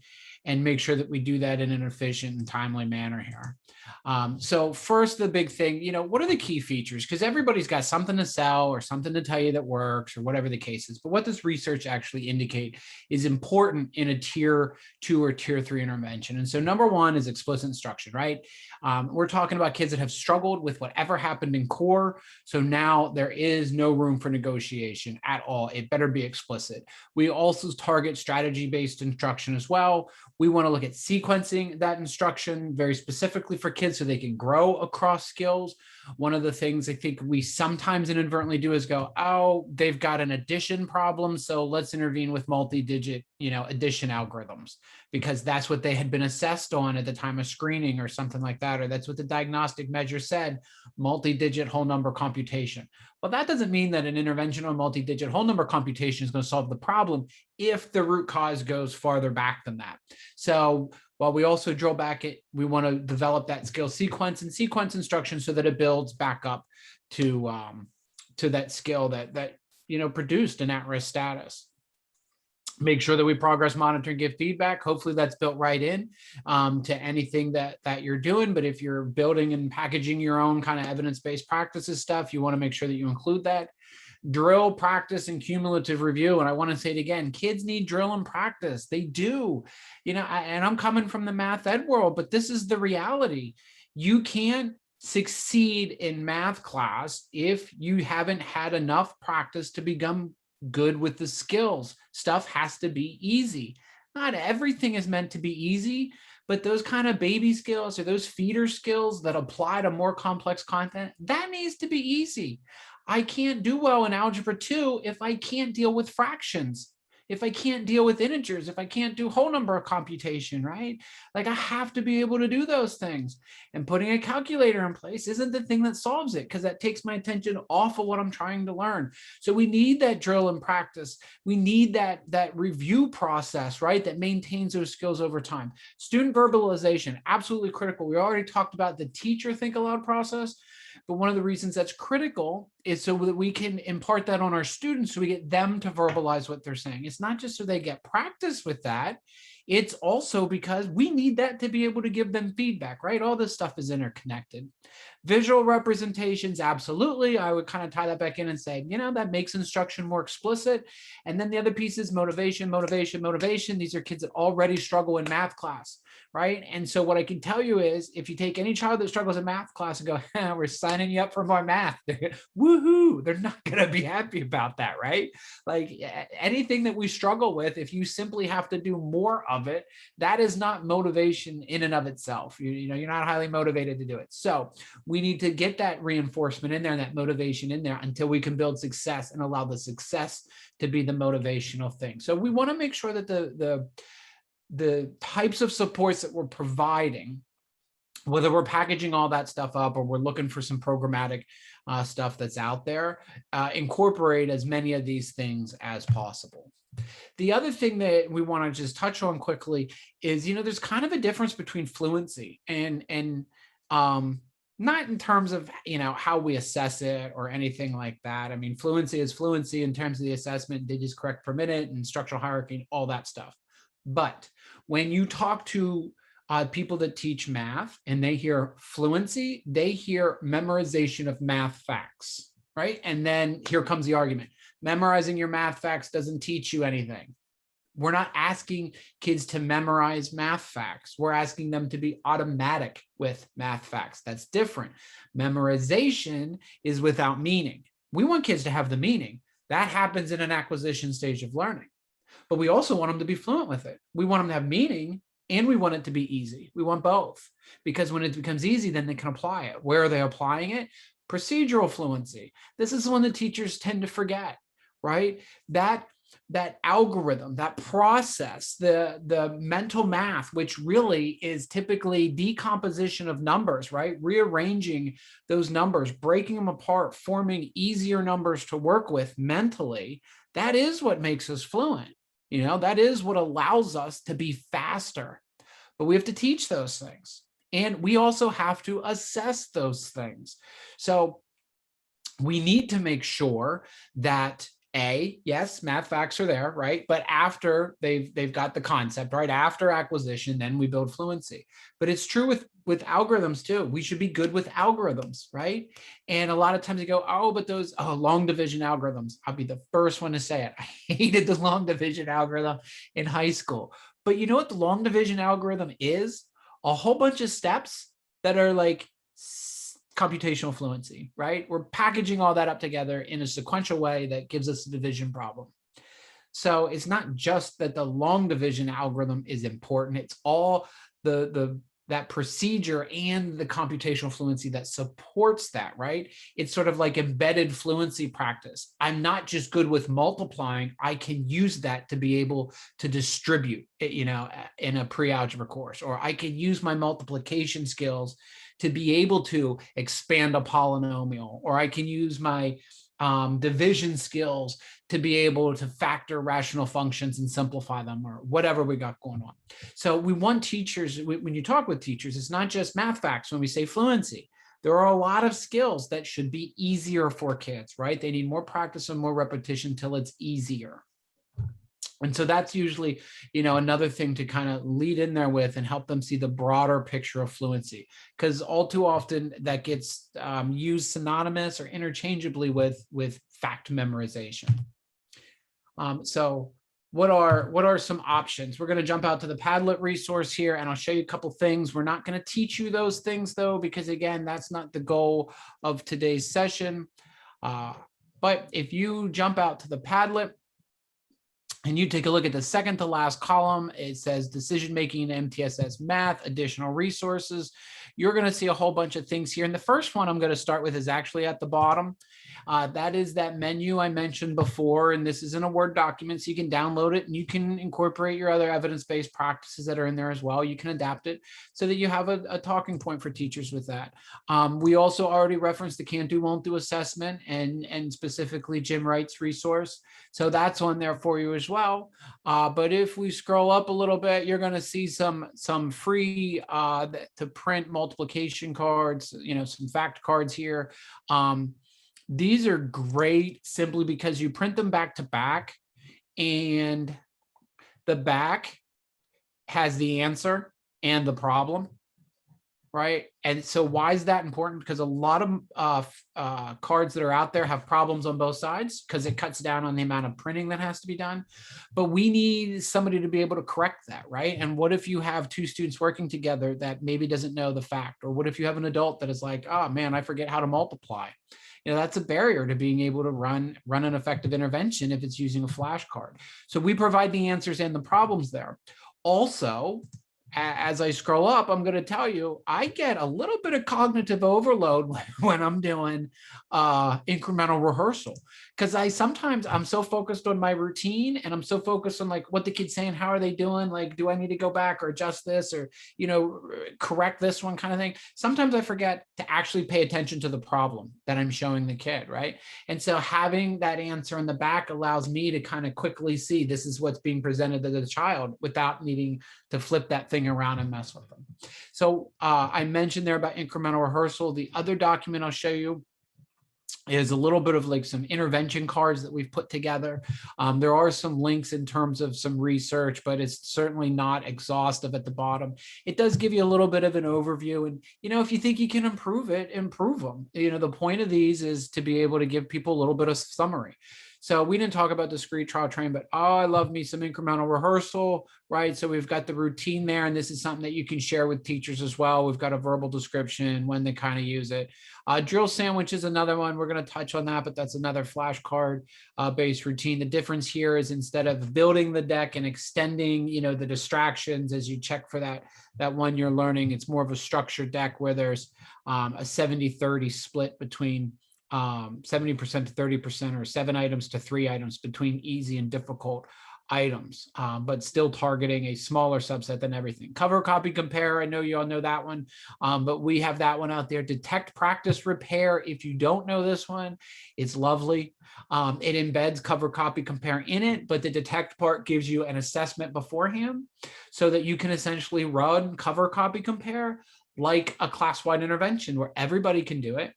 make sure that we do that in an efficient and timely manner here. So first, the big thing, what are the key features? Because everybody's got something to sell or something to tell you that works or whatever the case is. But what does research actually indicate is important in a tier 2 or tier 3 intervention? And so number 1 is explicit instruction, right? We're talking about kids that have struggled with whatever happened in core. So now there is no room for negotiation at all. It better be explicit. We also target strategy-based instruction as well. We want to look at sequencing that instruction very specifically for kids so they can grow across skills. One of the things I think we sometimes inadvertently do is go, oh, they've got an addition problem, so let's intervene with multi-digit, addition algorithms, because that's what they had been assessed on at the time of screening or something like that, or that's what the diagnostic measure said, multi-digit whole number computation. Well, that doesn't mean that an intervention on multi-digit whole number computation is going to solve the problem if the root cause goes farther back than that. So while we also drill back we want to develop that skill sequence and sequence instruction so that it builds back up to that skill that produced an at-risk status. Make sure that we progress monitor and give feedback. Hopefully that's built right in to anything that you're doing. But if you're building and packaging your own kind of evidence-based practices stuff, you want to make sure that you include that. Drill, practice, and cumulative review. And I want to say it again, kids need drill and practice. They do. And I'm coming from the math ed world, but this is the reality. You can't succeed in math class if you haven't had enough practice to become good with the skills. Stuff has to be easy. Not everything is meant to be easy, but those kind of baby skills or those feeder skills that apply to more complex content, that needs to be easy. I can't do well in algebra 2 if I can't deal with fractions, if I can't deal with integers, if I can't do whole number computation, right? Like, I have to be able to do those things. And putting a calculator in place isn't the thing that solves it, because that takes my attention off of what I'm trying to learn. So we need that drill and practice. We need that review process, right, that maintains those skills over time. Student verbalization, absolutely critical. We already talked about the teacher think aloud process, but one of the reasons that's critical is so that we can impart that on our students, so we get them to verbalize what they're saying. It's not just so they get practice with that. It's also because we need that to be able to give them feedback, right? All this stuff is interconnected. Visual representations, absolutely. I would kind of tie that back in and say, that makes instruction more explicit. And then the other piece is motivation, motivation, motivation. These are kids that already struggle in math class, right? And so what I can tell you is, if you take any child that struggles in math class and go, we're signing you up for more math, woohoo, they're not going to be happy about that, right? Like anything that we struggle with, if you simply have to do more of it, that is not motivation in and of itself. You're not highly motivated to do it. So we need to get that reinforcement in there and that motivation in there until we can build success and allow the success to be the motivational thing. So we want to make sure that the types of supports that we're providing, whether we're packaging all that stuff up or we're looking for some programmatic stuff that's out there, incorporate as many of these things as possible. The other thing that we want to just touch on quickly is, there's kind of a difference between fluency and not in terms of, how we assess it or anything like that. I mean, fluency is fluency in terms of the assessment, digits correct per minute and structural hierarchy, all that stuff. But when you talk to people that teach math and they hear fluency, they hear memorization of math facts, right? And then here comes the argument. Memorizing your math facts doesn't teach you anything. We're not asking kids to memorize math facts. We're asking them to be automatic with math facts. That's different. Memorization is without meaning. We want kids to have the meaning. That happens in an acquisition stage of learning. But we also want them to be fluent with it. We want them to have meaning and we want it to be easy. We want both, because when it becomes easy, then they can apply it. Where are they applying it? Procedural fluency. This is one that teachers tend to forget, right? That algorithm, that process, the mental math, which really is typically decomposition of numbers, right? Rearranging those numbers, breaking them apart, forming easier numbers to work with mentally. That is what makes us fluent. That is what allows us to be faster. But we have to teach those things. And we also have to assess those things. So we need to make sure that yes, math facts are there, right? But after they've got the concept, right? After acquisition, then we build fluency. But it's true with algorithms too. We should be good with algorithms, right? And a lot of times you go, but those long division algorithms. I'll be the first one to say it. I hated the long division algorithm in high school. But you know what the long division algorithm is? A whole bunch of steps that are like computational fluency, right? We're packaging all that up together in a sequential way that gives us a division problem. So it's not just that the long division algorithm is important. It's all that procedure and the computational fluency that supports that, right? It's sort of like embedded fluency practice. I'm not just good with multiplying. I can use that to be able to distribute it, in a pre-algebra course, or I can use my multiplication skills to be able to expand a polynomial, or I can use my division skills to be able to factor rational functions and simplify them, or whatever we got going on. So we want teachers, when you talk with teachers, it's not just math facts when we say fluency. There are a lot of skills that should be easier for kids, right? They need more practice and more repetition till it's easier. And so that's usually, another thing to kind of lead in there with and help them see the broader picture of fluency, because all too often that gets used synonymous or interchangeably with fact memorization. So what are some options? We're going to jump out to the Padlet resource here, and I'll show you a couple things. We're not going to teach you those things though, because again, that's not the goal of today's session. But if you jump out to the Padlet, and you take a look at the second to last column, it says decision-making in MTSS math, additional resources. you're going to see a whole bunch of things here. And the first one I'm going to start with is actually at the bottom. That is that menu I mentioned before, and this is in a Word document, so you can download it and you can incorporate your other evidence-based practices that are in there as well. You can adapt it so that you have a talking point for teachers with that. We also already referenced the can't do, won't do assessment and specifically Jim Wright's resource. So that's on there for you as well. But if we scroll up a little bit, you're going to see some free to print multiplication cards, some fact cards here. These are great simply because you print them back to back and the back has the answer and the problem, right? And so why is that important? Because a lot of cards that are out there have problems on both sides because it cuts down on the amount of printing that has to be done. But we need somebody to be able to correct that, right? And what if you have two students working together that maybe doesn't know the fact? Or what if you have an adult that is like, oh man, I forget how to multiply? That's a barrier to being able to run an effective intervention if it's using a flashcard. So we provide the answers and the problems there. Also, as I scroll up, I'm going to tell you, I get a little bit of cognitive overload when I'm doing incremental rehearsal, because I'm so focused on my routine and I'm so focused on like what the kid's saying, how are they doing? Like, do I need to go back or adjust this or, correct this one kind of thing. Sometimes I forget to actually pay attention to the problem that I'm showing the kid, right? And so having that answer in the back allows me to kind of quickly see this is what's being presented to the child without needing to flip that thing around and mess with them. So I mentioned there about incremental rehearsal. The other document I'll show you is a little bit of like some intervention cards that we've put together. There are some links in terms of some research, but it's certainly not exhaustive at the bottom. It does give you a little bit of an overview. And, if you think you can improve it, improve them. The point of these is to be able to give people a little bit of summary. So we didn't talk about discrete, trial, train, but I love me some incremental rehearsal, right? So we've got the routine there, and this is something that you can share with teachers as well. We've got a verbal description when they kind of use it. Drill sandwich is another one. We're going to touch on that, but that's another flashcard based routine. The difference here is instead of building the deck and extending, the distractions as you check for that one you're learning, it's more of a structured deck where there's a 70-30 split between 70% to 30% or 7 items to 3 items between easy and difficult items, but still targeting a smaller subset than everything. Cover, copy, compare. I know you all know that one, but we have that one out there. Detect, practice, repair. If you don't know this one, it's lovely. It embeds cover, copy, compare in it, but the detect part gives you an assessment beforehand so that you can essentially run cover, copy, compare like a class-wide intervention where everybody can do it.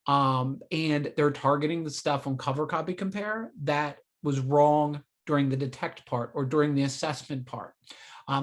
And they're targeting the stuff on cover, copy, compare that was wrong during the detect part or during the assessment part.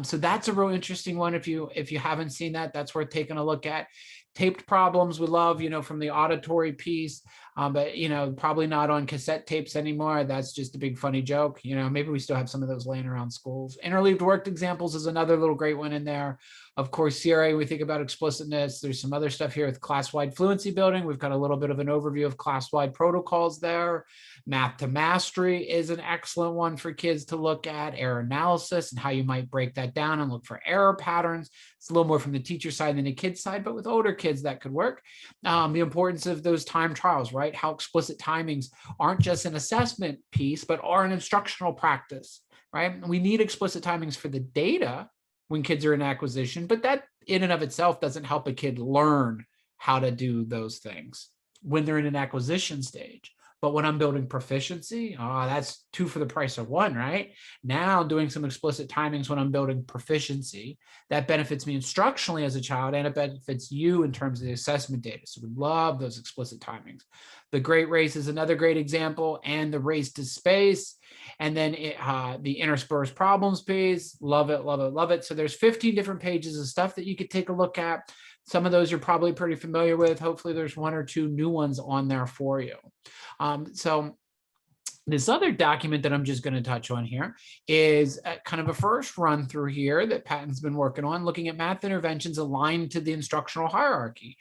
So that's a real interesting one. If you haven't seen that, that's worth taking a look at. Taped problems we love, from the auditory piece, but probably not on cassette tapes anymore. That's just a big funny joke. Maybe we still have some of those laying around schools. Interleaved worked examples is another little great one in there. Of course, CRA, we think about explicitness. There's some other stuff here with class-wide fluency building. We've got a little bit of an overview of class-wide protocols there. Math to mastery is an excellent one for kids to look at. Error analysis and how you might break that down and look for error patterns. It's a little more from the teacher side than the kid side, but with older kids that could work. The importance of those time trials, right? How explicit timings aren't just an assessment piece, but are an instructional practice, right? We need explicit timings for the data when kids are in acquisition, but that in and of itself doesn't help a kid learn how to do those things when they're in an acquisition stage. But when I'm building proficiency, that's 2 for the price of 1, right? Now doing some explicit timings when I'm building proficiency, that benefits me instructionally as a child, and it benefits you in terms of the assessment data. So we love those explicit timings. The Great Race is another great example, and the Race to Space. And then the interspersed problems piece, love it, love it, love it. So there's 15 different pages of stuff that you could take a look at. Some of those you're probably pretty familiar with. Hopefully there's 1 or 2 new ones on there for you. So this other document that I'm just going to touch on here is kind of a first run through here that Patton's been working on, looking at math interventions aligned to the instructional hierarchy.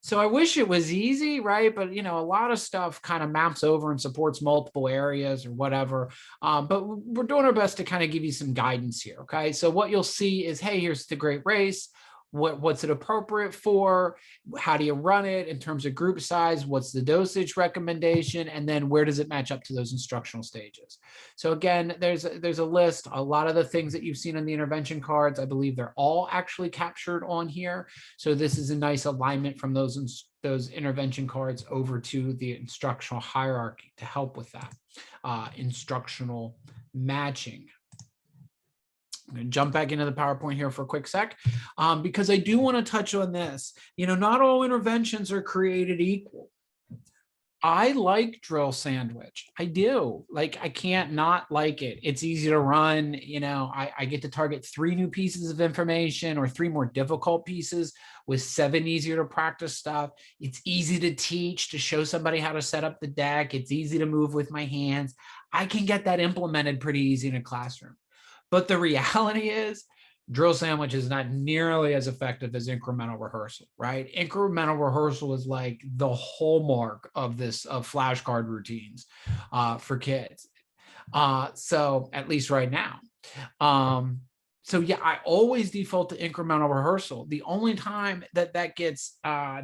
So I wish it was easy, right? But, a lot of stuff kind of maps over and supports multiple areas or whatever. But we're doing our best to kind of give you some guidance here, okay? So what you'll see is, hey, here's the Great Race. What's it appropriate for? How do you run it in terms of group size? What's the dosage recommendation? And then where does it match up to those instructional stages? So again, there's a list. A lot of the things that you've seen on the intervention cards, I believe they're all actually captured on here. So this is a nice alignment from those intervention cards over to the instructional hierarchy to help with that instructional matching. I'm going to jump back into the PowerPoint here for a quick sec, because I do want to touch on this. You know, not all interventions are created equal. I like drill sandwich. I do. Like, I can't not like it. It's easy to run. You know, I get to target 3 new pieces of information or 3 more difficult pieces with 7 easier to practice stuff. It's easy to teach, to show somebody how to set up the deck. It's easy to move with my hands. I can get that implemented pretty easy in a classroom. But the reality is, drill sandwich is not nearly as effective as incremental rehearsal, right? Incremental rehearsal is like the hallmark of flashcard routines for kids. So at least right now. So yeah, I always default to incremental rehearsal. The only time that gets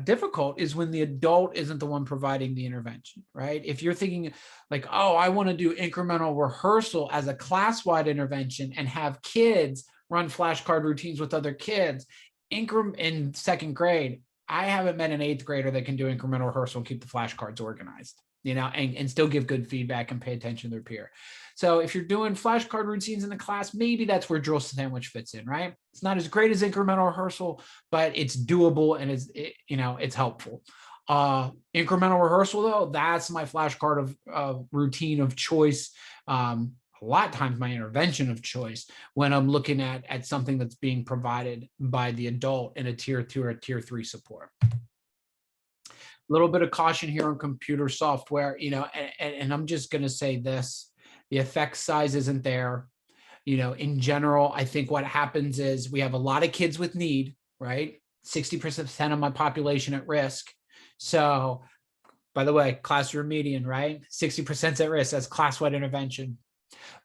difficult is when the adult isn't the one providing the intervention, right? If you're thinking like, oh, I want to do incremental rehearsal as a class-wide intervention and have kids run flashcard routines with other kids in 2nd grade, I haven't met an 8th grader that can do incremental rehearsal and keep the flashcards organized, you know, and still give good feedback and pay attention to their peer. So if you're doing flashcard routines in the class, maybe that's where drill sandwich fits in, right? It's not as great as incremental rehearsal, but it's doable and it's helpful. Incremental rehearsal, though, that's my flashcard of routine of choice. A lot of times my intervention of choice when I'm looking at something that's being provided by the adult in a tier 2 or tier 3 support. A little bit of caution here on computer software, you know, and I'm just going to say this. The effect size isn't there. You know, in general, I think what happens is we have a lot of kids with need, right? 60% of my population at risk. So, by the way, classroom median, right? 60% at risk. That's class-wide intervention.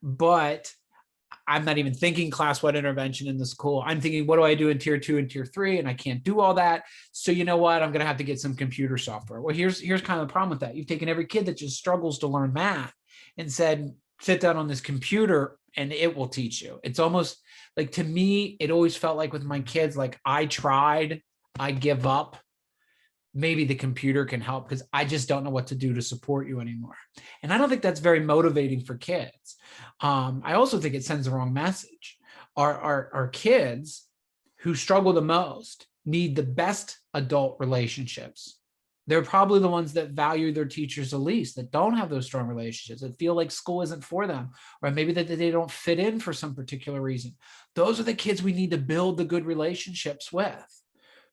But I'm not even thinking class-wide intervention in the school. I'm thinking, what do I do in tier 2 and tier 3? And I can't do all that. So you know what? I'm going to have to get some computer software. Well, here's kind of the problem with that. You've taken every kid that just struggles to learn math and said, sit down on this computer and it will teach you. It's almost like, to me, it always felt like with my kids, like I tried, I give up. Maybe the computer can help because I just don't know what to do to support you anymore. And I don't think that's very motivating for kids. I also think it sends the wrong message. Our kids who struggle the most need the best adult relationships. They're probably the ones that value their teachers the least, that don't have those strong relationships, that feel like school isn't for them, or maybe that they don't fit in for some particular reason. Those are the kids we need to build the good relationships with.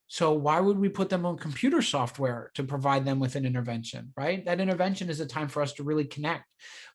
So why would we put them on computer software to provide them with an intervention, right? That intervention is a time for us to really connect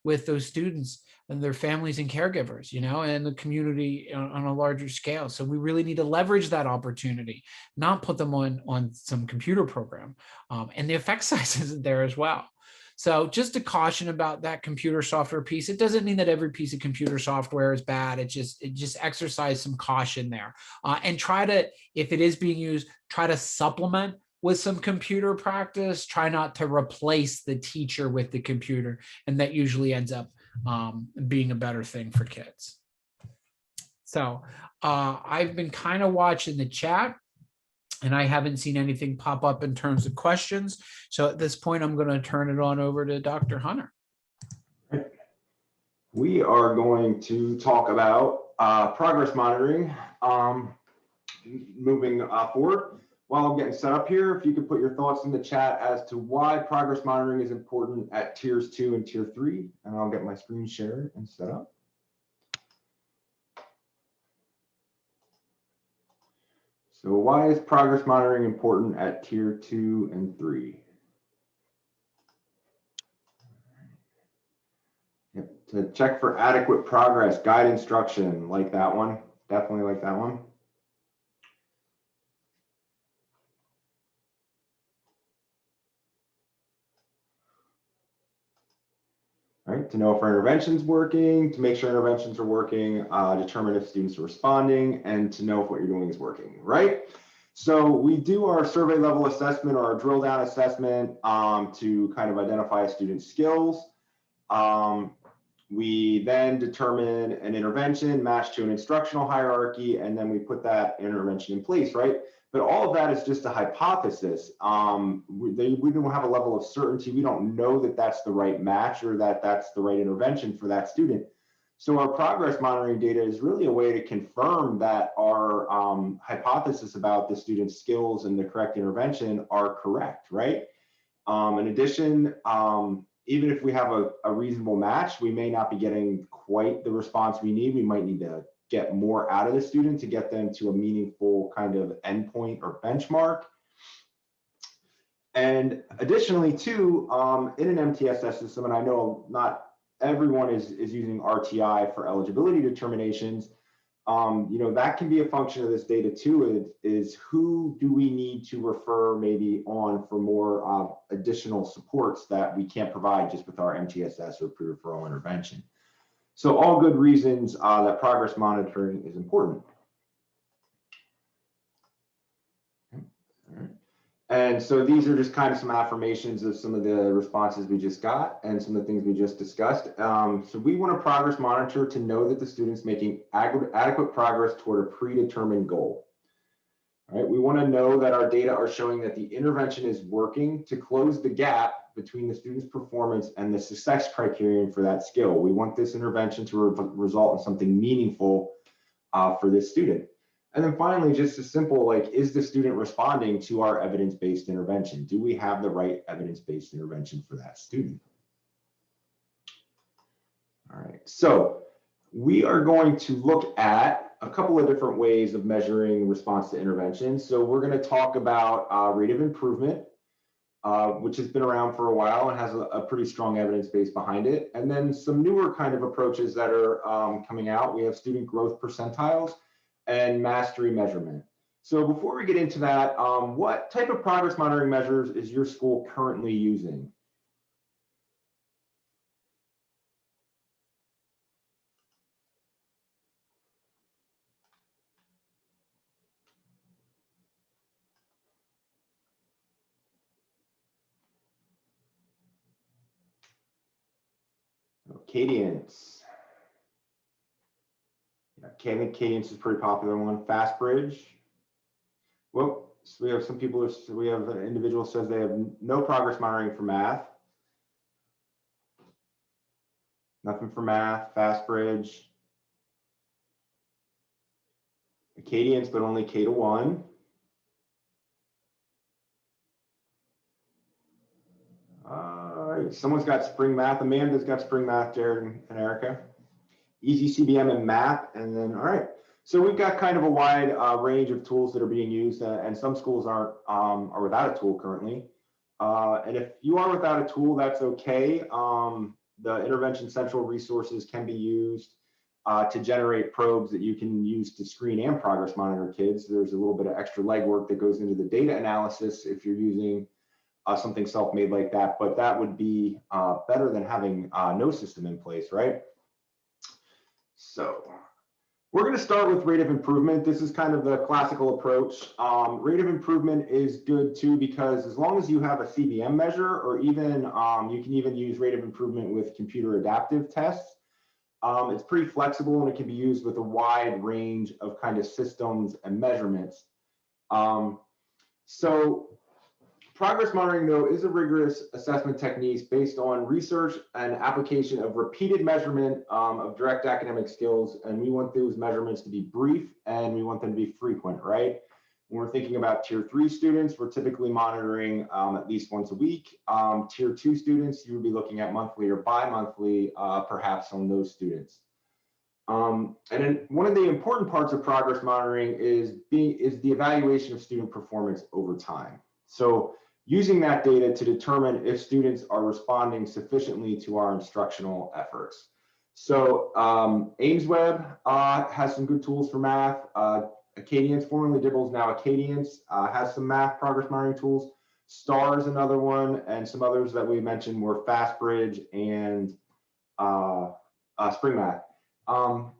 with those students and their families and caregivers, you know, and the community on a larger scale. So we really need to leverage that opportunity, not put them on some computer program. And the effect size isn't there as well. So just a caution about that computer software piece. It doesn't mean that every piece of computer software is bad. It just exercise some caution there, and try to, if it is being used, try to supplement with some computer practice. Try not to replace the teacher with the computer, and that usually ends up being a better thing for kids. So I've been kind of watching the chat, and I haven't seen anything pop up in terms of questions. So at this point, I'm going to turn it on over to Dr. Hunter. We are going to talk about progress monitoring. Moving forward, while I'm getting set up here, if you could put your thoughts in the chat as to why progress monitoring is important at tiers 2 and tier 3, and I'll get my screen shared and set up. So why is progress monitoring important at tier 2 and 3? Yep. To check for adequate progress, guide instruction, like that one, definitely like that one. Right, to know if our intervention's working, to make sure interventions are working, determine if students are responding, and to know if what you're doing is working, right? So we do our survey level assessment or our drill down assessment to kind of identify a student's skills. We then determine an intervention matched to an instructional hierarchy, and then we put that intervention in place, right? But all of that is just a hypothesis. We don't have a level of certainty. We don't know that that's the right match or that that's the right intervention for that student. So our progress monitoring data is really a way to confirm that our hypothesis about the student's skills and the correct intervention are correct, right? In addition, even if we have a reasonable match, we may not be getting quite the response we need. We might need to get more out of the student to get them to a meaningful kind of endpoint or benchmark. And additionally, too, in an MTSS system, and I know not everyone is using RTI for eligibility determinations, that can be a function of this data too, is who do we need to refer maybe on for more additional supports that we can't provide just with our MTSS or pre-referral intervention. So all good reasons that progress monitoring is important. And so these are just kind of some affirmations of some of the responses we just got and some of the things we just discussed. So we want a progress monitor to know that the student's making adequate progress toward a predetermined goal. All right, we want to know that our data are showing that the intervention is working to close the gap between the student's performance and the success criterion for that skill. We want this intervention to result in something meaningful for this student. And then finally, just as simple, like, is the student responding to our evidence-based intervention? Do we have the right evidence-based intervention for that student? All right, so we are going to look at a couple of different ways of measuring response to intervention. So we're going to talk about rate of improvement, which has been around for a while and has a pretty strong evidence base behind it. And then some newer kind of approaches that are coming out. We have student growth percentiles and mastery measurement. So before we get into that, what type of progress monitoring measures is your school currently using? Cadence. Yeah, Cadence is a pretty popular one. FastBridge. Well, so we have some people, we have an individual says they have no progress monitoring for math. Nothing for math. FastBridge. Cadence, but only K to 1. All right, someone's got Spring Math. Amanda's got Spring Math, Jared and Erica. Easy CBM and MAP, and then, all right. So we've got kind of a wide range of tools that are being used, and some schools are without a tool currently. And if you are without a tool, that's okay. The Intervention Central resources can be used to generate probes that you can use to screen and progress monitor kids. There's a little bit of extra legwork that goes into the data analysis if you're using something self-made like that, but that would be better than having no system in place, right? So we're going to start with rate of improvement. This is kind of the classical approach. Rate of improvement is good too, because as long as you have a CBM measure, or even you can even use rate of improvement with computer adaptive tests. It's pretty flexible and it can be used with a wide range of kind of systems and measurements. So progress monitoring, though, is a rigorous assessment technique based on research and application of repeated measurement of direct academic skills. And we want those measurements to be brief and we want them to be frequent, right? When we're thinking about tier 3 students, we're typically monitoring at least once a week. Tier 2 students, you would be looking at monthly or bi-monthly, perhaps on those students. And then one of the important parts of progress monitoring is the evaluation of student performance over time. So using that data to determine if students are responding sufficiently to our instructional efforts. So AimsWeb has some good tools for math. Acadience, formerly Dibbles, now Acadience, has some math progress monitoring tools. STAR is another one, and some others that we mentioned were FastBridge and Spring Math.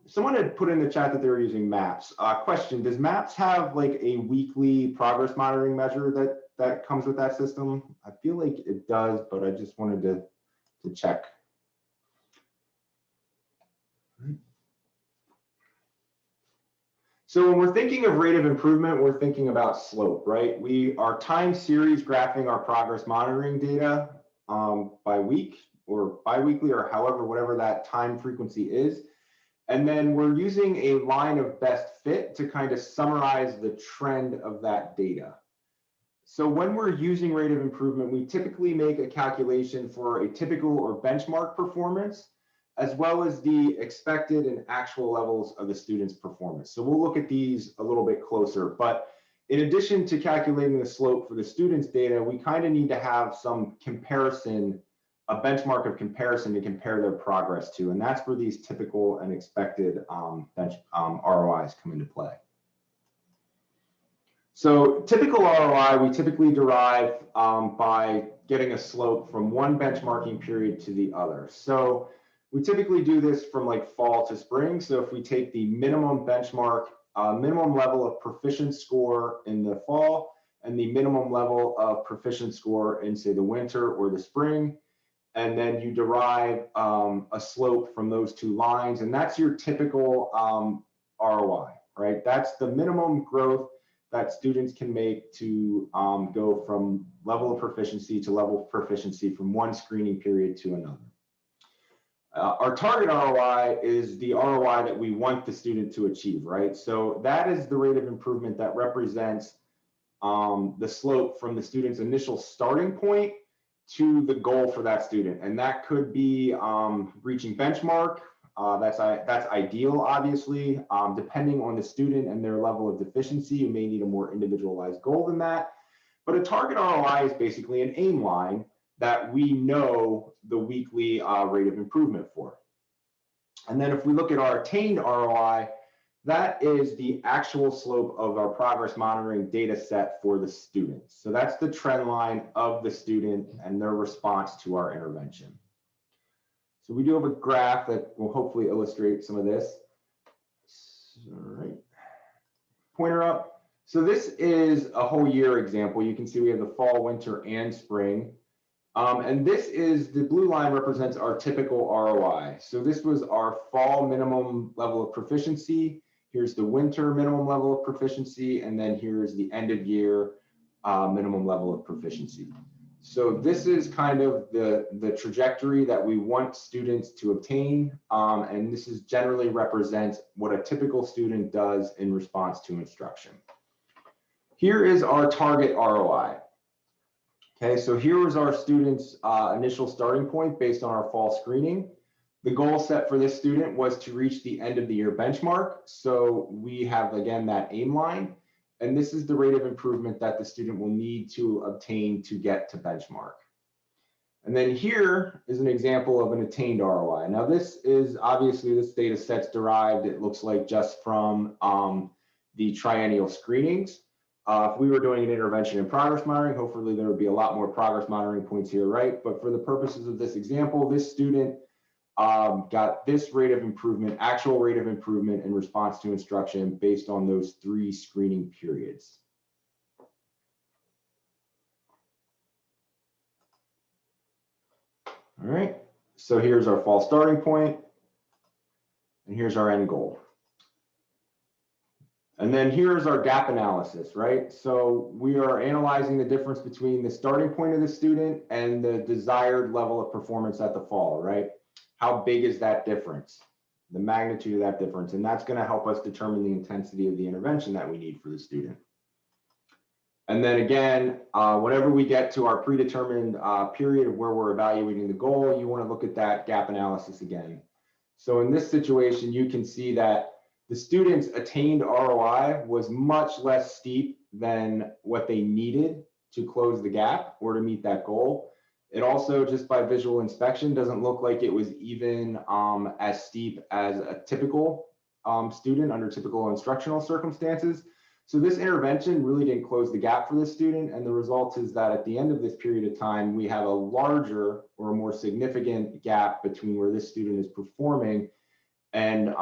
Someone had put in the chat that they were using MAPS. Question, does MAPS have like a weekly progress monitoring measure that comes with that system? I feel like it does, but I just wanted to check. So when we're thinking of rate of improvement, we're thinking about slope, right? We are time series graphing our progress monitoring data by week or biweekly or however, whatever that time frequency is. And then we're using a line of best fit to kind of summarize the trend of that data. So when we're using rate of improvement, we typically make a calculation for a typical or benchmark performance, as well as the expected and actual levels of the student's performance. So we'll look at these a little bit closer, but in addition to calculating the slope for the student's data, we kind of need to have some comparison, a benchmark of comparison to compare their progress to, and that's where these typical and expected ROIs come into play. So typical ROI, we typically derive by getting a slope from one benchmarking period to the other. So we typically do this from like fall to spring. So if we take the minimum benchmark, minimum level of proficient score in the fall and the minimum level of proficient score in say the winter or the spring, and then you derive a slope from those two lines, and that's your typical ROI, right? That's the minimum growth that students can make to go from level of proficiency to level of proficiency from one screening period to another. Our target ROI is the ROI that we want the student to achieve, right? So that is the rate of improvement that represents the slope from the student's initial starting point to the goal for that student. And that could be reaching benchmark. That's ideal, obviously. Depending on the student and their level of deficiency, you may need a more individualized goal than that. But a target ROI is basically an aim line that we know the weekly rate of improvement for. And then if we look at our attained ROI, that is the actual slope of our progress monitoring data set for the student. So that's the trend line of the student and their response to our intervention. So we do have a graph that will hopefully illustrate some of this. All right, pointer up. So this is a whole year example. You can see we have the fall, winter, and spring. And this is, the blue line represents our typical ROI. So this was our fall minimum level of proficiency. Here's the winter minimum level of proficiency. And then here's the end of year minimum level of proficiency. So this is kind of the trajectory that we want students to obtain. And this is generally represents what a typical student does in response to instruction. Here is our target ROI. Okay, so here was our student's initial starting point based on our fall screening. The goal set for this student was to reach the end of the year benchmark. So we have, again, that aim line. And this is the rate of improvement that the student will need to obtain to get to benchmark. And then here is an example of an attained ROI. Now this is obviously, this data set's derived, it looks like, just from the triennial screenings. If we were doing an intervention in progress monitoring, hopefully there would be a lot more progress monitoring points here, right? But for the purposes of this example, this student got this rate of improvement, actual rate of improvement in response to instruction based on those 3 screening periods. All right, so here's our fall starting point, and here's our end goal. And then here's our gap analysis, right? So we are analyzing the difference between the starting point of the student and the desired level of performance at the fall, right? How big is that difference? The magnitude of that difference. And that's going to help us determine the intensity of the intervention that we need for the student. And then again, whenever we get to our predetermined period of where we're evaluating the goal, you want to look at that gap analysis again. So in this situation, you can see that the student's attained ROI was much less steep than what they needed to close the gap or to meet that goal. It also, just by visual inspection, doesn't look like it was even as steep as a typical student under typical instructional circumstances. So this intervention really didn't close the gap for this student, and the result is that at the end of this period of time, we have a larger or a more significant gap between where this student is performing and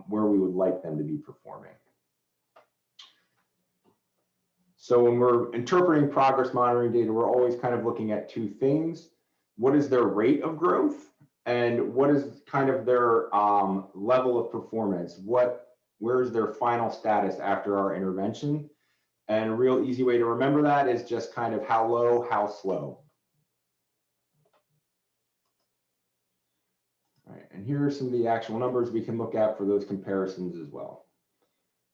where we would like them to be performing. So when we're interpreting progress monitoring data, we're always kind of looking at two things. What is their rate of growth? And what is kind of their level of performance? Where is their final status after our intervention? And a real easy way to remember that is just kind of how low, how slow. All right, and here are some of the actual numbers we can look at for those comparisons as well.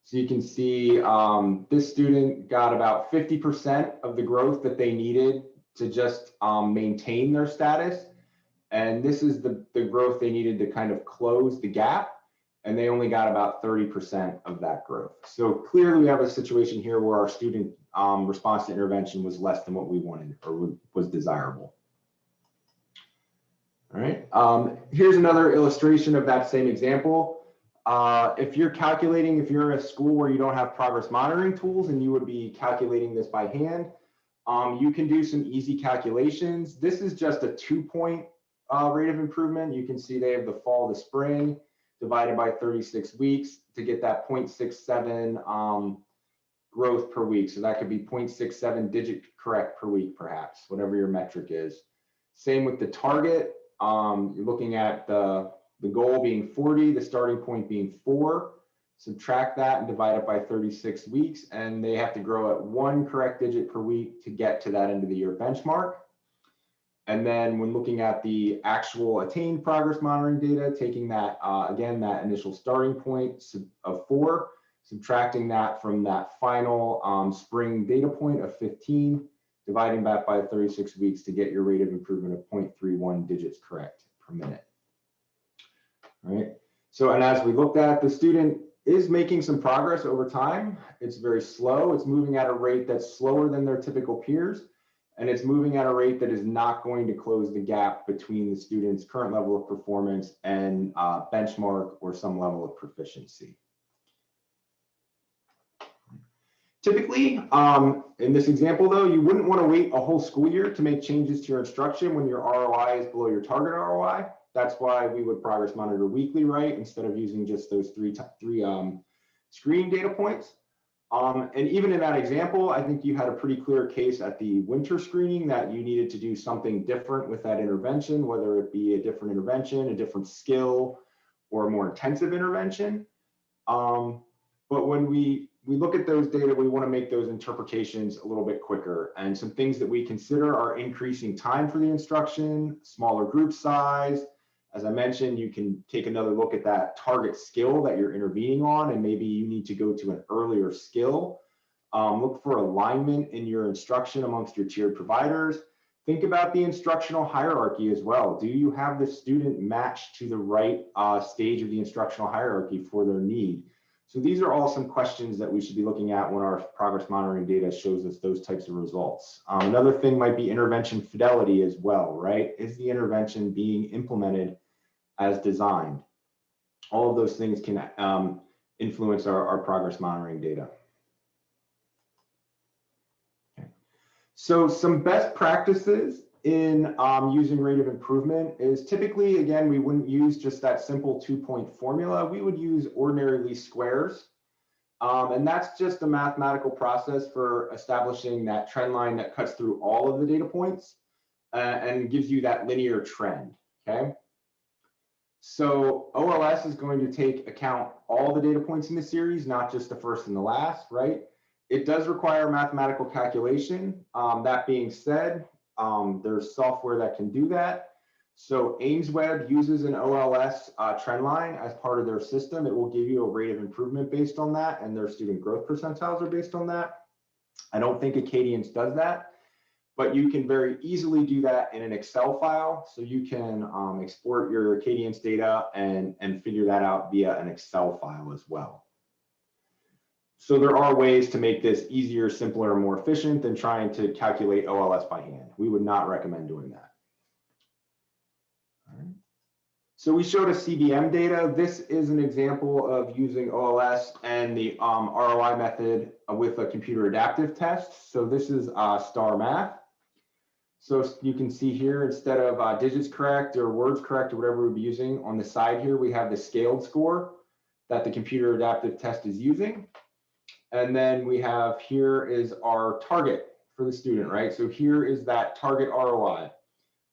So you can see this student got about 50% of the growth that they needed to just maintain their status. And this is the growth they needed to kind of close the gap. And they only got about 30% of that growth. So clearly we have a situation here where our student response to intervention was less than what we wanted or was desirable. All right, here's another illustration of that same example. If you're in a school where you don't have progress monitoring tools and you would be calculating this by hand, you can do some easy calculations. This is just a 2-point rate of improvement. You can see they have the fall to spring divided by 36 weeks to get that 0.67 growth per week. So that could be 0.67 digit correct per week, perhaps, whatever your metric is. Same with the target. You're looking at the goal being 40, the starting point being 4. Subtract that and divide it by 36 weeks, and they have to grow at 1 correct digit per week to get to that end of the year benchmark. And then when looking at the actual attained progress monitoring data, taking that, again, that initial starting point of 4, subtracting that from that final spring data point of 15, dividing that by 36 weeks to get your rate of improvement of 0.31 digits correct per minute. All right. So, and as we looked at, the student is making some progress over time. It's very slow. It's moving at a rate that's slower than their typical peers. And it's moving at a rate that is not going to close the gap between the student's current level of performance and benchmark or some level of proficiency. Typically, in this example though, you wouldn't want to wait a whole school year to make changes to your instruction when your ROI is below your target ROI. That's why we would progress monitor weekly, right? Instead of using just those three screening data points. And even in that example, I think you had a pretty clear case at the winter screening that you needed to do something different with that intervention, whether it be a different intervention, a different skill, or a more intensive intervention. But when we look at those data, we want to make those interpretations a little bit quicker. And some things that we consider are increasing time for the instruction, smaller group size. As I mentioned, you can take another look at that target skill that you're intervening on, and maybe you need to go to an earlier skill. Look for alignment in your instruction amongst your tiered providers. Think about the instructional hierarchy as well. Do you have the student matched to the right stage of the instructional hierarchy for their need? So these are all some questions that we should be looking at when our progress monitoring data shows us those types of results. Another thing might be intervention fidelity as well, right? Is the intervention being implemented as designed? All of those things can influence our progress monitoring data. Okay. So some best practices in using rate of improvement is typically, again, we wouldn't use just that simple 2-point formula. We would use ordinary least squares. And that's just a mathematical process for establishing that trend line that cuts through all of the data points and gives you that linear trend, okay? So OLS is going to take account all the data points in the series, not just the first and the last, right? It does require mathematical calculation. That being said, there's software that can do that. So AimsWeb uses an OLS trend line as part of their system. It will give you a rate of improvement based on that, and their student growth percentiles are based on that. I don't think Acadience does that, but you can very easily do that in an Excel file. So you can export your Acadience data and figure that out via an Excel file as well. So there are ways to make this easier, simpler, and more efficient than trying to calculate OLS by hand. We would not recommend doing that. All right. So we showed a CBM data. This is an example of using OLS and the ROI method with a computer adaptive test. So this is STAR Math. So you can see here, instead of digits correct or words correct or whatever we'd be using, on the side here, we have the scaled score that the computer adaptive test is using. And then we have, here is our target for the student, right? So here is that target ROI.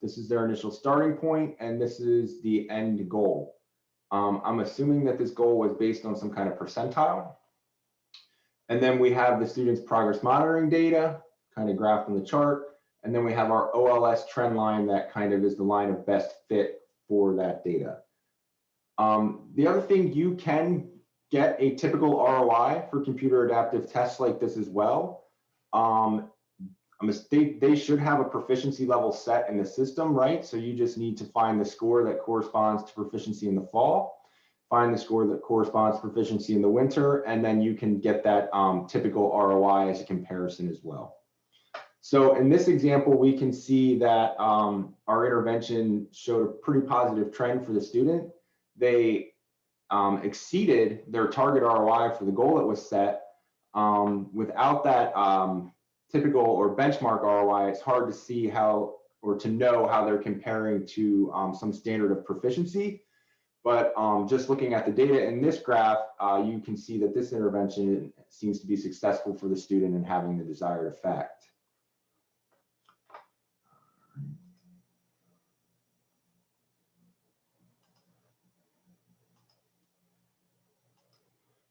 This is their initial starting point, and this is the end goal. I'm assuming that this goal was based on some kind of percentile. And then we have the student's progress monitoring data, kind of graphed on the chart. And then we have our OLS trend line that kind of is the line of best fit for that data. The other thing, you can get a typical ROI for computer adaptive tests like this as well. They should have a proficiency level set in the system, right? So you just need to find the score that corresponds to proficiency in the fall, find the score that corresponds to proficiency in the winter, and then you can get that typical ROI as a comparison as well. So in this example, we can see that our intervention showed a pretty positive trend for the student. They exceeded their target ROI for the goal that was set. Without that typical or benchmark ROI, it's hard to see how, or to know how they're comparing to some standard of proficiency. But just looking at the data in this graph, you can see that this intervention seems to be successful for the student in having the desired effect.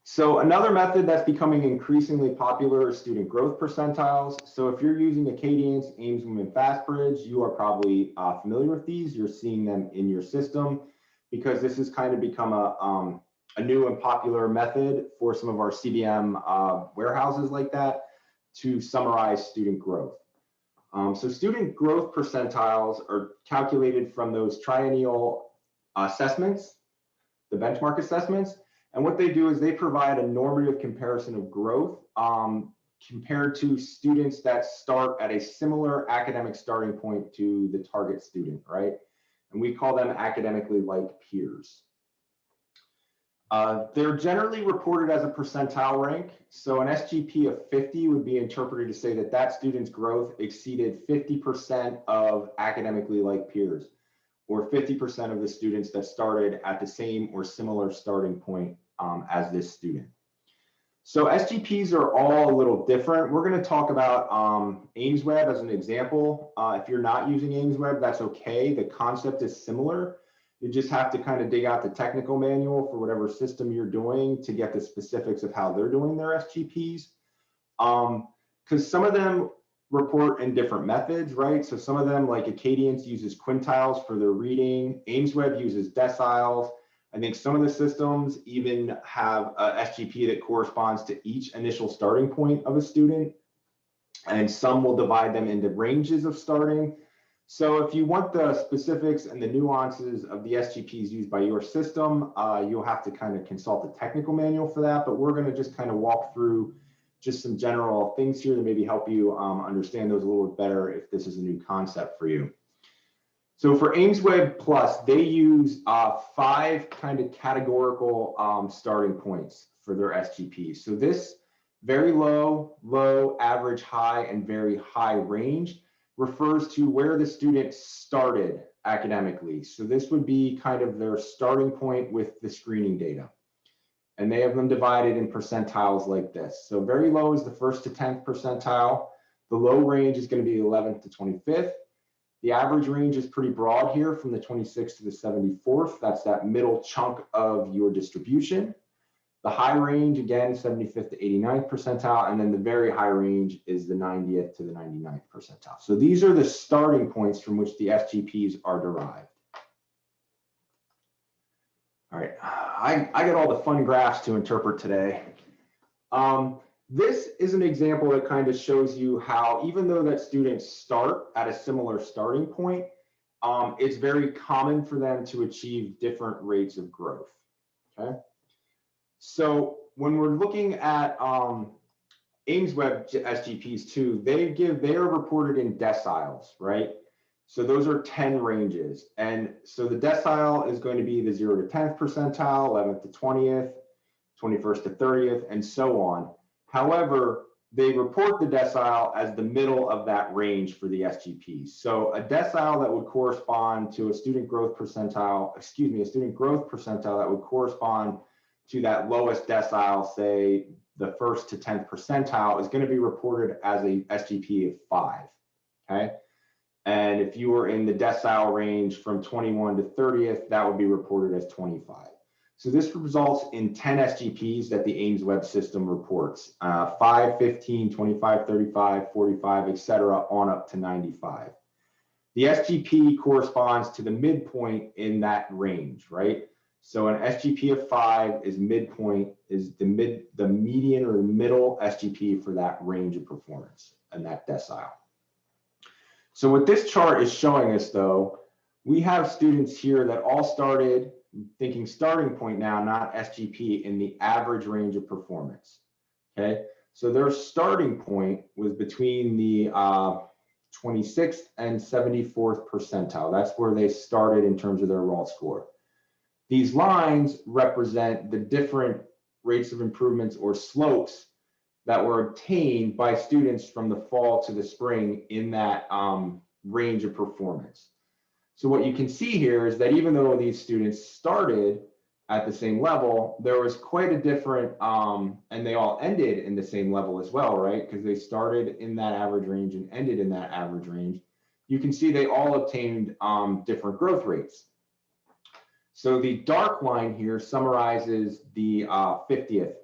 So another method that's becoming increasingly popular is student growth percentiles. So if you're using Acadience, Ameswim, and FastBridge, you are probably familiar with these. You're seeing them in your system because this has kind of become a new and popular method for some of our CDM warehouses like that to summarize student growth. So student growth percentiles are calculated from those triennial assessments, the benchmark assessments. And what they do is they provide a normative comparison of growth compared to students that start at a similar academic starting point to the target student, right? And we call them academically like peers. They're generally reported as a percentile rank. So an SGP of 50 would be interpreted to say that that student's growth exceeded 50% of academically like peers, or 50% of the students that started at the same or similar starting point as this student. So SGPs are all a little different. We're going to talk about Amesweb as an example. If you're not using Amesweb, that's okay. The concept is similar. You just have to kind of dig out the technical manual for whatever system you're doing to get the specifics of how they're doing their SGPs. Because some of them report in different methods, right? So some of them, like Acadience, uses quintiles for their reading. Amesweb uses deciles. I think some of the systems even have a SGP that corresponds to each initial starting point of a student, and some will divide them into ranges of starting. So if you want the specifics and the nuances of the SGPs used by your system, you'll have to kind of consult the technical manual for that, but we're going to just kind of walk through just some general things here to maybe help you understand those a little bit better if this is a new concept for you. So for Amesweb Plus, they use 5 kind of categorical starting points for their SGPs. So this very low, low, average, high, and very high range refers to where the student started academically. So this would be kind of their starting point with the screening data. And they have them divided in percentiles like this. So very low is the 1st to 10th percentile. The low range is going to be 11th to 25th. The average range is pretty broad here from the 26th to the 74th. That's that middle chunk of your distribution. The high range, again, 75th to 89th percentile. And then the very high range is the 90th to the 99th percentile. So these are the starting points from which the SGPs are derived. All right, I got all the fun graphs to interpret today. This is an example that kind of shows you how, even though that students start at a similar starting point, it's very common for them to achieve different rates of growth, okay? So when we're looking at Amesweb SGPs too, they are reported in deciles, right? So those are 10 ranges. And so the decile is going to be the 0 to 10th percentile, 11th to 20th, 21st to 30th, and so on. However, they report the decile as the middle of that range for the SGPs. So a decile that would correspond to a student growth percentile, a student growth percentile that would correspond to that lowest decile, say the 1st to 10th percentile, is going to be reported as a SGP of 5, okay? And if you were in the decile range from 21 to 30th, that would be reported as 25. So this results in 10 SGPs that the Ames Web System reports, 5, 15, 25, 35, 45, et cetera, on up to 95. The SGP corresponds to the midpoint in that range, right? So an SGP of 5 is midpoint, is the median or the middle SGP for that range of performance and that decile. So what this chart is showing us, though, we have students here that all started thinking starting point now, not SGP, in the average range of performance, okay? So their starting point was between the 26th and 74th percentile. That's where they started in terms of their raw score. These lines represent the different rates of improvements or slopes that were obtained by students from the fall to the spring in that range of performance. So what you can see here is that even though these students started at the same level, there was quite a different, and they all ended in the same level as well, right? Because they started in that average range and ended in that average range. You can see they all obtained different growth rates. So the dark line here summarizes the 50th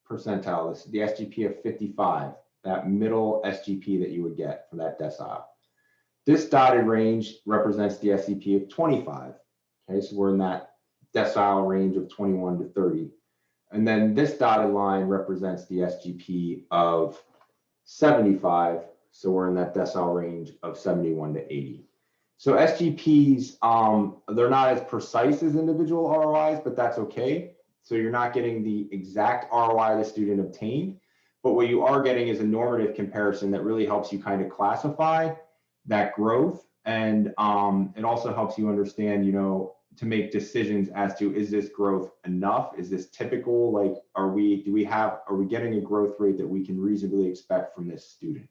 percentile, the SGP of 55, that middle SGP that you would get for that decile. This dotted range represents the SCP of 25. Okay, so we're in that decile range of 21 to 30. And then this dotted line represents the SGP of 75. So we're in that decile range of 71 to 80. So SGPs, they're not as precise as individual ROIs, but that's okay. So you're not getting the exact ROI the student obtained, but what you are getting is a normative comparison that really helps you kind of classify that growth. And it also helps you understand, you know, to make decisions as to, is this growth enough? Is this typical? Like, are we getting a growth rate that we can reasonably expect from this student?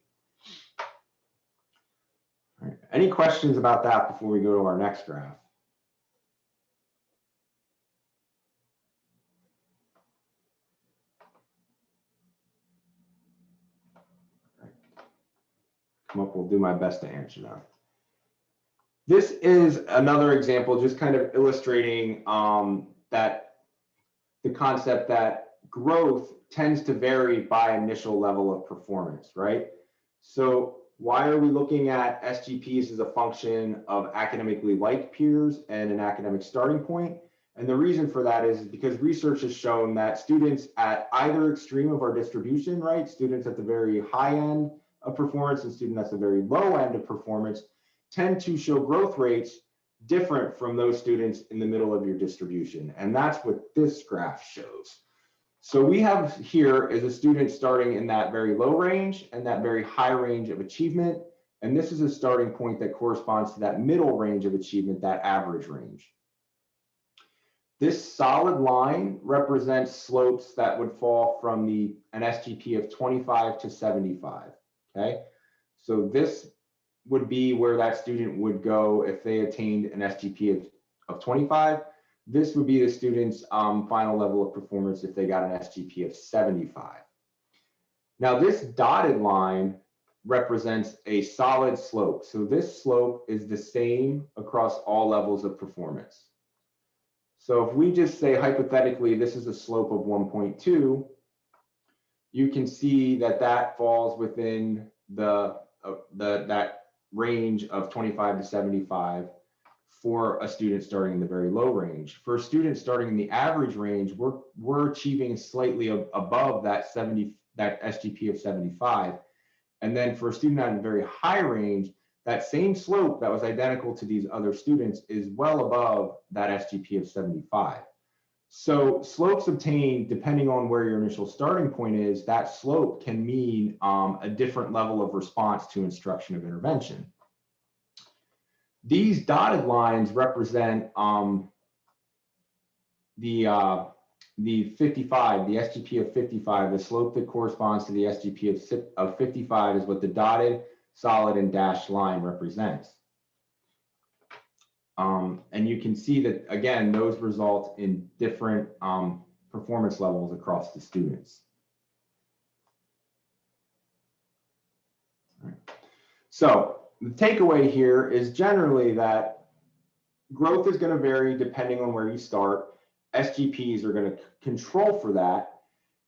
All right. Any questions about that before we go to our next graph? Come up, we'll do my best to answer now. This is another example, just kind of illustrating that the concept that growth tends to vary by initial level of performance, right? So why are we looking at SGPs as a function of academically like peers and an academic starting point? And the reason for that is because research has shown that students at either extreme of our distribution, right? Students at the very high end of performance and students at the very low end of performance tend to show growth rates different from those students in the middle of your distribution. And that's what this graph shows. So we have here is a student starting in that very low range and that very high range of achievement. And this is a starting point that corresponds to that middle range of achievement, that average range. This solid line represents slopes that would fall from an SGP of 25 to 75, okay? So this would be where that student would go if they attained an SGP of 25. This would be the student's final level of performance if they got an SGP of 75. Now this dotted line represents a solid slope. So this slope is the same across all levels of performance. So if we just say hypothetically, this is a slope of 1.2, you can see that that falls within that range of 25 to 75 for a student starting in the very low range. For a student starting in the average range, we're achieving slightly above that SGP of 75. And then for a student at a very high range, that same slope that was identical to these other students is well above that SGP of 75. So slopes obtained, depending on where your initial starting point is, that slope can mean a different level of response to instruction of intervention. These dotted lines represent the the 55, the SGP of 55, the slope that corresponds to the SGP of 55 is what the dotted, solid, and dashed line represents. And you can see that, again, those result in different performance levels across the students. All right. So the takeaway here is generally that growth is going to vary depending on where you start. SGPs are going to control for that.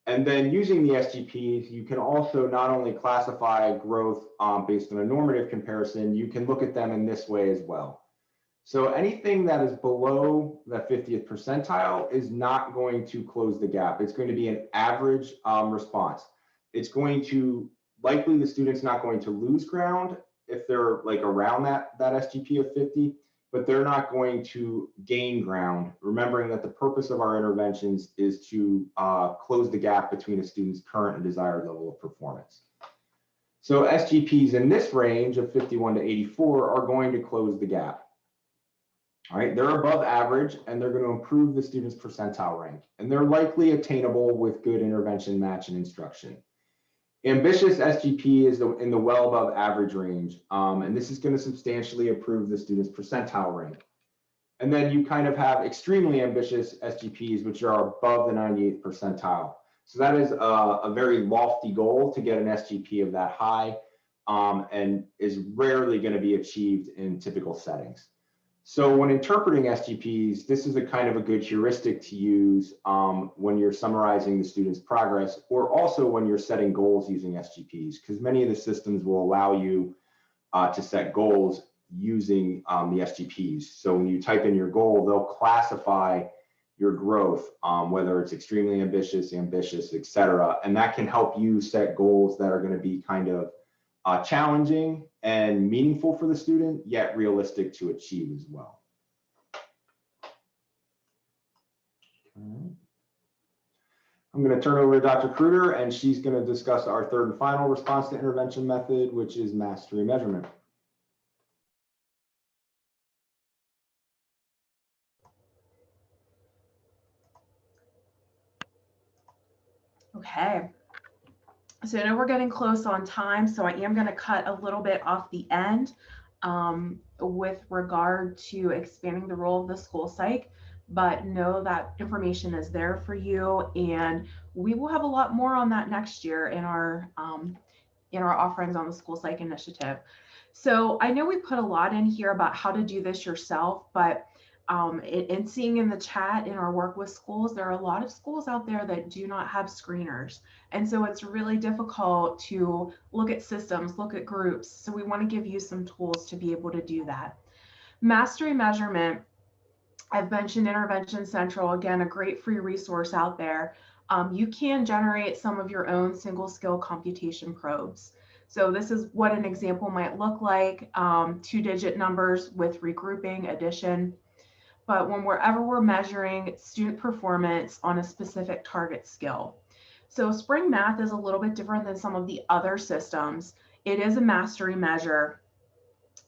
And then using the SGPs, you can also not only classify growth based on a normative comparison, you can look at them in this way as well. So anything that is below the 50th percentile is not going to close the gap. It's going to be an average response. It's going to, likely the student's not going to lose ground if they're like around that SGP of 50, but they're not going to gain ground, remembering that the purpose of our interventions is to close the gap between a student's current and desired level of performance. So SGPs in this range of 51 to 84 are going to close the gap. All right, they're above average and they're going to improve the student's percentile rank, and they're likely attainable with good intervention, match, and instruction. Ambitious SGP is in the well above average range, and this is going to substantially improve the student's percentile rank. And then you kind of have extremely ambitious SGPs, which are above the 98th percentile. So that is a very lofty goal to get an SGP of that high, and is rarely going to be achieved in typical settings. So when interpreting SGPs, this is a kind of a good heuristic to use when you're summarizing the student's progress, or also when you're setting goals using SGPs, because many of the systems will allow you to set goals using the SGPs. So when you type in your goal, they'll classify your growth, whether it's extremely ambitious, et cetera. And that can help you set goals that are going to be kind of challenging and meaningful for the student, yet realistic to achieve as well. Okay. I'm going to turn over to Dr. Kruger, and she's going to discuss our third and final response to intervention method, which is mastery measurement. Okay. So I know we're getting close on time, so I am going to cut a little bit off the end with regard to expanding the role of the school psych, but know that information is there for you, and we will have a lot more on that next year in our offerings on the school psych initiative. So I know we put a lot in here about how to do this yourself, but and seeing in the chat in our work with schools, there are a lot of schools out there that do not have screeners. And so it's really difficult to look at systems, look at groups. So we want to give you some tools to be able to do that. Mastery measurement, I've mentioned Intervention Central, again, a great free resource out there. You can generate some of your own single skill computation probes. So this is what an example might look like, 2-digit numbers with regrouping, addition. But wherever we're measuring student performance on a specific target skill. So Spring Math is a little bit different than some of the other systems. It is a mastery measure.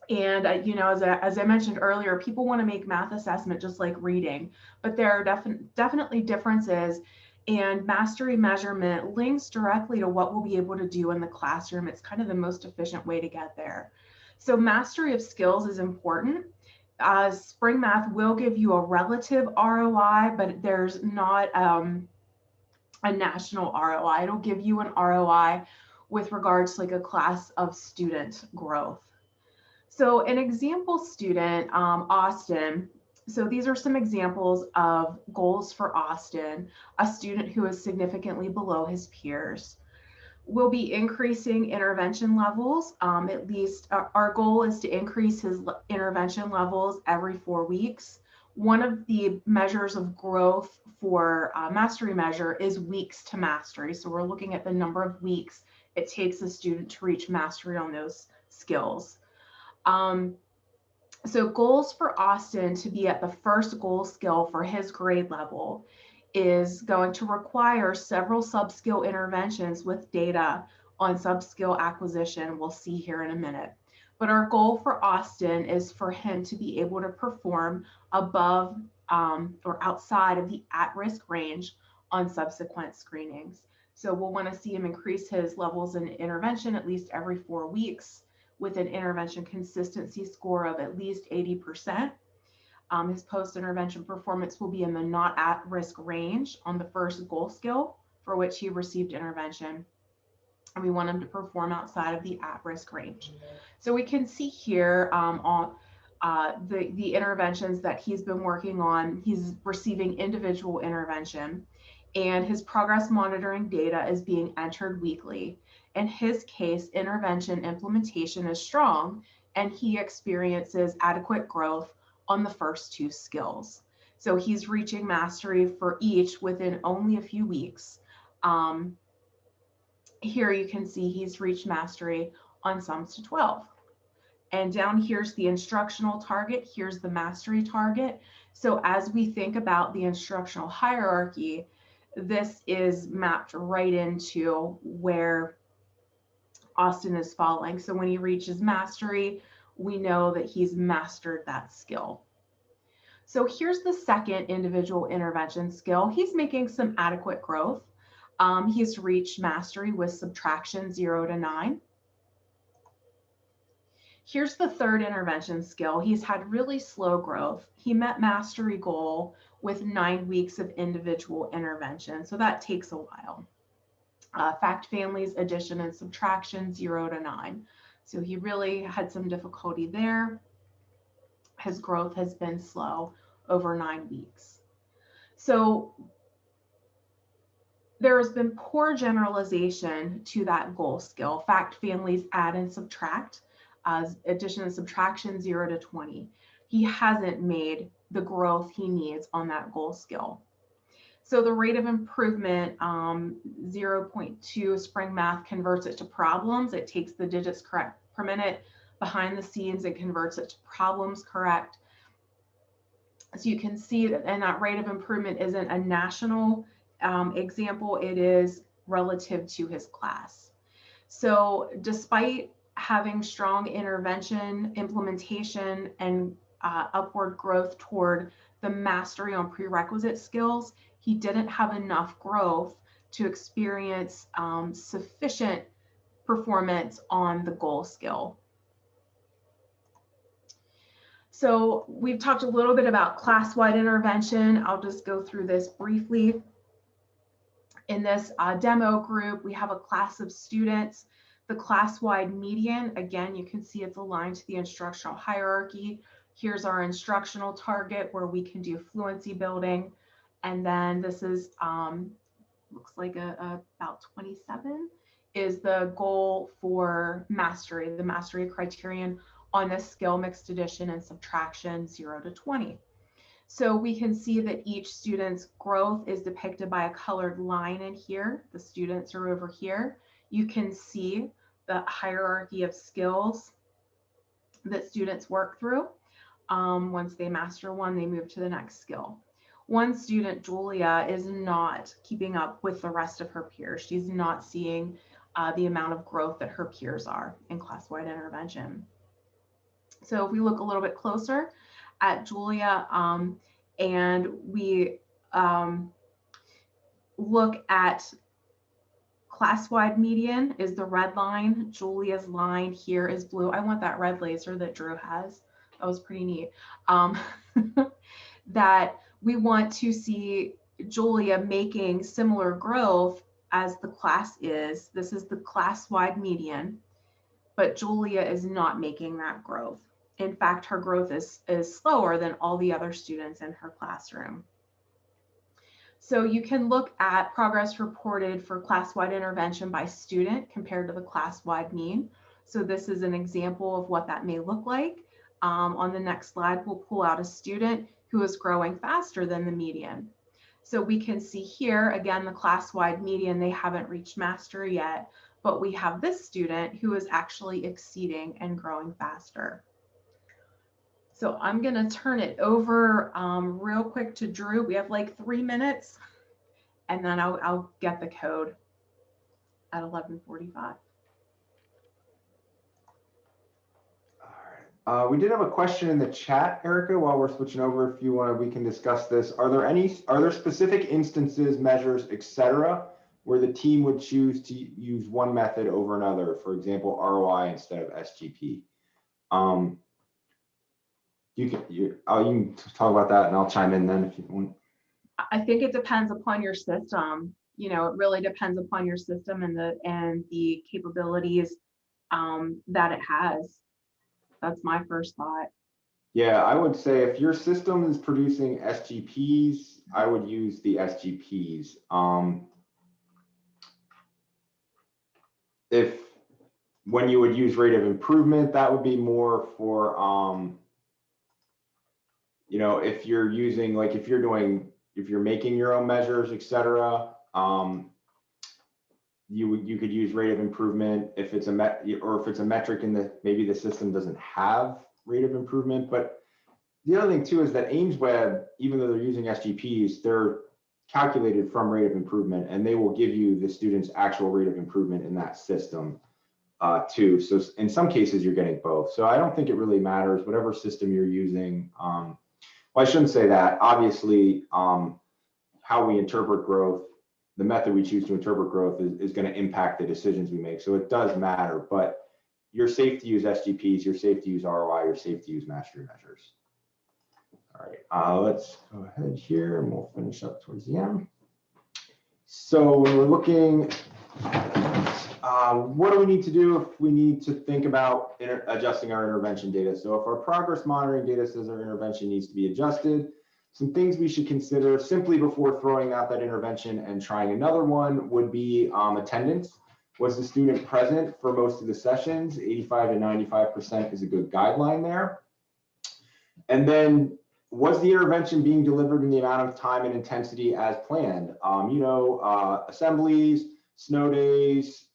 And, you know, as I mentioned earlier, people want to make math assessment just like reading, but there are definitely differences, and mastery measurement links directly to what we'll be able to do in the classroom. It's kind of the most efficient way to get there. So mastery of skills is important. Spring Math will give you a relative ROI, but there's not a national ROI. It'll give you an ROI with regards to like a class of student growth. So an example student, Austin. So these are some examples of goals for Austin, a student who is significantly below his peers. We'll be increasing intervention levels. At least our goal is to increase his intervention levels every 4 weeks. One of the measures of growth for mastery measure is weeks to mastery. So we're looking at the number of weeks it takes a student to reach mastery on those skills. So goals for Austin to be at the first goal skill for his grade level is going to require several sub-skill interventions with data on sub-skill acquisition. We'll see here in a minute. But our goal for Austin is for him to be able to perform above or outside of the at-risk range on subsequent screenings. So we'll want to see him increase his levels in intervention at least every 4 weeks with an intervention consistency score of at least 80%. His post-intervention performance will be in the not at-risk range on the first goal skill for which he received intervention. And we want him to perform outside of the at-risk range. So we can see here on the interventions that he's been working on. He's receiving individual intervention, and his progress monitoring data is being entered weekly. In his case, intervention implementation is strong, and he experiences adequate growth on the first 2 skills. So he's reaching mastery for each within only a few weeks. Here you can see he's reached mastery on sums to 12. And down here's the instructional target. Here's the mastery target. So as we think about the instructional hierarchy, this is mapped right into where Austin is falling. So when he reaches mastery, we know that he's mastered that skill. So here's the second individual intervention skill. He's making some adequate growth. He's reached mastery with subtraction 0 to 9. Here's the third intervention skill. He's had really slow growth. He met mastery goal with 9 weeks of individual intervention. So that takes a while. Fact families, addition and subtraction 0 to 9. So he really had some difficulty there. His growth has been slow over 9 weeks. So there has been poor generalization to that goal skill. Fact families, add and subtract, addition and subtraction 0 to 20. He hasn't made the growth he needs on that goal skill. So the rate of improvement, 0.2, spring math converts it to problems. It takes the digits correct per minute behind the scenes and converts it to problems correct. So you can see that, and that rate of improvement isn't a national example, it is relative to his class. So despite having strong intervention, implementation, and upward growth toward the mastery on prerequisite skills, he didn't have enough growth to experience sufficient performance on the goal skill. So we've talked a little bit about class-wide intervention. I'll just go through this briefly. In this demo group, we have a class of students. The class-wide median, again, you can see it's aligned to the instructional hierarchy. Here's our instructional target where we can do fluency building. And then this is, looks like about 27 is the goal for mastery, the mastery criterion on this skill, mixed addition and subtraction 0 to 20. So we can see that each student's growth is depicted by a colored line in here. The students are over here. You can see the hierarchy of skills that students work through. Once they master one, they move to the next skill. One student, Julia, is not keeping up with the rest of her peers. She's not seeing the amount of growth that her peers are in class-wide intervention. So if we look a little bit closer at Julia and we look at class-wide median is the red line, Julia's line here is blue. I want that red laser that Drew has. That was pretty neat. That we want to see Julia making similar growth as the class is. This is the class-wide median, but Julia is not making that growth. In fact, her growth is slower than all the other students in her classroom. So you can look at progress reported for class-wide intervention by student compared to the class-wide mean. So this is an example of what that may look like. On the next slide, we'll pull out a student who is growing faster than the median. So we can see here, again, the class-wide median, they haven't reached mastery yet, but we have this student who is actually exceeding and growing faster. So I'm going to turn it over real quick to Drew. We have like 3 minutes, and then I'll get the code at 11:45. All right. We did have a question in the chat, Erica, while we're switching over. If you want, we can discuss this. Are there specific instances, measures, etc., where the team would choose to use one method over another? For example, ROI instead of SGP. You can talk about that, and I'll chime in then if you want. I think it depends upon your system. You know, it really depends upon your system and the capabilities that it has. That's my first thought. Yeah, I would say if your system is producing SGPs, I would use the SGPs. If when you would use rate of improvement, that would be more for, you know, if you're using, like, if you're making your own measures, etc. You could use rate of improvement if it's if it's a metric in maybe the system doesn't have rate of improvement. But the other thing too is that Ames Web, even though they're using SGPs, they're calculated from rate of improvement, and they will give you the student's actual rate of improvement in that system too. So in some cases you're getting both. So I don't think it really matters, whatever system you're using. Well, I shouldn't say that. Obviously, how we interpret growth, the method we choose to interpret growth is going to impact the decisions we make. So it does matter, but you're safe to use SGPs, you're safe to use ROI, you're safe to use mastery measures. All right, let's go ahead here and we'll finish up towards the end. So when we're looking, what do we need to do if we need to think about adjusting our intervention data? So if our progress monitoring data says our intervention needs to be adjusted, some things we should consider simply before throwing out that intervention and trying another one would be attendance. Was the student present for most of the sessions? 85 to 95% is a good guideline there. And then, was the intervention being delivered in the amount of time and intensity as planned? You know, assemblies, snow days,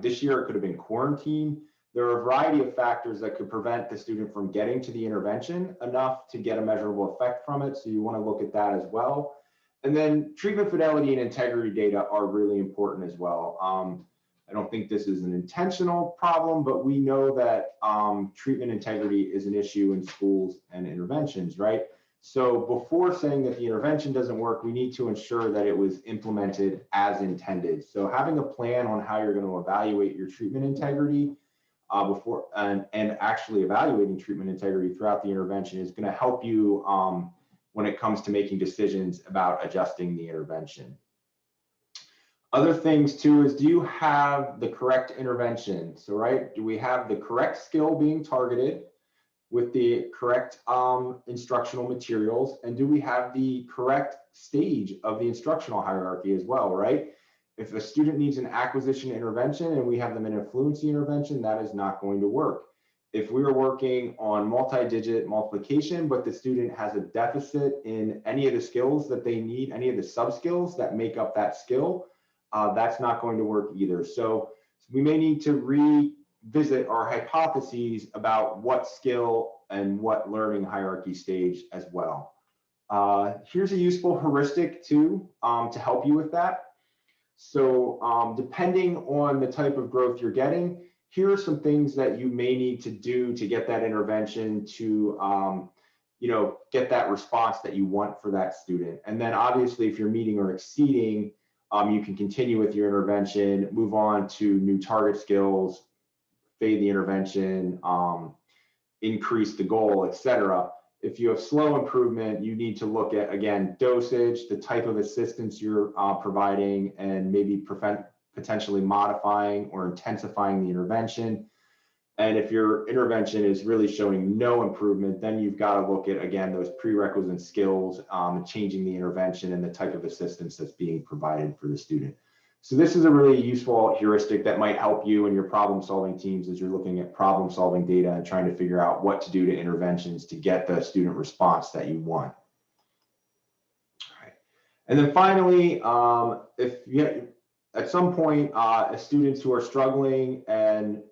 this year it could have been quarantine. There are a variety of factors that could prevent the student from getting to the intervention enough to get a measurable effect from it. So you want to look at that as well. And then treatment fidelity and integrity data are really important as well. I don't think this is an intentional problem, but we know that treatment integrity is an issue in schools and interventions, right? So before saying that the intervention doesn't work, we need to ensure that it was implemented as intended. So having a plan on how you're going to evaluate your treatment integrity before and actually evaluating treatment integrity throughout the intervention is going to help you when it comes to making decisions about adjusting the intervention. Other things too is, do you have the correct intervention? So, right, do we have the correct skill being targeted with the correct instructional materials? And do we have the correct stage of the instructional hierarchy as well, right? If a student needs an acquisition intervention and we have them in a fluency intervention, that is not going to work. If we are working on multi-digit multiplication, but the student has a deficit in any of the skills that they need, any of the sub-skills that make up that skill, that's not going to work either. So we may need to revisit our hypotheses about what skill and what learning hierarchy stage as well. Here's a useful heuristic too to help you with that. So depending on the type of growth you're getting, here are some things that you may need to do to get that intervention to you know, get that response that you want for that student. And then obviously if you're meeting or exceeding, you can continue with your intervention, move on to new target skills, fade the intervention, increase the goal, etc. If you have slow improvement, you need to look at, again, dosage, the type of assistance you're providing, and maybe potentially modifying or intensifying the intervention. And if your intervention is really showing no improvement, then you've got to look at, again, those prerequisite skills, changing the intervention and the type of assistance that's being provided for the student. So this is a really useful heuristic that might help you and your problem-solving teams as you're looking at problem-solving data and trying to figure out what to do to interventions to get the student response that you want. All right. And then finally, if you at some point, students who are struggling and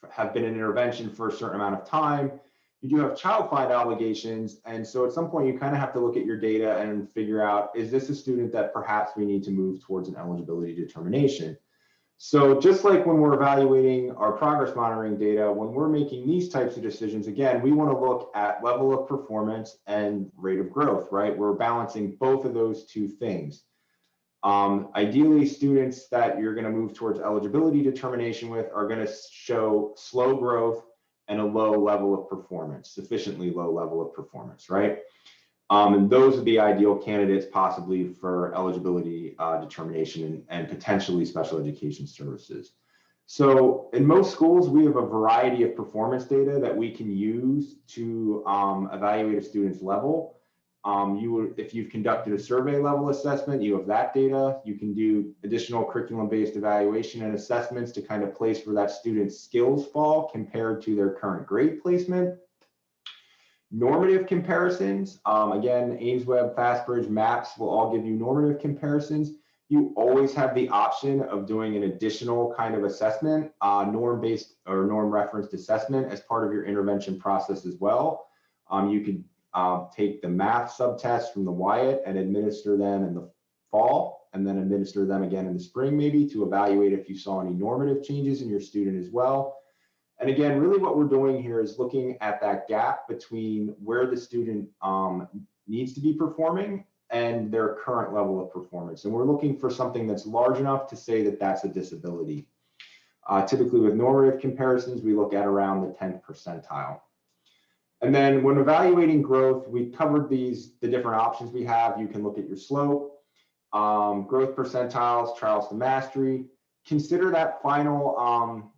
have been in intervention for a certain amount of time, you do have child find obligations. And so at some point you kind of have to look at your data and figure out, is this a student that perhaps we need to move towards an eligibility determination? So just like when we're evaluating our progress monitoring data, when we're making these types of decisions, again, we want to look at level of performance and rate of growth, right? We're balancing both of those two things. Ideally, students that you're going to move towards eligibility determination with are going to show slow growth and a low level of performance, sufficiently low level of performance, right? And those are the ideal candidates possibly for eligibility determination and potentially special education services. So in most schools, we have a variety of performance data that we can use to evaluate a student's level. If you've conducted a survey level assessment, you have that data. You can do additional curriculum-based evaluation and assessments to kind of place where that student's skills fall compared to their current grade placement. Normative comparisons, again, AimsWeb, FastBridge, MAPS will all give you normative comparisons. You always have the option of doing an additional kind of assessment, norm-based or norm-referenced assessment as part of your intervention process as well. You could take the math subtests from the Wyatt and administer them in the fall, and then administer them again in the spring maybe to evaluate if you saw any normative changes in your student as well. And again, really what we're doing here is looking at that gap between where the student needs to be performing and their current level of performance. And we're looking for something that's large enough to say that that's a disability. Typically with normative comparisons, we look at around the 10th percentile. And then when evaluating growth, we covered the different options we have. You can look at your slope, growth percentiles, trials to mastery. Consider that final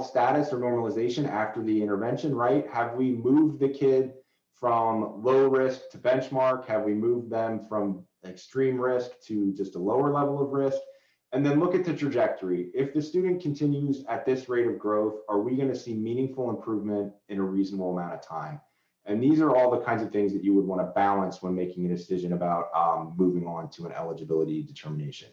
status or normalization after the intervention, right? Have we moved the kid from low risk to benchmark? Have we moved them from extreme risk to just a lower level of risk? And then look at the trajectory. If the student continues at this rate of growth, are we going to see meaningful improvement in a reasonable amount of time? And these are all the kinds of things that you would want to balance when making a decision about moving on to an eligibility determination.